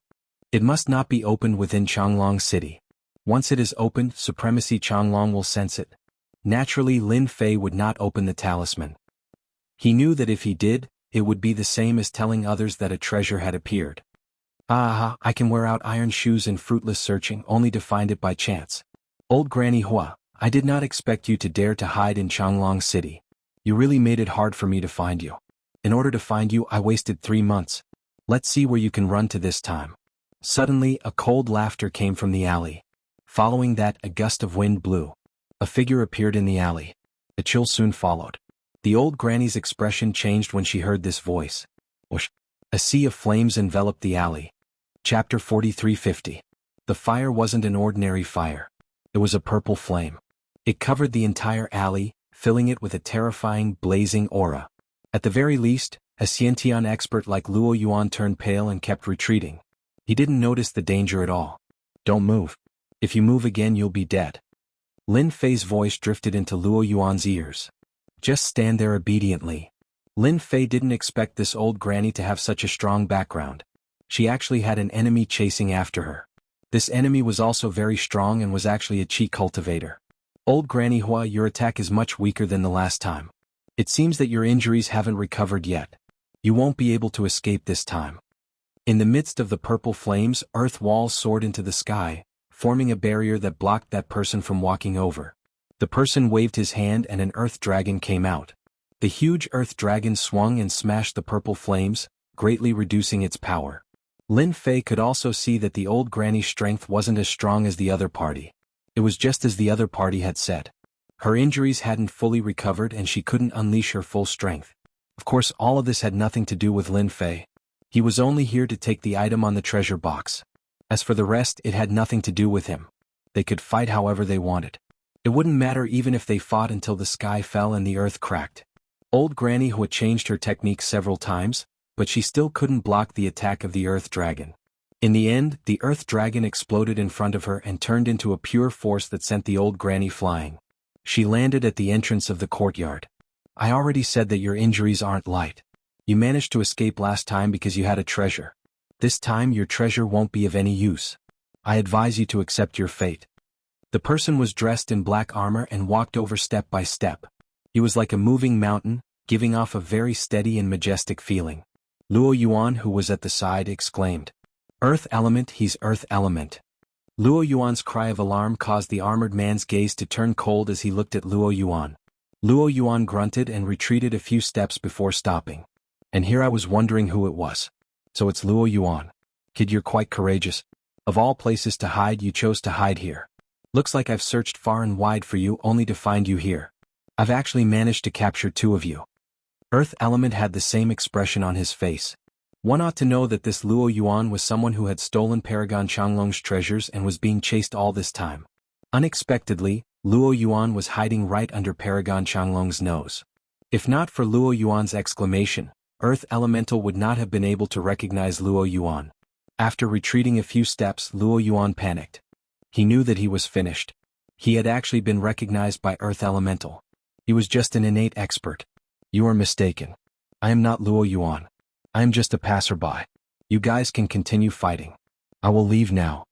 It must not be opened within Changlong City. Once it is opened, Supremacy Changlong will sense it. Naturally, Lin Fei would not open the talisman. He knew that if he did, it would be the same as telling others that a treasure had appeared. Ah, I can wear out iron shoes in fruitless searching only to find it by chance. Old Granny Hua, I did not expect you to dare to hide in Changlong City. You really made it hard for me to find you. In order to find you, I wasted 3 months. Let's see where you can run to this time. Suddenly, a cold laughter came from the alley. Following that, a gust of wind blew. A figure appeared in the alley. A chill soon followed. The old granny's expression changed when she heard this voice. Whoosh! A sea of flames enveloped the alley. Chapter 4350. The fire wasn't an ordinary fire. It was a purple flame. It covered the entire alley, filling it with a terrifying, blazing aura. At the very least, a Xiantian expert like Luo Yuan turned pale and kept retreating. He didn't notice the danger at all. Don't move. If you move again you'll be dead. Lin Fei's voice drifted into Luo Yuan's ears. Just stand there obediently. Lin Fei didn't expect this old granny to have such a strong background. She actually had an enemy chasing after her. This enemy was also very strong and was actually a chi cultivator. Old Granny Hua, your attack is much weaker than the last time. It seems that your injuries haven't recovered yet. You won't be able to escape this time. In the midst of the purple flames, earth walls soared into the sky, forming a barrier that blocked that person from walking over. The person waved his hand and an earth dragon came out. The huge earth dragon swung and smashed the purple flames, greatly reducing its power. Lin Fei could also see that the old granny's strength wasn't as strong as the other party. It was just as the other party had said. Her injuries hadn't fully recovered and she couldn't unleash her full strength. Of course, all of this had nothing to do with Lin Fei. He was only here to take the item on the treasure box. As for the rest, it had nothing to do with him. They could fight however they wanted. It wouldn't matter even if they fought until the sky fell and the earth cracked. Old Granny Hua changed her technique several times, but she still couldn't block the attack of the earth dragon. In the end, the earth dragon exploded in front of her and turned into a pure force that sent the old granny flying. She landed at the entrance of the courtyard. I already said that your injuries aren't light. You managed to escape last time because you had a treasure. This time your treasure won't be of any use. I advise you to accept your fate. The person was dressed in black armor and walked over step by step. He was like a moving mountain, giving off a very steady and majestic feeling. Luo Yuan, who was at the side, exclaimed, "Earth element, he's earth element." Luo Yuan's cry of alarm caused the armored man's gaze to turn cold as he looked at Luo Yuan. Luo Yuan grunted and retreated a few steps before stopping. And here I was wondering who it was. So it's Luo Yuan. Kid, you're quite courageous. Of all places to hide, you chose to hide here. Looks like I've searched far and wide for you only to find you here. I've actually managed to capture 2 of you. Earth Element had the same expression on his face. One ought to know that this Luo Yuan was someone who had stolen Paragon Changlong's treasures and was being chased all this time. Unexpectedly, Luo Yuan was hiding right under Paragon Changlong's nose. If not for Luo Yuan's exclamation, Earth Elemental would not have been able to recognize Luo Yuan. After retreating a few steps, Luo Yuan panicked. He knew that he was finished. He had actually been recognized by Earth Elemental. He was just an innate expert. You are mistaken. I am not Luo Yuan. I am just a passerby. You guys can continue fighting. I will leave now.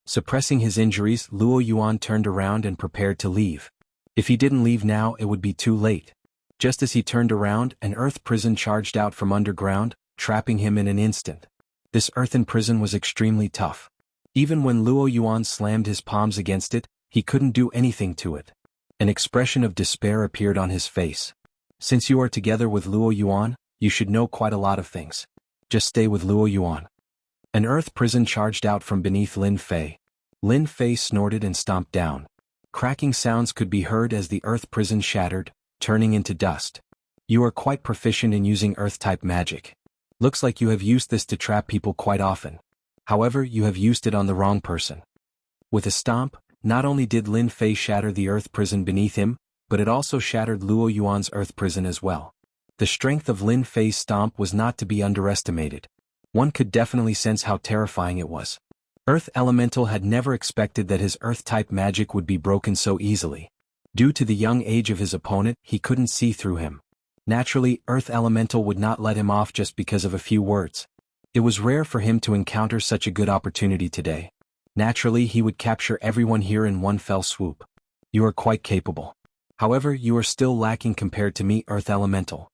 Suppressing his injuries, Luo Yuan turned around and prepared to leave. If he didn't leave now, it would be too late. Just as he turned around, an earth prison charged out from underground, trapping him in an instant. This earthen prison was extremely tough. Even when Luo Yuan slammed his palms against it, he couldn't do anything to it. An expression of despair appeared on his face. Since you are together with Luo Yuan, you should know quite a lot of things. Just stay with Luo Yuan. An earth prison charged out from beneath Lin Fei. Lin Fei snorted and stomped down. Cracking sounds could be heard as the earth prison shattered, turning into dust. You are quite proficient in using Earth-type magic. Looks like you have used this to trap people quite often. However, you have used it on the wrong person. With a stomp, not only did Lin Fei shatter the Earth prison beneath him, but it also shattered Luo Yuan's Earth prison as well. The strength of Lin Fei's stomp was not to be underestimated. One could definitely sense how terrifying it was. Earth Elemental had never expected that his Earth-type magic would be broken so easily. Due to the young age of his opponent, he couldn't see through him. Naturally, Earth Elemental would not let him off just because of a few words. It was rare for him to encounter such a good opportunity today. Naturally, he would capture everyone here in one fell swoop. You are quite capable. However, you are still lacking compared to me, Earth Elemental.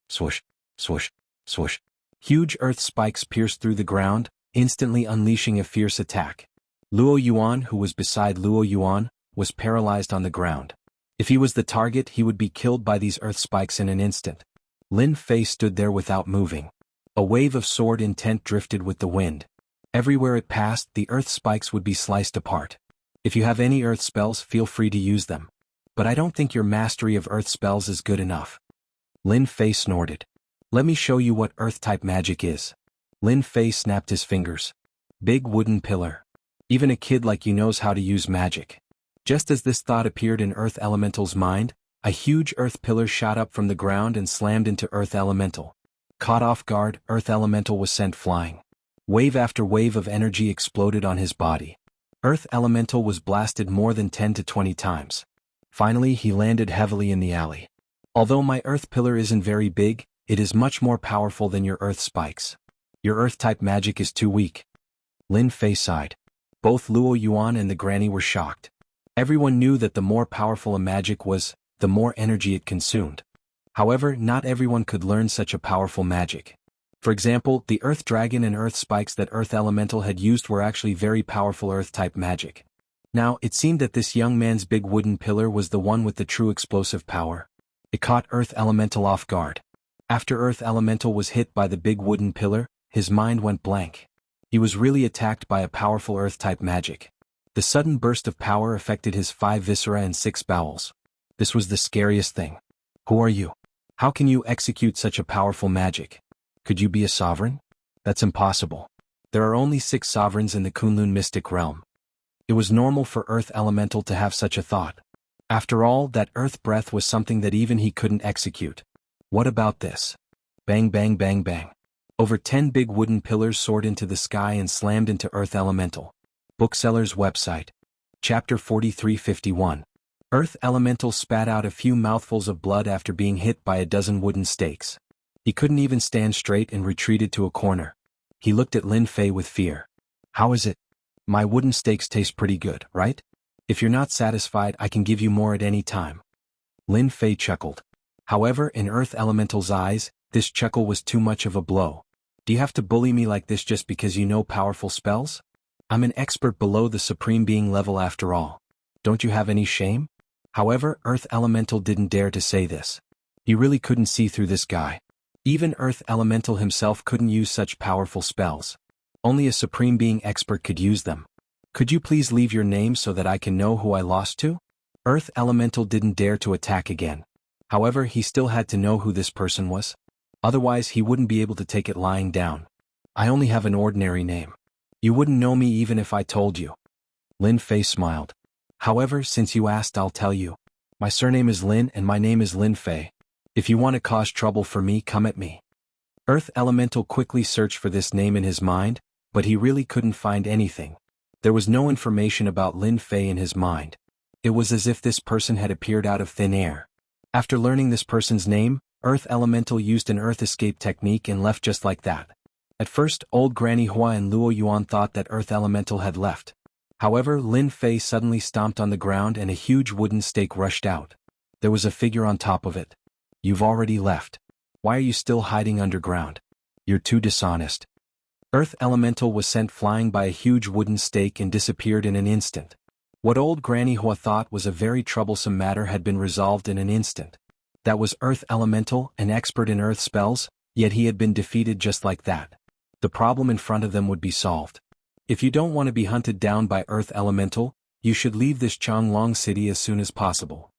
Swoosh, swoosh, swoosh. Huge earth spikes pierced through the ground, instantly unleashing a fierce attack. Luo Yuan, who was beside Luo Yuan, was paralyzed on the ground. If he was the target, he would be killed by these earth spikes in an instant. Lin Fei stood there without moving. A wave of sword intent drifted with the wind. Everywhere it passed, the earth spikes would be sliced apart. If you have any earth spells, feel free to use them. But I don't think your mastery of earth spells is good enough. Lin Fei snorted. Let me show you what earth-type magic is. Lin Fei snapped his fingers. Big wooden pillar. Even a kid like you knows how to use magic. Just as this thought appeared in Earth Elemental's mind, a huge earth pillar shot up from the ground and slammed into Earth Elemental. Caught off guard, Earth Elemental was sent flying. Wave after wave of energy exploded on his body. Earth Elemental was blasted more than 10 to 20 times. Finally, he landed heavily in the alley. Although my earth pillar isn't very big, it is much more powerful than your earth spikes. Your earth-type magic is too weak. Lin Fei sighed. Both Luo Yuan and the granny were shocked. Everyone knew that the more powerful a magic was, the more energy it consumed. However, not everyone could learn such a powerful magic. For example, the earth dragon and earth spikes that Earth Elemental had used were actually very powerful earth-type magic. Now, it seemed that this young man's big wooden pillar was the one with the true explosive power. It caught Earth Elemental off guard. After Earth Elemental was hit by the big wooden pillar, his mind went blank. He was really attacked by a powerful earth-type magic. The sudden burst of power affected his 5 viscera and 6 bowels. This was the scariest thing. Who are you? How can you execute such a powerful magic? Could you be a sovereign? That's impossible. There are only 6 sovereigns in the Kunlun mystic realm. It was normal for Earth Elemental to have such a thought. After all, that earth breath was something that even he couldn't execute. What about this? Bang bang bang bang. Over 10 big wooden pillars soared into the sky and slammed into Earth Elemental. Bookseller's website. Chapter 4351. Earth Elemental spat out a few mouthfuls of blood after being hit by a dozen wooden stakes. He couldn't even stand straight and retreated to a corner. He looked at Lin Fei with fear. How is it? My wooden stakes taste pretty good, right? If you're not satisfied, I can give you more at any time. Lin Fei chuckled. However, in Earth Elemental's eyes, this chuckle was too much of a blow. Do you have to bully me like this just because you know powerful spells? I'm an expert below the Supreme Being level after all. Don't you have any shame? However, Earth Elemental didn't dare to say this. He really couldn't see through this guy. Even Earth Elemental himself couldn't use such powerful spells. Only a Supreme Being expert could use them. Could you please leave your name so that I can know who I lost to? Earth Elemental didn't dare to attack again. However, he still had to know who this person was. Otherwise, he wouldn't be able to take it lying down. I only have an ordinary name. You wouldn't know me even if I told you. Lin Fei smiled. However, since you asked, I'll tell you. My surname is Lin and my name is Lin Fei. If you want to cause trouble for me, come at me. Earth Elemental quickly searched for this name in his mind, but he really couldn't find anything. There was no information about Lin Fei in his mind. It was as if this person had appeared out of thin air. After learning this person's name, Earth Elemental used an Earth Escape technique and left just like that. At first, old Granny Hua and Luo Yuan thought that Earth Elemental had left. However, Lin Fei suddenly stomped on the ground and a huge wooden stake rushed out. There was a figure on top of it. You've already left. Why are you still hiding underground? You're too dishonest. Earth Elemental was sent flying by a huge wooden stake and disappeared in an instant. What old Granny Hua thought was a very troublesome matter had been resolved in an instant. That was Earth Elemental, an expert in earth spells, yet he had been defeated just like that. The problem in front of them would be solved. If you don't want to be hunted down by Earth Elemental, you should leave this Changlong city as soon as possible.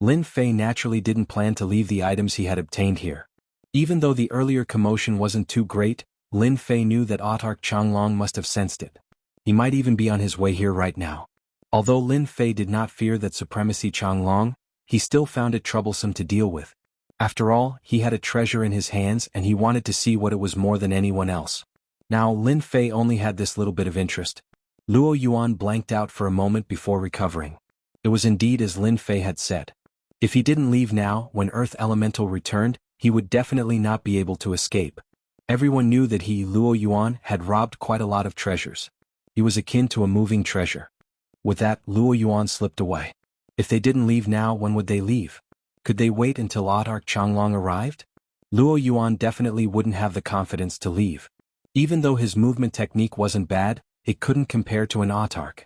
Lin Fei naturally didn't plan to leave the items he had obtained here. Even though the earlier commotion wasn't too great, Lin Fei knew that Autarch Changlong must have sensed it. He might even be on his way here right now. Although Lin Fei did not fear that supremacy Changlong, he still found it troublesome to deal with. After all, he had a treasure in his hands and he wanted to see what it was more than anyone else. Now Lin Fei only had this little bit of interest. Luo Yuan blanked out for a moment before recovering. It was indeed as Lin Fei had said. If he didn't leave now, when Earth Elemental returned, he would definitely not be able to escape. Everyone knew that he, Luo Yuan, had robbed quite a lot of treasures. He was akin to a moving treasure. With that, Luo Yuan slipped away. If they didn't leave now, when would they leave? Could they wait until Autarch Changlong arrived? Luo Yuan definitely wouldn't have the confidence to leave. Even though his movement technique wasn't bad, it couldn't compare to an Autarch.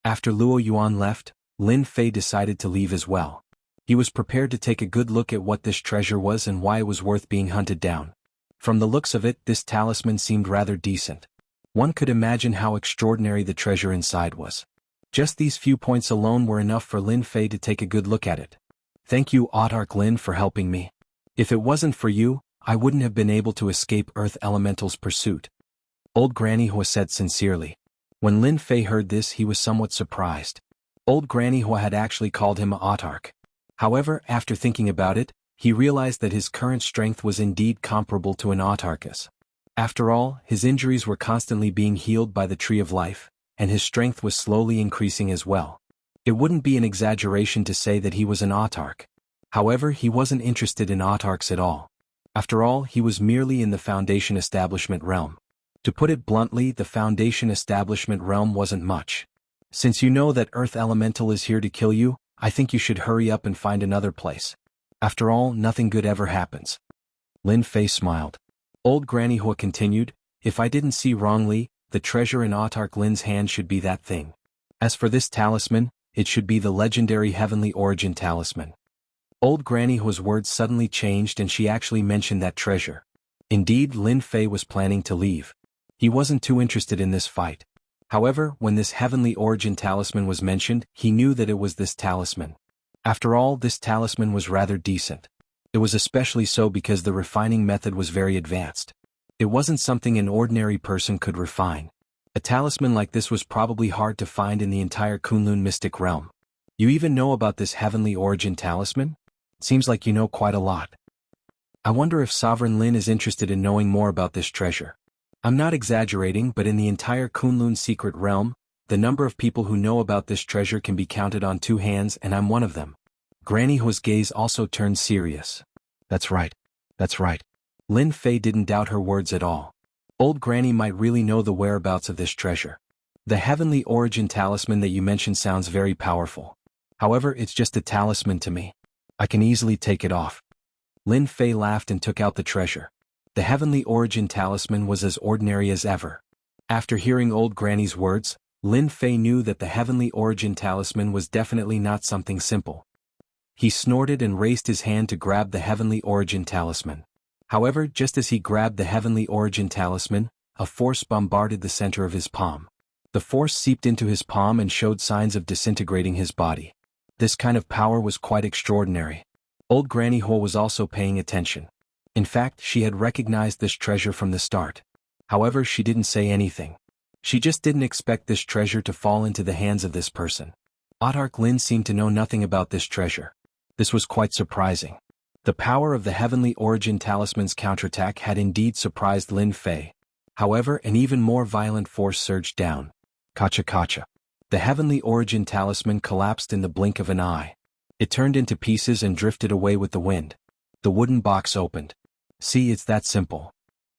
After Luo Yuan left, Lin Fei decided to leave as well. He was prepared to take a good look at what this treasure was and why it was worth being hunted down. From the looks of it, this talisman seemed rather decent. One could imagine how extraordinary the treasure inside was. Just these few points alone were enough for Lin Fei to take a good look at it. Thank you, Autarch Lin, for helping me. If it wasn't for you, I wouldn't have been able to escape Earth Elemental's pursuit. Old Granny Hua said sincerely. When Lin Fei heard this, he was somewhat surprised. Old Granny Hua had actually called him Autarch. However, after thinking about it, he realized that his current strength was indeed comparable to an Autarch's. After all, his injuries were constantly being healed by the Tree of Life, and his strength was slowly increasing as well. It wouldn't be an exaggeration to say that he was an Autarch. However, he wasn't interested in Autarchs at all. After all, he was merely in the Foundation Establishment realm. To put it bluntly, the Foundation Establishment realm wasn't much. Since you know that Earth Elemental is here to kill you, I think you should hurry up and find another place. After all, nothing good ever happens. Lin Fei smiled. Old Granny Hua continued, if I didn't see wrongly, the treasure in Autarch Lin's hand should be that thing. As for this talisman, it should be the legendary Heavenly Origin Talisman. Old Granny Hua's words suddenly changed and she actually mentioned that treasure. Indeed, Lin Fei was planning to leave. He wasn't too interested in this fight. However, when this Heavenly Origin Talisman was mentioned, he knew that it was this talisman. After all, this talisman was rather decent. It was especially so because the refining method was very advanced. It wasn't something an ordinary person could refine. A talisman like this was probably hard to find in the entire Kunlun mystic realm. You even know about this Heavenly Origin Talisman? Seems like you know quite a lot. I wonder if Sovereign Lin is interested in knowing more about this treasure. I'm not exaggerating, but in the entire Kunlun secret realm, the number of people who know about this treasure can be counted on 2 hands and I'm one of them. Granny Hua's gaze also turned serious. That's right. That's right. Lin Fei didn't doubt her words at all. Old Granny might really know the whereabouts of this treasure. The Heavenly Origin Talisman that you mentioned sounds very powerful. However, it's just a talisman to me. I can easily take it off. Lin Fei laughed and took out the treasure. The Heavenly Origin Talisman was as ordinary as ever. After hearing Old Granny's words, Lin Fei knew that the Heavenly Origin Talisman was definitely not something simple. He snorted and raised his hand to grab the Heavenly Origin Talisman. However, just as he grabbed the Heavenly Origin Talisman, a force bombarded the center of his palm. The force seeped into his palm and showed signs of disintegrating his body. This kind of power was quite extraordinary. Old Granny Hua was also paying attention. In fact, she had recognized this treasure from the start. However, she didn't say anything. She just didn't expect this treasure to fall into the hands of this person. Autarch Lin seemed to know nothing about this treasure. This was quite surprising. The power of the Heavenly Origin Talisman's counterattack had indeed surprised Lin Fei. However, an even more violent force surged down. Kacha kacha. The Heavenly Origin Talisman collapsed in the blink of an eye. It turned into pieces and drifted away with the wind. The wooden box opened. See, it's that simple.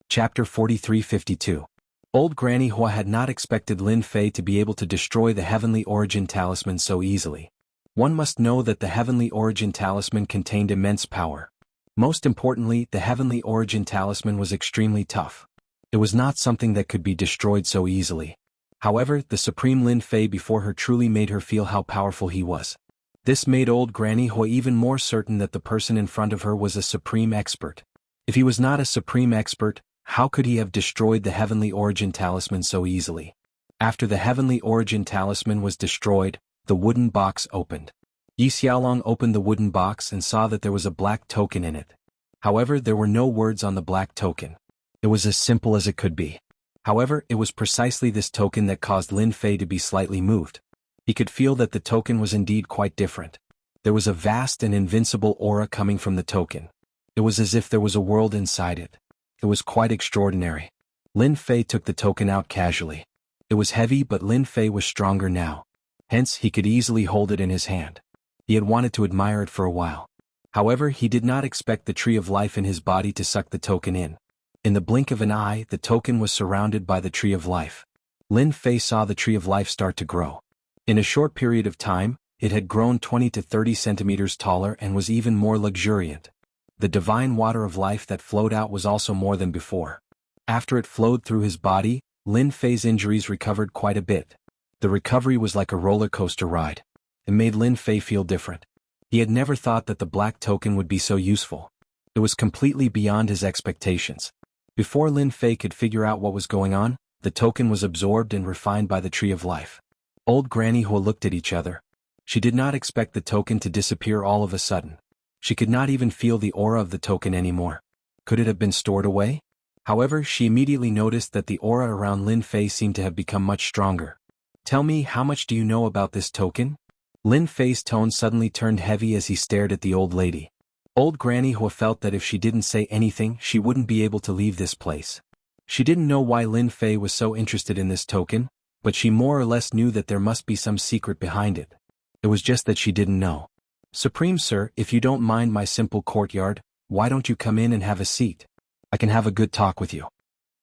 Chapter 4352. Old Granny Hua had not expected Lin Fei to be able to destroy the Heavenly Origin Talisman so easily. One must know that the Heavenly Origin Talisman contained immense power. Most importantly, the Heavenly Origin Talisman was extremely tough. It was not something that could be destroyed so easily. However, the Supreme Lin Fei before her truly made her feel how powerful he was. This made Old Granny Hua even more certain that the person in front of her was a supreme expert. If he was not a supreme expert, how could he have destroyed the Heavenly Origin Talisman so easily? After the Heavenly Origin Talisman was destroyed, the wooden box opened. Yi Xiaolong opened the wooden box and saw that there was a black token in it. However, there were no words on the black token. It was as simple as it could be. However, it was precisely this token that caused Lin Fei to be slightly moved. He could feel that the token was indeed quite different. There was a vast and invincible aura coming from the token. It was as if there was a world inside it. It was quite extraordinary. Lin Fei took the token out casually. It was heavy, but Lin Fei was stronger now. Hence, he could easily hold it in his hand. He had wanted to admire it for a while. However, he did not expect the tree of life in his body to suck the token in. In the blink of an eye, the token was surrounded by the tree of life. Lin Fei saw the tree of life start to grow. In a short period of time, it had grown 20 to 30 centimeters taller and was even more luxuriant. The divine water of life that flowed out was also more than before. After it flowed through his body, Lin Fei's injuries recovered quite a bit. The recovery was like a roller coaster ride. It made Lin Fei feel different. He had never thought that the black token would be so useful. It was completely beyond his expectations. Before Lin Fei could figure out what was going on, the token was absorbed and refined by the tree of life. Old Granny Hua looked at each other. She did not expect the token to disappear all of a sudden. She could not even feel the aura of the token anymore. Could it have been stored away? However, she immediately noticed that the aura around Lin Fei seemed to have become much stronger. "Tell me, how much do you know about this token?" Lin Fei's tone suddenly turned heavy as he stared at the old lady. Old Granny Hua felt that if she didn't say anything, she wouldn't be able to leave this place. She didn't know why Lin Fei was so interested in this token, but she more or less knew that there must be some secret behind it. It was just that she didn't know. "Supreme Sir, if you don't mind my simple courtyard, why don't you come in and have a seat? I can have a good talk with you."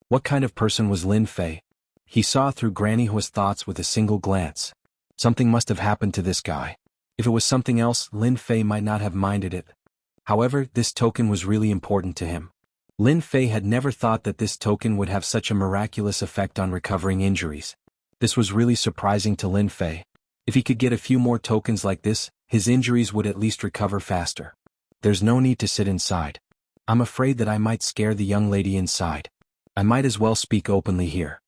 What kind of person was Lin Fei? He saw through Granny Hua's thoughts with a single glance. Something must have happened to this guy. If it was something else, Lin Fei might not have minded it. However, this token was really important to him. Lin Fei had never thought that this token would have such a miraculous effect on recovering injuries. This was really surprising to Lin Fei. If he could get a few more tokens like this, his injuries would at least recover faster. "There's no need to sit inside. I'm afraid that I might scare the young lady inside. I might as well speak openly here."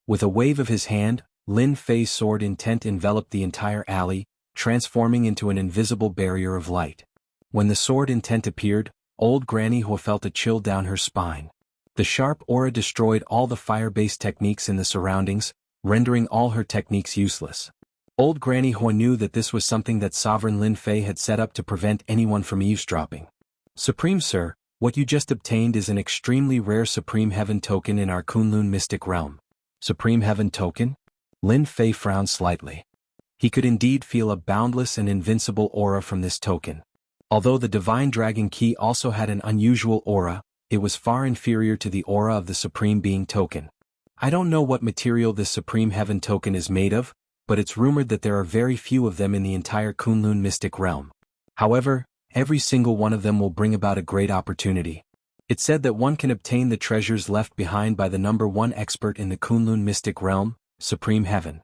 With a wave of his hand, Lin Fei's sword intent enveloped the entire alley, transforming into an invisible barrier of light. When the sword intent appeared, old Granny Hua felt a chill down her spine. The sharp aura destroyed all the fire-based techniques in the surroundings, rendering all her techniques useless. Old Granny Hua knew that this was something that Sovereign Lin Fei had set up to prevent anyone from eavesdropping. "Supreme Sir, what you just obtained is an extremely rare Supreme Heaven token in our Kunlun mystic realm." "Supreme Heaven token?" Lin Fei frowned slightly. He could indeed feel a boundless and invincible aura from this token. Although the Divine Dragon Key also had an unusual aura, it was far inferior to the aura of the Supreme Being token. "I don't know what material this Supreme Heaven token is made of, but it's rumored that there are very few of them in the entire Kunlun mystic realm. However, every single one of them will bring about a great opportunity. It's said that one can obtain the treasures left behind by the #1 expert in the Kunlun mystic realm, Supreme Heaven."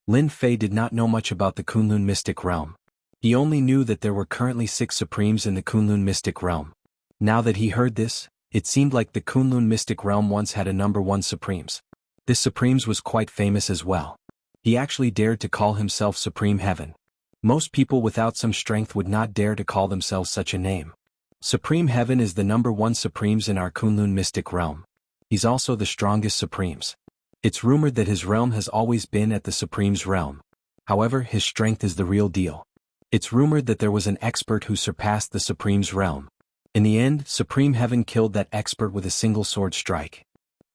Lin Fei did not know much about the Kunlun mystic realm. He only knew that there were currently 6 Supremes in the Kunlun mystic realm. Now that he heard this, it seemed like the Kunlun mystic realm once had a #1 Supremes. This Supremes was quite famous as well. He actually dared to call himself Supreme Heaven. Most people without some strength would not dare to call themselves such a name. Supreme Heaven is the #1 Supremes in our Kunlun mystic realm. He's also the strongest Supremes. It's rumored that his realm has always been at the Supreme's realm. However, his strength is the real deal. It's rumored that there was an expert who surpassed the Supreme's realm. In the end, Supreme Heaven killed that expert with a single sword strike.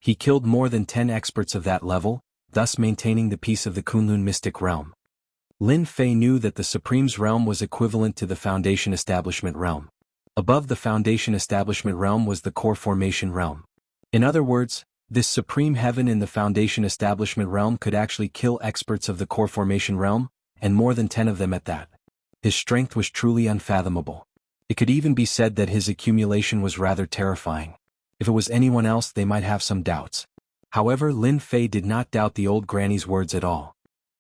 He killed more than 10 experts of that level, thus maintaining the peace of the Kunlun mystic realm. Lin Fei knew that the Supreme's realm was equivalent to the Foundation Establishment realm. Above the Foundation Establishment realm was the Core Formation realm. In other words, this Supreme Heaven in the Foundation Establishment realm could actually kill experts of the Core Formation realm, and more than 10 of them at that. His strength was truly unfathomable. It could even be said that his accumulation was rather terrifying. If it was anyone else, they might have some doubts. However, Lin Fei did not doubt the old granny's words at all.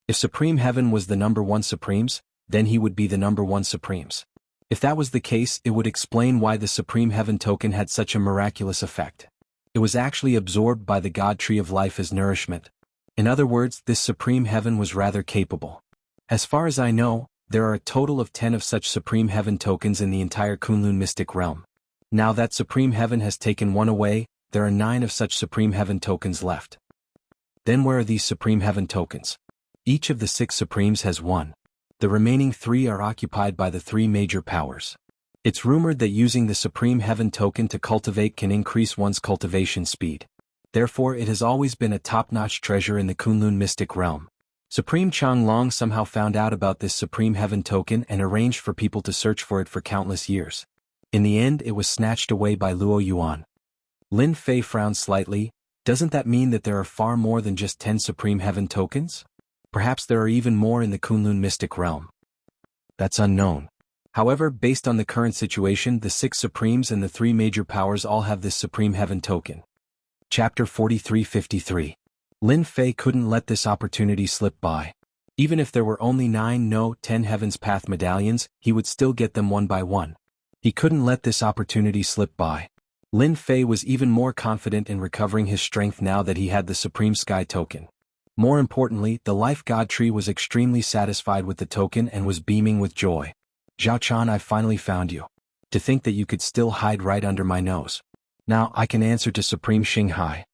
If Supreme Heaven was the #1 Supremes, then he would be the #1 Supremes. If that was the case, it would explain why the Supreme Heaven token had such a miraculous effect. It was actually absorbed by the God Tree of Life as nourishment. In other words, this Supreme Heaven was rather capable. As far as I know, There are a total of 10 of such Supreme Heaven tokens in the entire Kunlun mystic realm. Now that Supreme Heaven has taken one away, there are 9 of such Supreme Heaven tokens left. Then where are these Supreme Heaven tokens? Each of the 6 Supremes has 1. The remaining 3 are occupied by the 3 major powers. It's rumored that using the Supreme Heaven token to cultivate can increase one's cultivation speed. Therefore it has always been a top-notch treasure in the Kunlun mystic realm. Supreme Changlong somehow found out about this Supreme Heaven token and arranged for people to search for it for countless years. In the end it was snatched away by Luo Yuan. Lin Fei frowned slightly. Doesn't that mean that there are far more than just 10 Supreme Heaven tokens? Perhaps there are even more in the Kunlun mystic realm. That's unknown. However, based on the current situation, the 6 Supremes and the 3 major powers all have this Supreme Heaven token. Chapter 43-53. Lin Fei couldn't let this opportunity slip by. Even if there were only 10 Heaven's Path medallions, he would still get them one by one. He couldn't let this opportunity slip by. Lin Fei was even more confident in recovering his strength now that he had the Supreme Sky token. More importantly, the Life God Tree was extremely satisfied with the token and was beaming with joy. Zhao Chan, I finally found you. To think that you could still hide right under my nose. Now I can answer to Supreme Xinghai.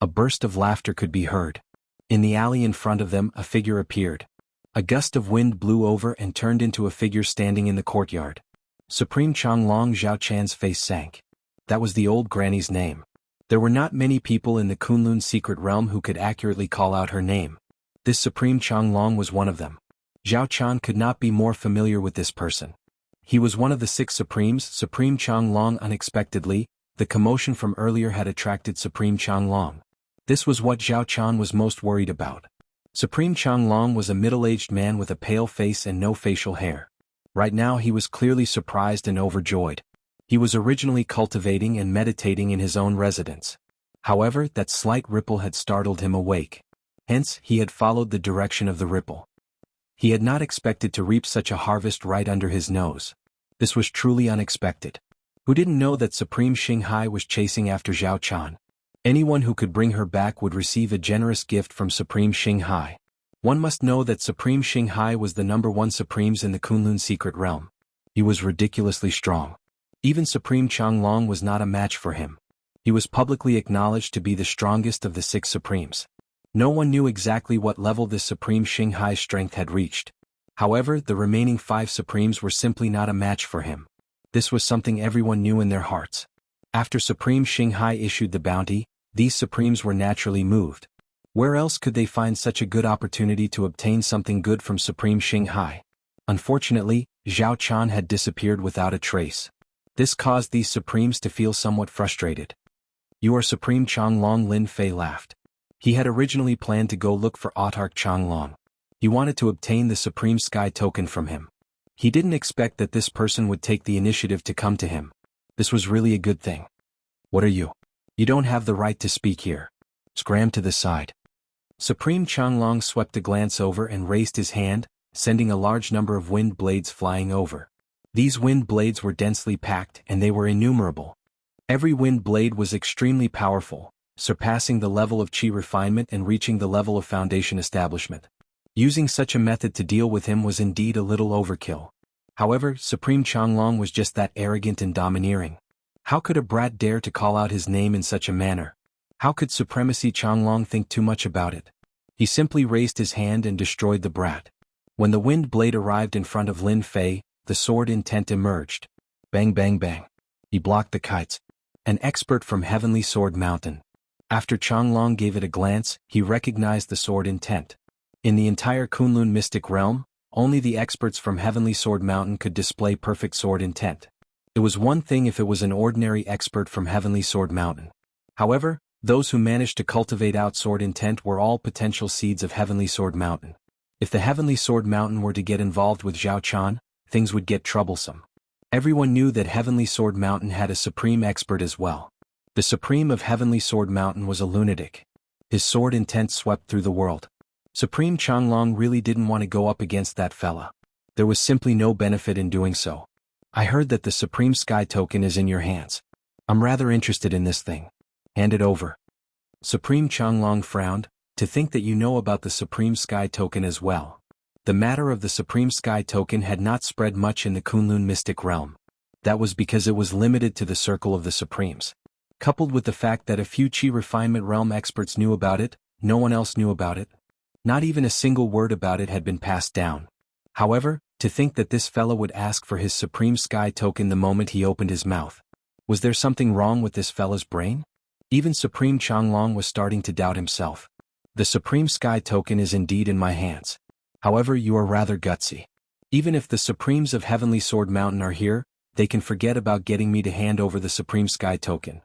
A burst of laughter could be heard. In the alley in front of them, a figure appeared. A gust of wind blew over and turned into a figure standing in the courtyard. Supreme Changlong. Zhao Chan's face sank. That was the old granny's name. There were not many people in the Kunlun secret realm who could accurately call out her name. This Supreme Changlong was one of them. Zhao Chan could not be more familiar with this person. He was one of the 6 Supremes. Supreme Changlong. Unexpectedly, the commotion from earlier had attracted Supreme Changlong. This was what Zhao Chan was most worried about. Supreme Changlong was a middle-aged man with a pale face and no facial hair. Right now he was clearly surprised and overjoyed. He was originally cultivating and meditating in his own residence. However, that slight ripple had startled him awake. Hence, he had followed the direction of the ripple. He had not expected to reap such a harvest right under his nose. This was truly unexpected. Who didn't know that Supreme Xinghai was chasing after Zhao Chan? Anyone who could bring her back would receive a generous gift from Supreme Xinghai. One must know that Supreme Xinghai was the #1 Supremes in the Kunlun secret realm. He was ridiculously strong. Even Supreme Changlong was not a match for him. He was publicly acknowledged to be the strongest of the 6 Supremes. No one knew exactly what level this Supreme Xinghai's strength had reached. However, the remaining 5 Supremes were simply not a match for him. This was something everyone knew in their hearts. After Supreme Xinghai issued the bounty, these Supremes were naturally moved. Where else could they find such a good opportunity to obtain something good from Supreme Xinghai? Unfortunately, Zhao Chan had disappeared without a trace. This caused these Supremes to feel somewhat frustrated. You are Supreme Changlong. Lin Fei laughed. He had originally planned to go look for Autarch Changlong. He wanted to obtain the Supreme Sky token from him. He didn't expect that this person would take the initiative to come to him. This was really a good thing. What are you? You don't have the right to speak here. Scram to the side. Supreme Changlong swept a glance over and raised his hand, sending a large number of wind blades flying over. These wind blades were densely packed and they were innumerable. Every wind blade was extremely powerful, surpassing the level of chi refinement and reaching the level of foundation establishment. Using such a method to deal with him was indeed a little overkill. However, Supreme Changlong was just that arrogant and domineering. How could a brat dare to call out his name in such a manner? How could Supremacy Changlong think too much about it? He simply raised his hand and destroyed the brat. When the wind blade arrived in front of Lin Fei, the sword intent emerged. Bang bang bang. He blocked the kites. An expert from Heavenly Sword Mountain. After Changlong gave it a glance, he recognized the sword intent. In the entire Kunlun mystic realm, only the experts from Heavenly Sword Mountain could display perfect sword intent. It was one thing if it was an ordinary expert from Heavenly Sword Mountain. However, those who managed to cultivate out sword intent were all potential seeds of Heavenly Sword Mountain. If the Heavenly Sword Mountain were to get involved with Zhao Chan, things would get troublesome. Everyone knew that Heavenly Sword Mountain had a supreme expert as well. The Supreme of Heavenly Sword Mountain was a lunatic. His sword intent swept through the world. Supreme Changlong really didn't want to go up against that fella. There was simply no benefit in doing so. I heard that the Supreme Sky token is in your hands. I'm rather interested in this thing. Hand it over. Supreme Changlong frowned. To think that you know about the Supreme Sky token as well. The matter of the Supreme Sky Token had not spread much in the Kunlun mystic realm. That was because it was limited to the circle of the Supremes. Coupled with the fact that a few Qi refinement realm experts knew about it, no one else knew about it. Not even a single word about it had been passed down. However, to think that this fellow would ask for his Supreme Sky Token the moment he opened his mouth. Was there something wrong with this fella's brain? Even Supreme Changlong was starting to doubt himself. The Supreme Sky Token is indeed in my hands. However, you are rather gutsy. Even if the Supremes of Heavenly Sword Mountain are here, they can forget about getting me to hand over the Supreme Sky Token.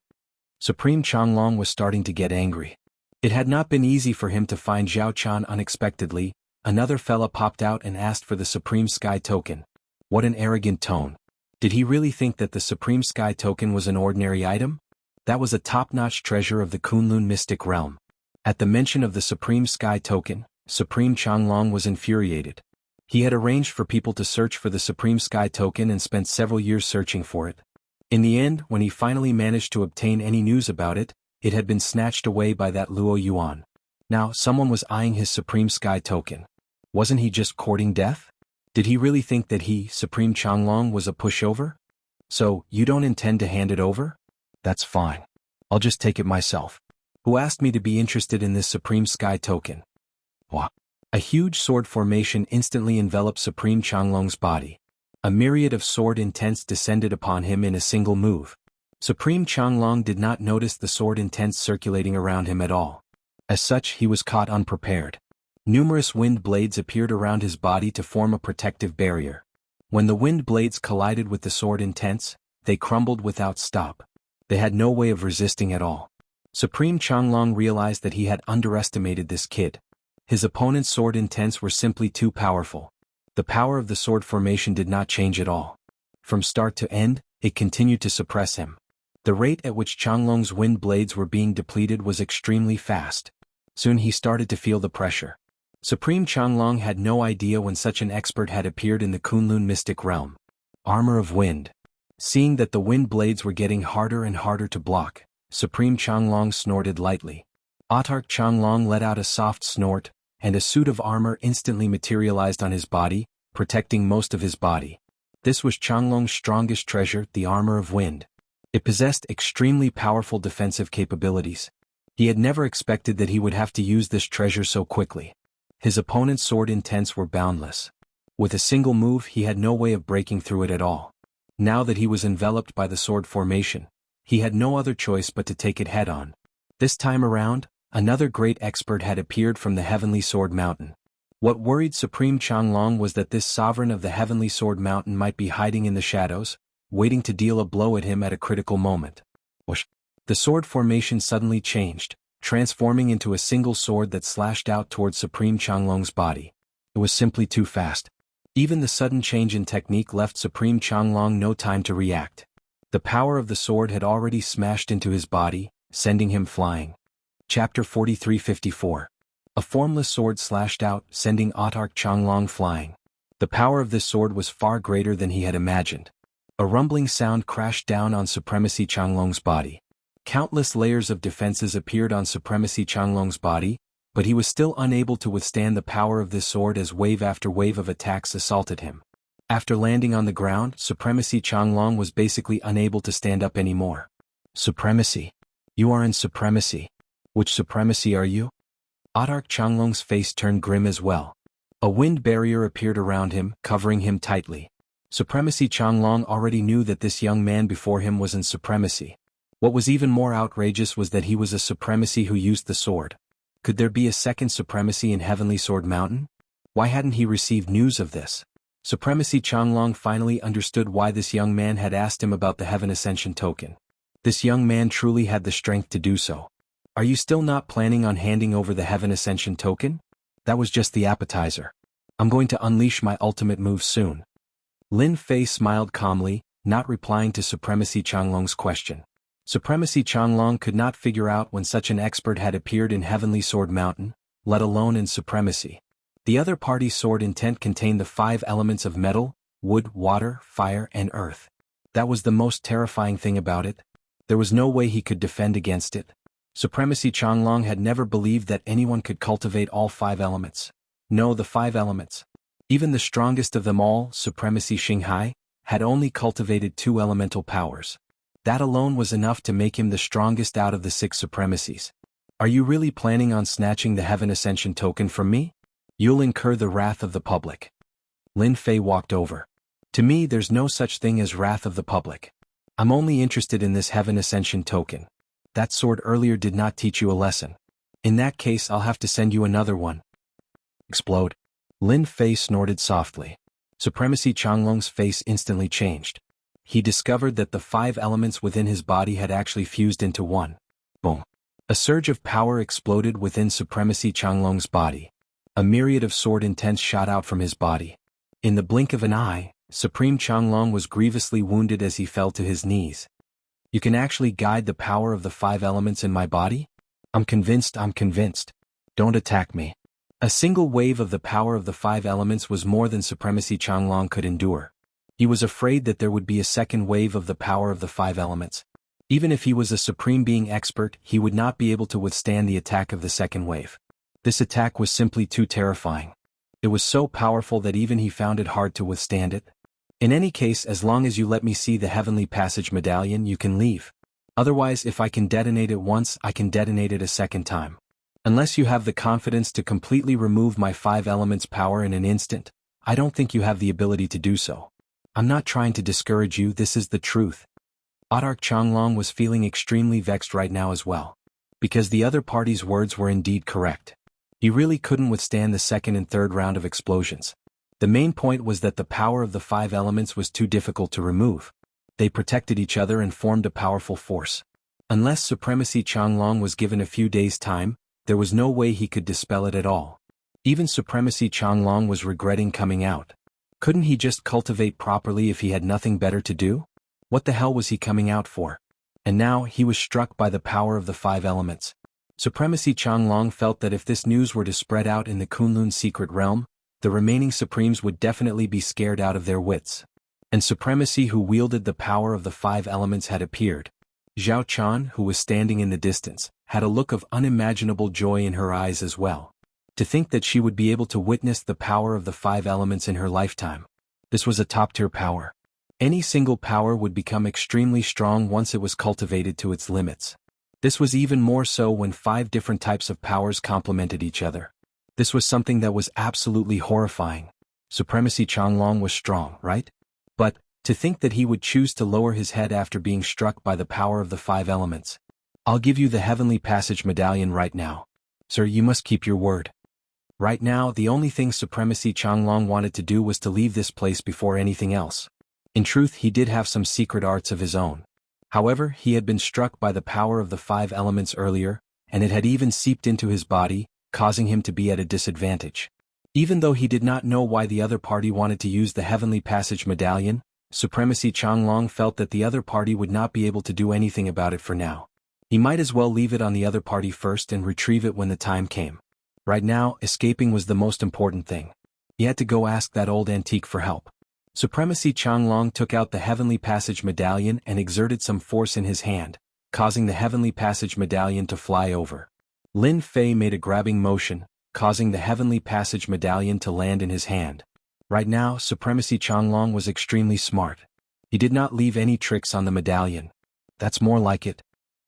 Supreme Changlong was starting to get angry. It had not been easy for him to find Zhao Chan unexpectedly. Another fella popped out and asked for the Supreme Sky Token. What an arrogant tone. Did he really think that the Supreme Sky Token was an ordinary item? That was a top-notch treasure of the Kunlun mystic realm. At the mention of the Supreme Sky Token, Supreme Changlong was infuriated. He had arranged for people to search for the Supreme Sky Token and spent several years searching for it. In the end, when he finally managed to obtain any news about it, it had been snatched away by that Luo Yuan. Now, someone was eyeing his Supreme Sky Token. Wasn't he just courting death? Did he really think that he, Supreme Changlong, was a pushover? So, you don't intend to hand it over? That's fine. I'll just take it myself. Who asked me to be interested in this Supreme Sky Token? What? A huge sword formation instantly enveloped Supreme Changlong's body. A myriad of sword intents descended upon him in a single move. Supreme Changlong did not notice the sword intents circulating around him at all. As such, he was caught unprepared. Numerous wind blades appeared around his body to form a protective barrier. When the wind blades collided with the sword intents, they crumbled without stop. They had no way of resisting at all. Supreme Changlong realized that he had underestimated this kid. His opponent's sword intents were simply too powerful. The power of the sword formation did not change at all. From start to end, it continued to suppress him. The rate at which Changlong's wind blades were being depleted was extremely fast. Soon he started to feel the pressure. Supreme Changlong had no idea when such an expert had appeared in the Kunlun mystic realm. Armor of Wind. Seeing that the wind blades were getting harder and harder to block, Supreme Changlong snorted lightly. Autarch Changlong let out a soft snort, and a suit of armor instantly materialized on his body, protecting most of his body. This was Changlong's strongest treasure, the Armor of Wind. It possessed extremely powerful defensive capabilities. He had never expected that he would have to use this treasure so quickly. His opponent's sword intents were boundless. With a single move, he had no way of breaking through it at all. Now that he was enveloped by the sword formation, he had no other choice but to take it head-on. This time around, another great expert had appeared from the Heavenly Sword Mountain. What worried Supreme Changlong was that this sovereign of the Heavenly Sword Mountain might be hiding in the shadows, waiting to deal a blow at him at a critical moment. Whoosh! The sword formation suddenly changed, transforming into a single sword that slashed out towards Supreme Changlong's body. It was simply too fast. Even the sudden change in technique left Supreme Changlong no time to react. The power of the sword had already smashed into his body, sending him flying. Chapter 43-54. A formless sword slashed out, sending Autarch Changlong flying. The power of this sword was far greater than he had imagined. A rumbling sound crashed down on Supremacy Changlong's body. Countless layers of defenses appeared on Supremacy Changlong's body, but he was still unable to withstand the power of this sword as wave after wave of attacks assaulted him. After landing on the ground, Supremacy Changlong was basically unable to stand up anymore. Supremacy. You are in Supremacy. Which Supremacy are you? Autarch Changlong's face turned grim as well. A wind barrier appeared around him, covering him tightly. Supremacy Changlong already knew that this young man before him was in Supremacy. What was even more outrageous was that he was a Supremacy who used the sword. Could there be a second Supremacy in Heavenly Sword Mountain? Why hadn't he received news of this? Supremacy Changlong finally understood why this young man had asked him about the Heaven Ascension token. This young man truly had the strength to do so. Are you still not planning on handing over the Heaven Ascension token? That was just the appetizer. I'm going to unleash my ultimate move soon. Lin Fei smiled calmly, not replying to Supremacy Changlong's question. Supremacy Changlong could not figure out when such an expert had appeared in Heavenly Sword Mountain, let alone in Supremacy. The other party's sword intent contained the 5 elements of metal, wood, water, fire, and earth. That was the most terrifying thing about it. There was no way he could defend against it. Supremacy Changlong had never believed that anyone could cultivate all 5 elements. No, the 5 elements. Even the strongest of them all, Supremacy Xinghai, had only cultivated 2 elemental powers. That alone was enough to make him the strongest out of the 6 supremacies. Are you really planning on snatching the Heaven Ascension token from me? You'll incur the wrath of the public. Lin Fei walked over. To me, there's no such thing as wrath of the public. I'm only interested in this Heaven Ascension token. That sword earlier did not teach you a lesson. In that case, I'll have to send you another one. Explode. Lin Fei snorted softly. Supremacy Changlong's face instantly changed. He discovered that the 5 elements within his body had actually fused into one. Boom. A surge of power exploded within Supremacy Changlong's body. A myriad of sword intents shot out from his body. In the blink of an eye, Supreme Changlong was grievously wounded as he fell to his knees. You can actually guide the power of the 5 elements in my body? I'm convinced. Don't attack me. A single wave of the power of the 5 elements was more than Supremacy Changlong could endure. He was afraid that there would be a second wave of the power of the 5 elements. Even if he was a Supreme Being expert, he would not be able to withstand the attack of the second wave. This attack was simply too terrifying. It was so powerful that even he found it hard to withstand it. In any case, as long as you let me see the Heavenly Passage Medallion, you can leave. Otherwise, if I can detonate it once, I can detonate it a second time. Unless you have the confidence to completely remove my 5 elements power in an instant, I don't think you have the ability to do so. I'm not trying to discourage you, this is the truth. Audark Changlong was feeling extremely vexed right now as well. Because the other party's words were indeed correct. He really couldn't withstand the second and third round of explosions. The main point was that the power of the 5 elements was too difficult to remove. They protected each other and formed a powerful force. Unless Supremacy Changlong was given a few days' time, there was no way he could dispel it at all. Even Supremacy Changlong was regretting coming out. Couldn't he just cultivate properly if he had nothing better to do? What the hell was he coming out for? And now, he was struck by the power of the 5 elements. Supremacy Changlong felt that if this news were to spread out in the Kunlun secret realm, the remaining Supremes would definitely be scared out of their wits. And Supremacy who wielded the power of the 5 elements had appeared. Zhao Chan, who was standing in the distance, had a look of unimaginable joy in her eyes as well. To think that she would be able to witness the power of the 5 elements in her lifetime. This was a top-tier power. Any single power would become extremely strong once it was cultivated to its limits. This was even more so when 5 different types of powers complemented each other. This was something that was absolutely horrifying. Supremacy Changlong was strong, right? But, to think that he would choose to lower his head after being struck by the power of the 5 elements. I'll give you the Heavenly Passage Medallion right now. Sir, you must keep your word. Right now, the only thing Supremacy Changlong wanted to do was to leave this place before anything else. In truth, he did have some secret arts of his own. However, he had been struck by the power of the 5 elements earlier, and it had even seeped into his body, causing him to be at a disadvantage. Even though he did not know why the other party wanted to use the Heavenly Passage Medallion, Supremacy Changlong felt that the other party would not be able to do anything about it for now. He might as well leave it on the other party first and retrieve it when the time came. Right now, escaping was the most important thing. He had to go ask that old antique for help. Supremacy Changlong took out the Heavenly Passage Medallion and exerted some force in his hand, causing the Heavenly Passage Medallion to fly over. Lin Fei made a grabbing motion, causing the Heavenly Passage Medallion to land in his hand. Right now, Supremacy Changlong was extremely smart. He did not leave any tricks on the medallion. That's more like it.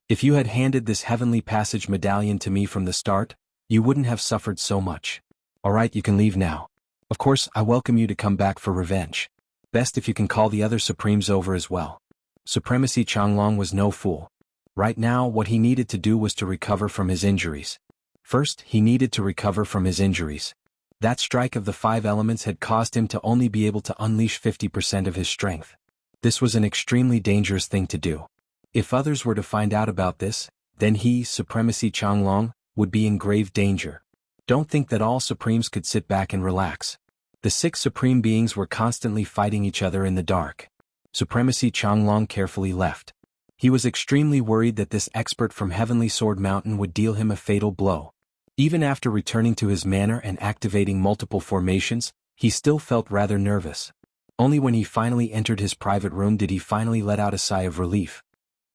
If you had handed this Heavenly Passage Medallion to me from the start, you wouldn't have suffered so much. Alright, you can leave now. Of course, I welcome you to come back for revenge. Best if you can call the other Supremes over as well. Supremacy Changlong was no fool. Right now, what he needed to do was to recover from his injuries. First, he needed to recover from his injuries. That strike of the 5 elements had caused him to only be able to unleash 50% of his strength. This was an extremely dangerous thing to do. If others were to find out about this, then he, Supremacy Changlong, would be in grave danger. Don't think that all Supremes could sit back and relax. The 6 Supreme Beings were constantly fighting each other in the dark. Supremacy Changlong carefully left. He was extremely worried that this expert from Heavenly Sword Mountain would deal him a fatal blow. Even after returning to his manor and activating multiple formations, he still felt rather nervous. Only when he finally entered his private room did he finally let out a sigh of relief.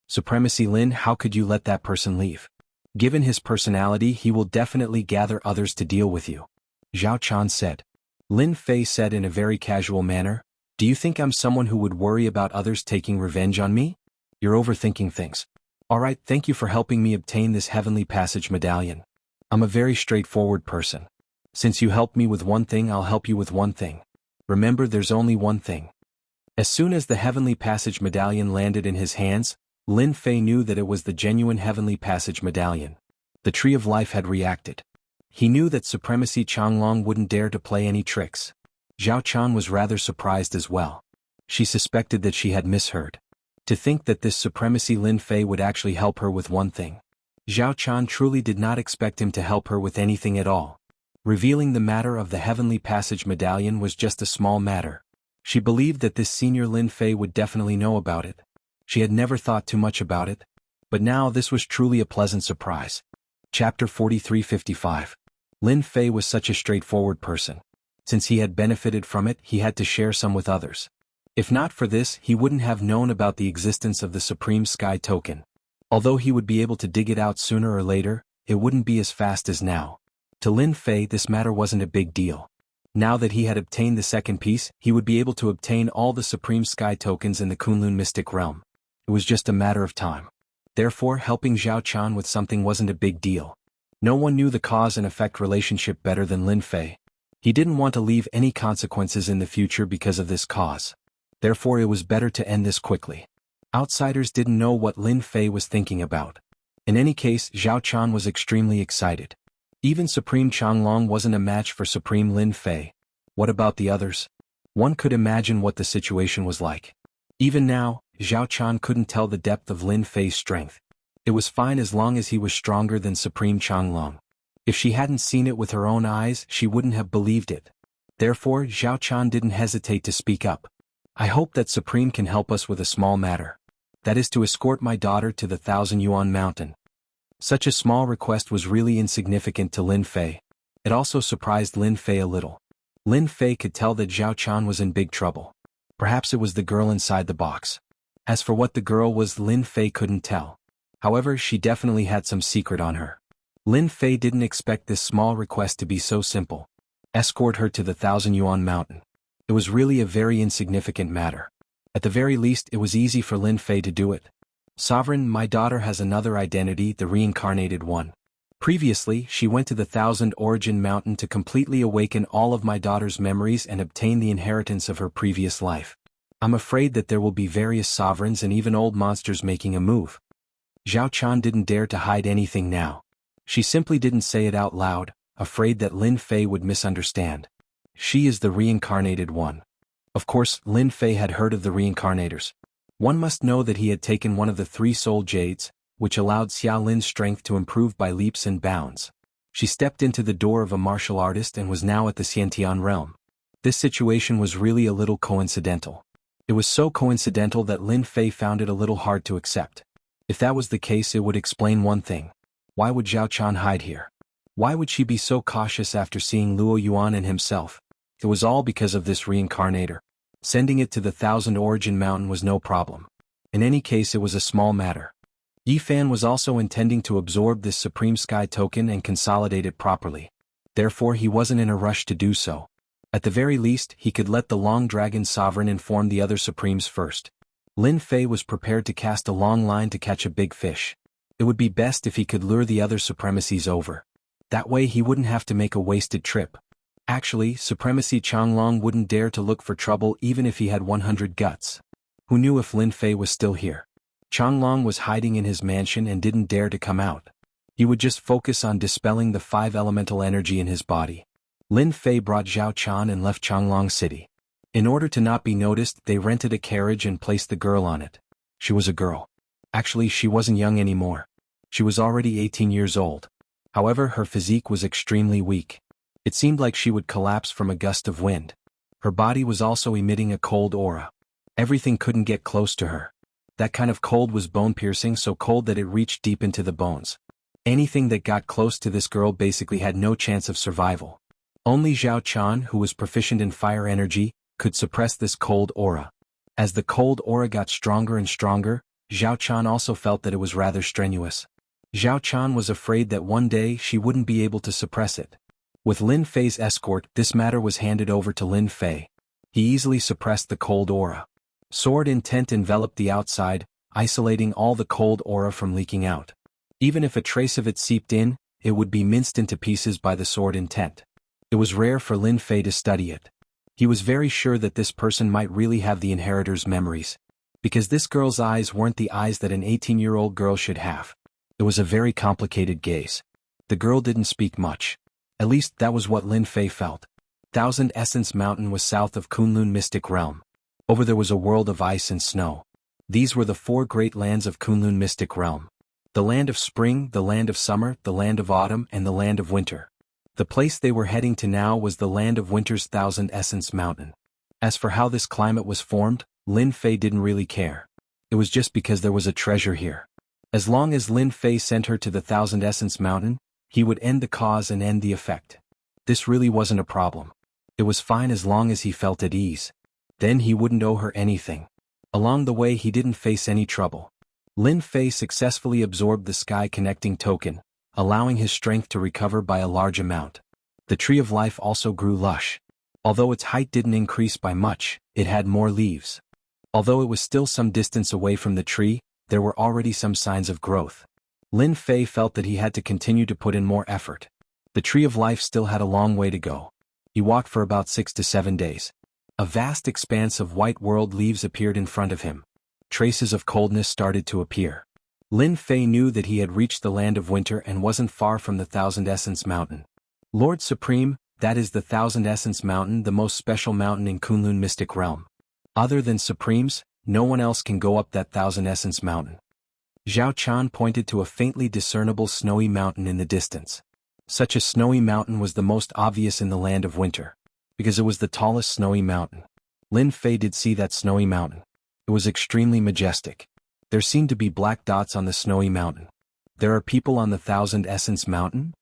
Supremacy Lin, how could you let that person leave? Given his personality, he will definitely gather others to deal with you. Zhao Chan said. Lin Fei said in a very casual manner. Do you think I'm someone who would worry about others taking revenge on me? You're overthinking things. Alright, thank you for helping me obtain this Heavenly Passage medallion. I'm a very straightforward person. Since you helped me with one thing, I'll help you with one thing. Remember, there's only one thing. As soon as the Heavenly Passage medallion landed in his hands, Lin Fei knew that it was the genuine Heavenly Passage medallion. The Tree of Life had reacted. He knew that Supremacy Changlong wouldn't dare to play any tricks. Zhao Chan was rather surprised as well. She suspected that she had misheard. To think that this Supremacy Lin Fei would actually help her with one thing. Zhao Chan truly did not expect him to help her with anything at all. Revealing the matter of the Heavenly Passage medallion was just a small matter. She believed that this senior Lin Fei would definitely know about it. She had never thought too much about it. But now this was truly a pleasant surprise. Chapter 43-55. Lin Fei was such a straightforward person. Since he had benefited from it, he had to share some with others. If not for this, he wouldn't have known about the existence of the Supreme Sky Token. Although he would be able to dig it out sooner or later, it wouldn't be as fast as now. To Lin Fei, this matter wasn't a big deal. Now that he had obtained the second piece, he would be able to obtain all the Supreme Sky Tokens in the Kunlun Mystic Realm. It was just a matter of time. Therefore, helping Zhao Chan with something wasn't a big deal. No one knew the cause and effect relationship better than Lin Fei. He didn't want to leave any consequences in the future because of this cause. Therefore, it was better to end this quickly. Outsiders didn't know what Lin Fei was thinking about. In any case, Zhao Chan was extremely excited. Even Supreme Changlong wasn't a match for Supreme Lin Fei. What about the others? One could imagine what the situation was like. Even now, Zhao Chan couldn't tell the depth of Lin Fei's strength. It was fine as long as he was stronger than Supreme Changlong. If she hadn't seen it with her own eyes, she wouldn't have believed it. Therefore, Zhao Chan didn't hesitate to speak up. I hope that Supreme can help us with a small matter. That is to escort my daughter to the 1,000 Yuan Mountain. Such a small request was really insignificant to Lin Fei. It also surprised Lin Fei a little. Lin Fei could tell that Zhao Chan was in big trouble. Perhaps it was the girl inside the box. As for what the girl was, Lin Fei couldn't tell. However, she definitely had some secret on her. Lin Fei didn't expect this small request to be so simple. Escort her to the 1,000 Yuan Mountain. It was really a very insignificant matter. At the very least, it was easy for Lin Fei to do it. Sovereign, my daughter has another identity, the reincarnated one. Previously, she went to the 1,000 Origin Mountain to completely awaken all of my daughter's memories and obtain the inheritance of her previous life. I'm afraid that there will be various sovereigns and even old monsters making a move. Zhao Chan didn't dare to hide anything now. She simply didn't say it out loud, afraid that Lin Fei would misunderstand. She is the reincarnated one. Of course, Lin Fei had heard of the reincarnators. One must know that he had taken one of the 3 soul jades, which allowed Xia Lin's strength to improve by leaps and bounds. She stepped into the door of a martial artist and was now at the Xiantian realm. This situation was really a little coincidental. It was so coincidental that Lin Fei found it a little hard to accept. If that was the case, it would explain one thing. Why would Zhao Chan hide here? Why would she be so cautious after seeing Luo Yuan and himself? It was all because of this reincarnator. Sending it to the 1,000 Origin Mountain was no problem. In any case, it was a small matter. Yi Fan was also intending to absorb this Supreme Sky Token and consolidate it properly. Therefore, he wasn't in a rush to do so. At the very least, he could let the Long Dragon Sovereign inform the other Supremes first. Lin Fei was prepared to cast a long line to catch a big fish. It would be best if he could lure the other supremacies over. That way he wouldn't have to make a wasted trip. Actually, Supremacy Changlong wouldn't dare to look for trouble even if he had 100 guts. Who knew if Lin Fei was still here? Changlong was hiding in his mansion and didn't dare to come out. He would just focus on dispelling the 5 elemental energy in his body. Lin Fei brought Zhao Chan and left Changlong City. In order to not be noticed, they rented a carriage and placed the girl on it. She was a girl. Actually, she wasn't young anymore. She was already 18 years old. However, her physique was extremely weak. It seemed like she would collapse from a gust of wind. Her body was also emitting a cold aura. Everything couldn't get close to her. That kind of cold was bone-piercing, so cold that it reached deep into the bones. Anything that got close to this girl basically had no chance of survival. Only Zhao Chan, who was proficient in fire energy, could suppress this cold aura. As the cold aura got stronger and stronger, Zhao Chan also felt that it was rather strenuous. Zhao Chan was afraid that one day she wouldn't be able to suppress it. With Lin Fei's escort, this matter was handed over to Lin Fei. He easily suppressed the cold aura. Sword intent enveloped the outside, isolating all the cold aura from leaking out. Even if a trace of it seeped in, it would be minced into pieces by the sword intent. It was rare for Lin Fei to study it. He was very sure that this person might really have the inheritor's memories. Because this girl's eyes weren't the eyes that an 18-year-old girl should have. It was a very complicated gaze. The girl didn't speak much. At least that was what Lin Fei felt. Thousand Essence Mountain was south of Kunlun Mystic Realm. Over there was a world of ice and snow. These were the four great lands of Kunlun Mystic Realm. The land of spring, the land of summer, the land of autumn, and the land of winter. The place they were heading to now was the land of winter's Thousand Essence Mountain. As for how this climate was formed, Lin Fei didn't really care. It was just because there was a treasure here. As long as Lin Fei sent her to the Thousand Essence Mountain, he would end the cause and end the effect. This really wasn't a problem. It was fine as long as he felt at ease. Then he wouldn't owe her anything. Along the way he didn't face any trouble. Lin Fei successfully absorbed the sky connecting token, allowing his strength to recover by a large amount. The tree of life also grew lush. Although its height didn't increase by much, it had more leaves. Although it was still some distance away from the tree, there were already some signs of growth. Lin Fei felt that he had to continue to put in more effort. The tree of life still had a long way to go. He walked for about 6 to 7 days. A vast expanse of white world leaves appeared in front of him. Traces of coldness started to appear. Lin Fei knew that he had reached the land of winter and wasn't far from the Thousand Essence Mountain. Lord Supreme, that is the Thousand Essence Mountain, the most special mountain in Kunlun Mystic Realm. Other than Supremes, no one else can go up that Thousand Essence Mountain. Zhao Chan pointed to a faintly discernible snowy mountain in the distance. Such a snowy mountain was the most obvious in the land of winter, because it was the tallest snowy mountain. Lin Fei did see that snowy mountain. It was extremely majestic. There seemed to be black dots on the snowy mountain. There are people on the Thousand Essence Mountain?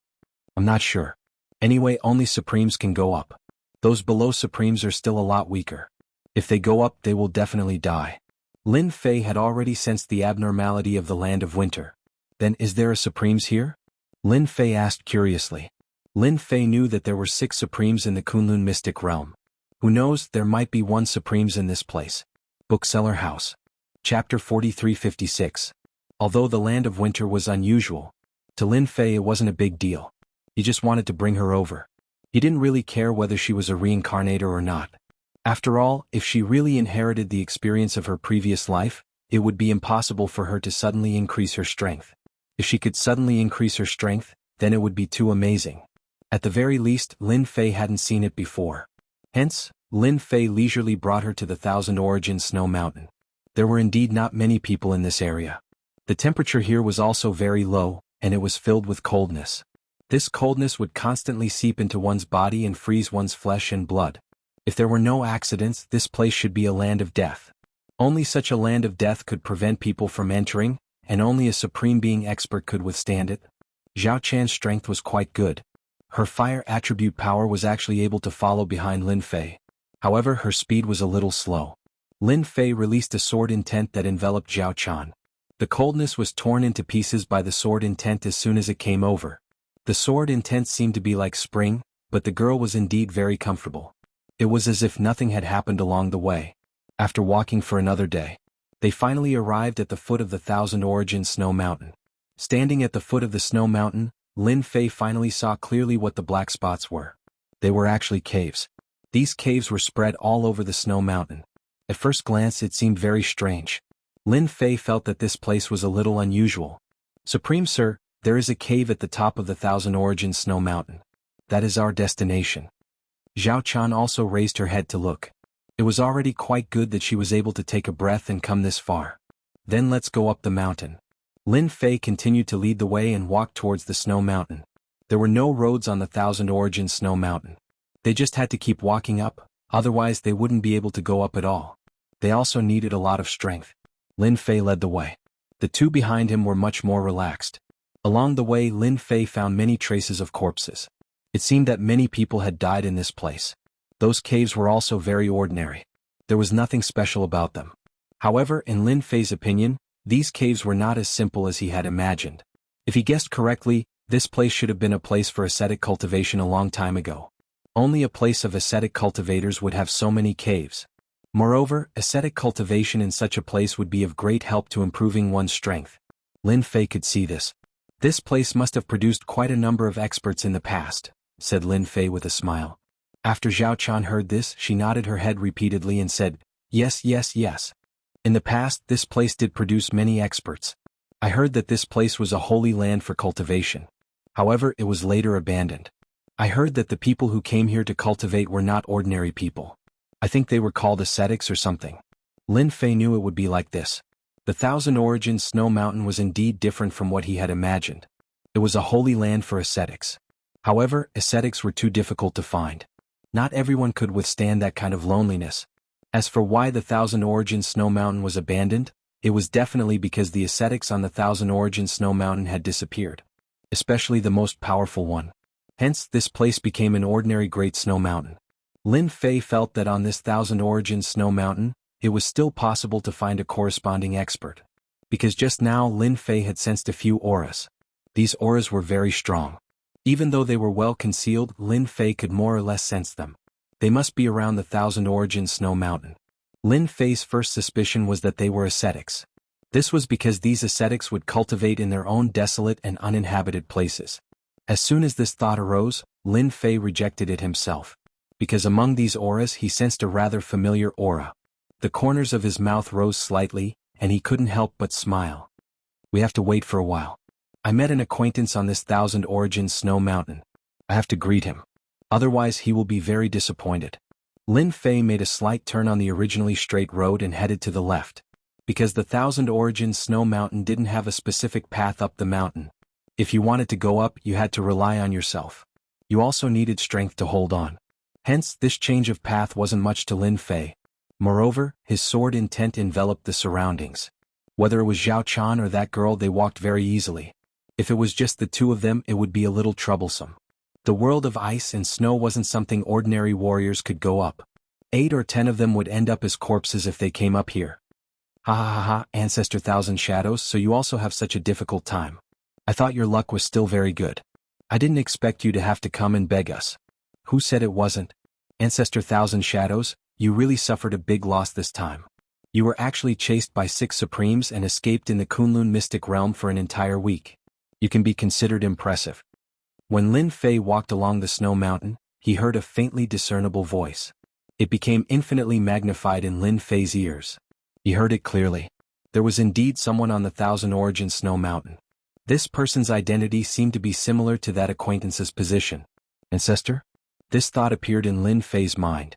I'm not sure. Anyway, only Supremes can go up. Those below Supremes are still a lot weaker. If they go up, they will definitely die. Lin Fei had already sensed the abnormality of the land of winter. Then is there a Supremes here? Lin Fei asked curiously. Lin Fei knew that there were 6 Supremes in the Kunlun Mystic Realm. Who knows, there might be 1 Supremes in this place. Bookseller House. Chapter 4356. Although the land of winter was unusual, to Lin Fei it wasn't a big deal. He just wanted to bring her over. He didn't really care whether she was a reincarnator or not. After all, if she really inherited the experience of her previous life, it would be impossible for her to suddenly increase her strength. If she could suddenly increase her strength, then it would be too amazing. At the very least, Lin Fei hadn't seen it before. Hence, Lin Fei leisurely brought her to the Thousand Origin Snow Mountain. There were indeed not many people in this area. The temperature here was also very low, and it was filled with coldness. This coldness would constantly seep into one's body and freeze one's flesh and blood. If there were no accidents, this place should be a land of death. Only such a land of death could prevent people from entering, and only a supreme being expert could withstand it. Zhao Chan's strength was quite good. Her fire attribute power was actually able to follow behind Lin Fei. However, her speed was a little slow. Lin Fei released a sword intent that enveloped Zhao Chan. The coldness was torn into pieces by the sword intent as soon as it came over. The sword intent seemed to be like spring, but the girl was indeed very comfortable. It was as if nothing had happened along the way. After walking for another day, they finally arrived at the foot of the Thousand Origin Snow Mountain. Standing at the foot of the snow mountain, Lin Fei finally saw clearly what the black spots were. They were actually caves. These caves were spread all over the snow mountain. At first glance it seemed very strange. Lin Fei felt that this place was a little unusual. Supreme Sir, there is a cave at the top of the Thousand Origin Snow Mountain. That is our destination. Zhao Chan also raised her head to look. It was already quite good that she was able to take a breath and come this far. Then let's go up the mountain. Lin Fei continued to lead the way and walked towards the snow mountain. There were no roads on the Thousand Origin Snow Mountain. They just had to keep walking up, otherwise they wouldn't be able to go up at all. They also needed a lot of strength. Lin Fei led the way. The two behind him were much more relaxed. Along the way Lin Fei found many traces of corpses. It seemed that many people had died in this place. Those caves were also very ordinary. There was nothing special about them. However, in Lin Fei's opinion, these caves were not as simple as he had imagined. If he guessed correctly, This place should have been a place for ascetic cultivation a long time ago. Only a place of ascetic cultivators would have so many caves. Moreover, ascetic cultivation in such a place would be of great help to improving one's strength. Lin Fei could see this. This place must have produced quite a number of experts in the past, said Lin Fei with a smile. After Zhao Chan heard this, she nodded her head repeatedly and said, yes, yes, yes. In the past, this place did produce many experts. I heard that this place was a holy land for cultivation. However, it was later abandoned. I heard that the people who came here to cultivate were not ordinary people. I think they were called ascetics or something. Lin Fei knew it would be like this. The Thousand Origins Snow Mountain was indeed different from what he had imagined. It was a holy land for ascetics. However, ascetics were too difficult to find. Not everyone could withstand that kind of loneliness. As for why the Thousand Origins Snow Mountain was abandoned, it was definitely because the ascetics on the Thousand Origins Snow Mountain had disappeared. Especially the most powerful one. Hence, this place became an ordinary Great Snow Mountain. Lin Fei felt that on this Thousand Origins Snow Mountain, it was still possible to find a corresponding expert. Because just now Lin Fei had sensed a few auras. These auras were very strong. Even though they were well concealed, Lin Fei could more or less sense them. They must be around the Thousand Origins Snow Mountain. Lin Fei's first suspicion was that they were ascetics. This was because these ascetics would cultivate in their own desolate and uninhabited places. As soon as this thought arose, Lin Fei rejected it himself. Because among these auras he sensed a rather familiar aura. The corners of his mouth rose slightly, and he couldn't help but smile. We have to wait for a while. I met an acquaintance on this Thousand Origins Snow Mountain. I have to greet him. Otherwise he will be very disappointed. Lin Fei made a slight turn on the originally straight road and headed to the left. Because the Thousand Origins Snow Mountain didn't have a specific path up the mountain. If you wanted to go up, you had to rely on yourself. You also needed strength to hold on. Hence, this change of path wasn't much to Lin Fei. Moreover, his sword intent enveloped the surroundings. Whether it was Zhao Chan or that girl, they walked very easily. If it was just the two of them, it would be a little troublesome. The world of ice and snow wasn't something ordinary warriors could go up. 8 or 10 of them would end up as corpses if they came up here. Ha ha ha ha, Ancestor Thousand Shadows, so you also have such a difficult time. I thought your luck was still very good. I didn't expect you to have to come and beg us. Who said it wasn't? Ancestor Thousand Shadows, you really suffered a big loss this time. You were actually chased by 6 Supremes and escaped in the Kunlun Mystic Realm for an entire week. You can be considered impressive. When Lin Fei walked along the snow mountain, he heard a faintly discernible voice. It became infinitely magnified in Lin Fei's ears. He heard it clearly. There was indeed someone on the Thousand Origins Snow Mountain. This person's identity seemed to be similar to that acquaintance's position. Ancestor? This thought appeared in Lin Fei's mind.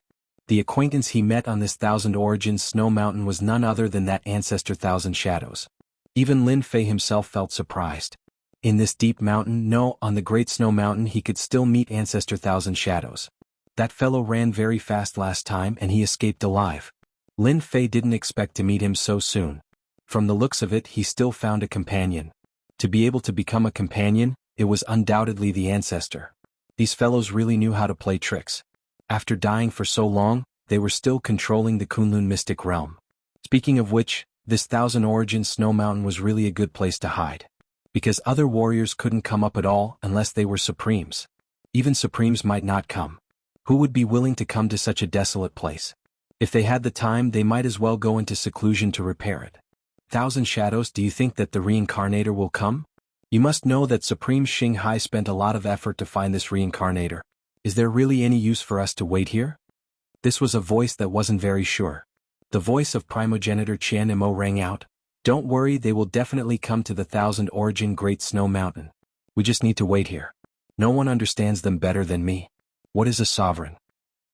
The acquaintance he met on this Thousand Origins Snow Mountain was none other than that Ancestor Thousand Shadows. Even Lin Fei himself felt surprised. In this deep mountain, no, on the Great Snow Mountain he could still meet Ancestor Thousand Shadows. That fellow ran very fast last time and he escaped alive. Lin Fei didn't expect to meet him so soon. From the looks of it, he still found a companion. To be able to become a companion, it was undoubtedly the Ancestor. These fellows really knew how to play tricks. After dying for so long, they were still controlling the Kunlun Mystic Realm. Speaking of which, this Thousand Origins Snow Mountain was really a good place to hide. Because other warriors couldn't come up at all unless they were Supremes. Even Supremes might not come. Who would be willing to come to such a desolate place? If they had the time, they might as well go into seclusion to repair it. Thousand Shadows, do you think that the Reincarnator will come? You must know that Supreme Xinghai spent a lot of effort to find this Reincarnator. Is there really any use for us to wait here? This was a voice that wasn't very sure. The voice of Primogenitor Qian Mo rang out. Don't worry, they will definitely come to the Thousand Origin Great Snow Mountain. We just need to wait here. No one understands them better than me. What is a sovereign?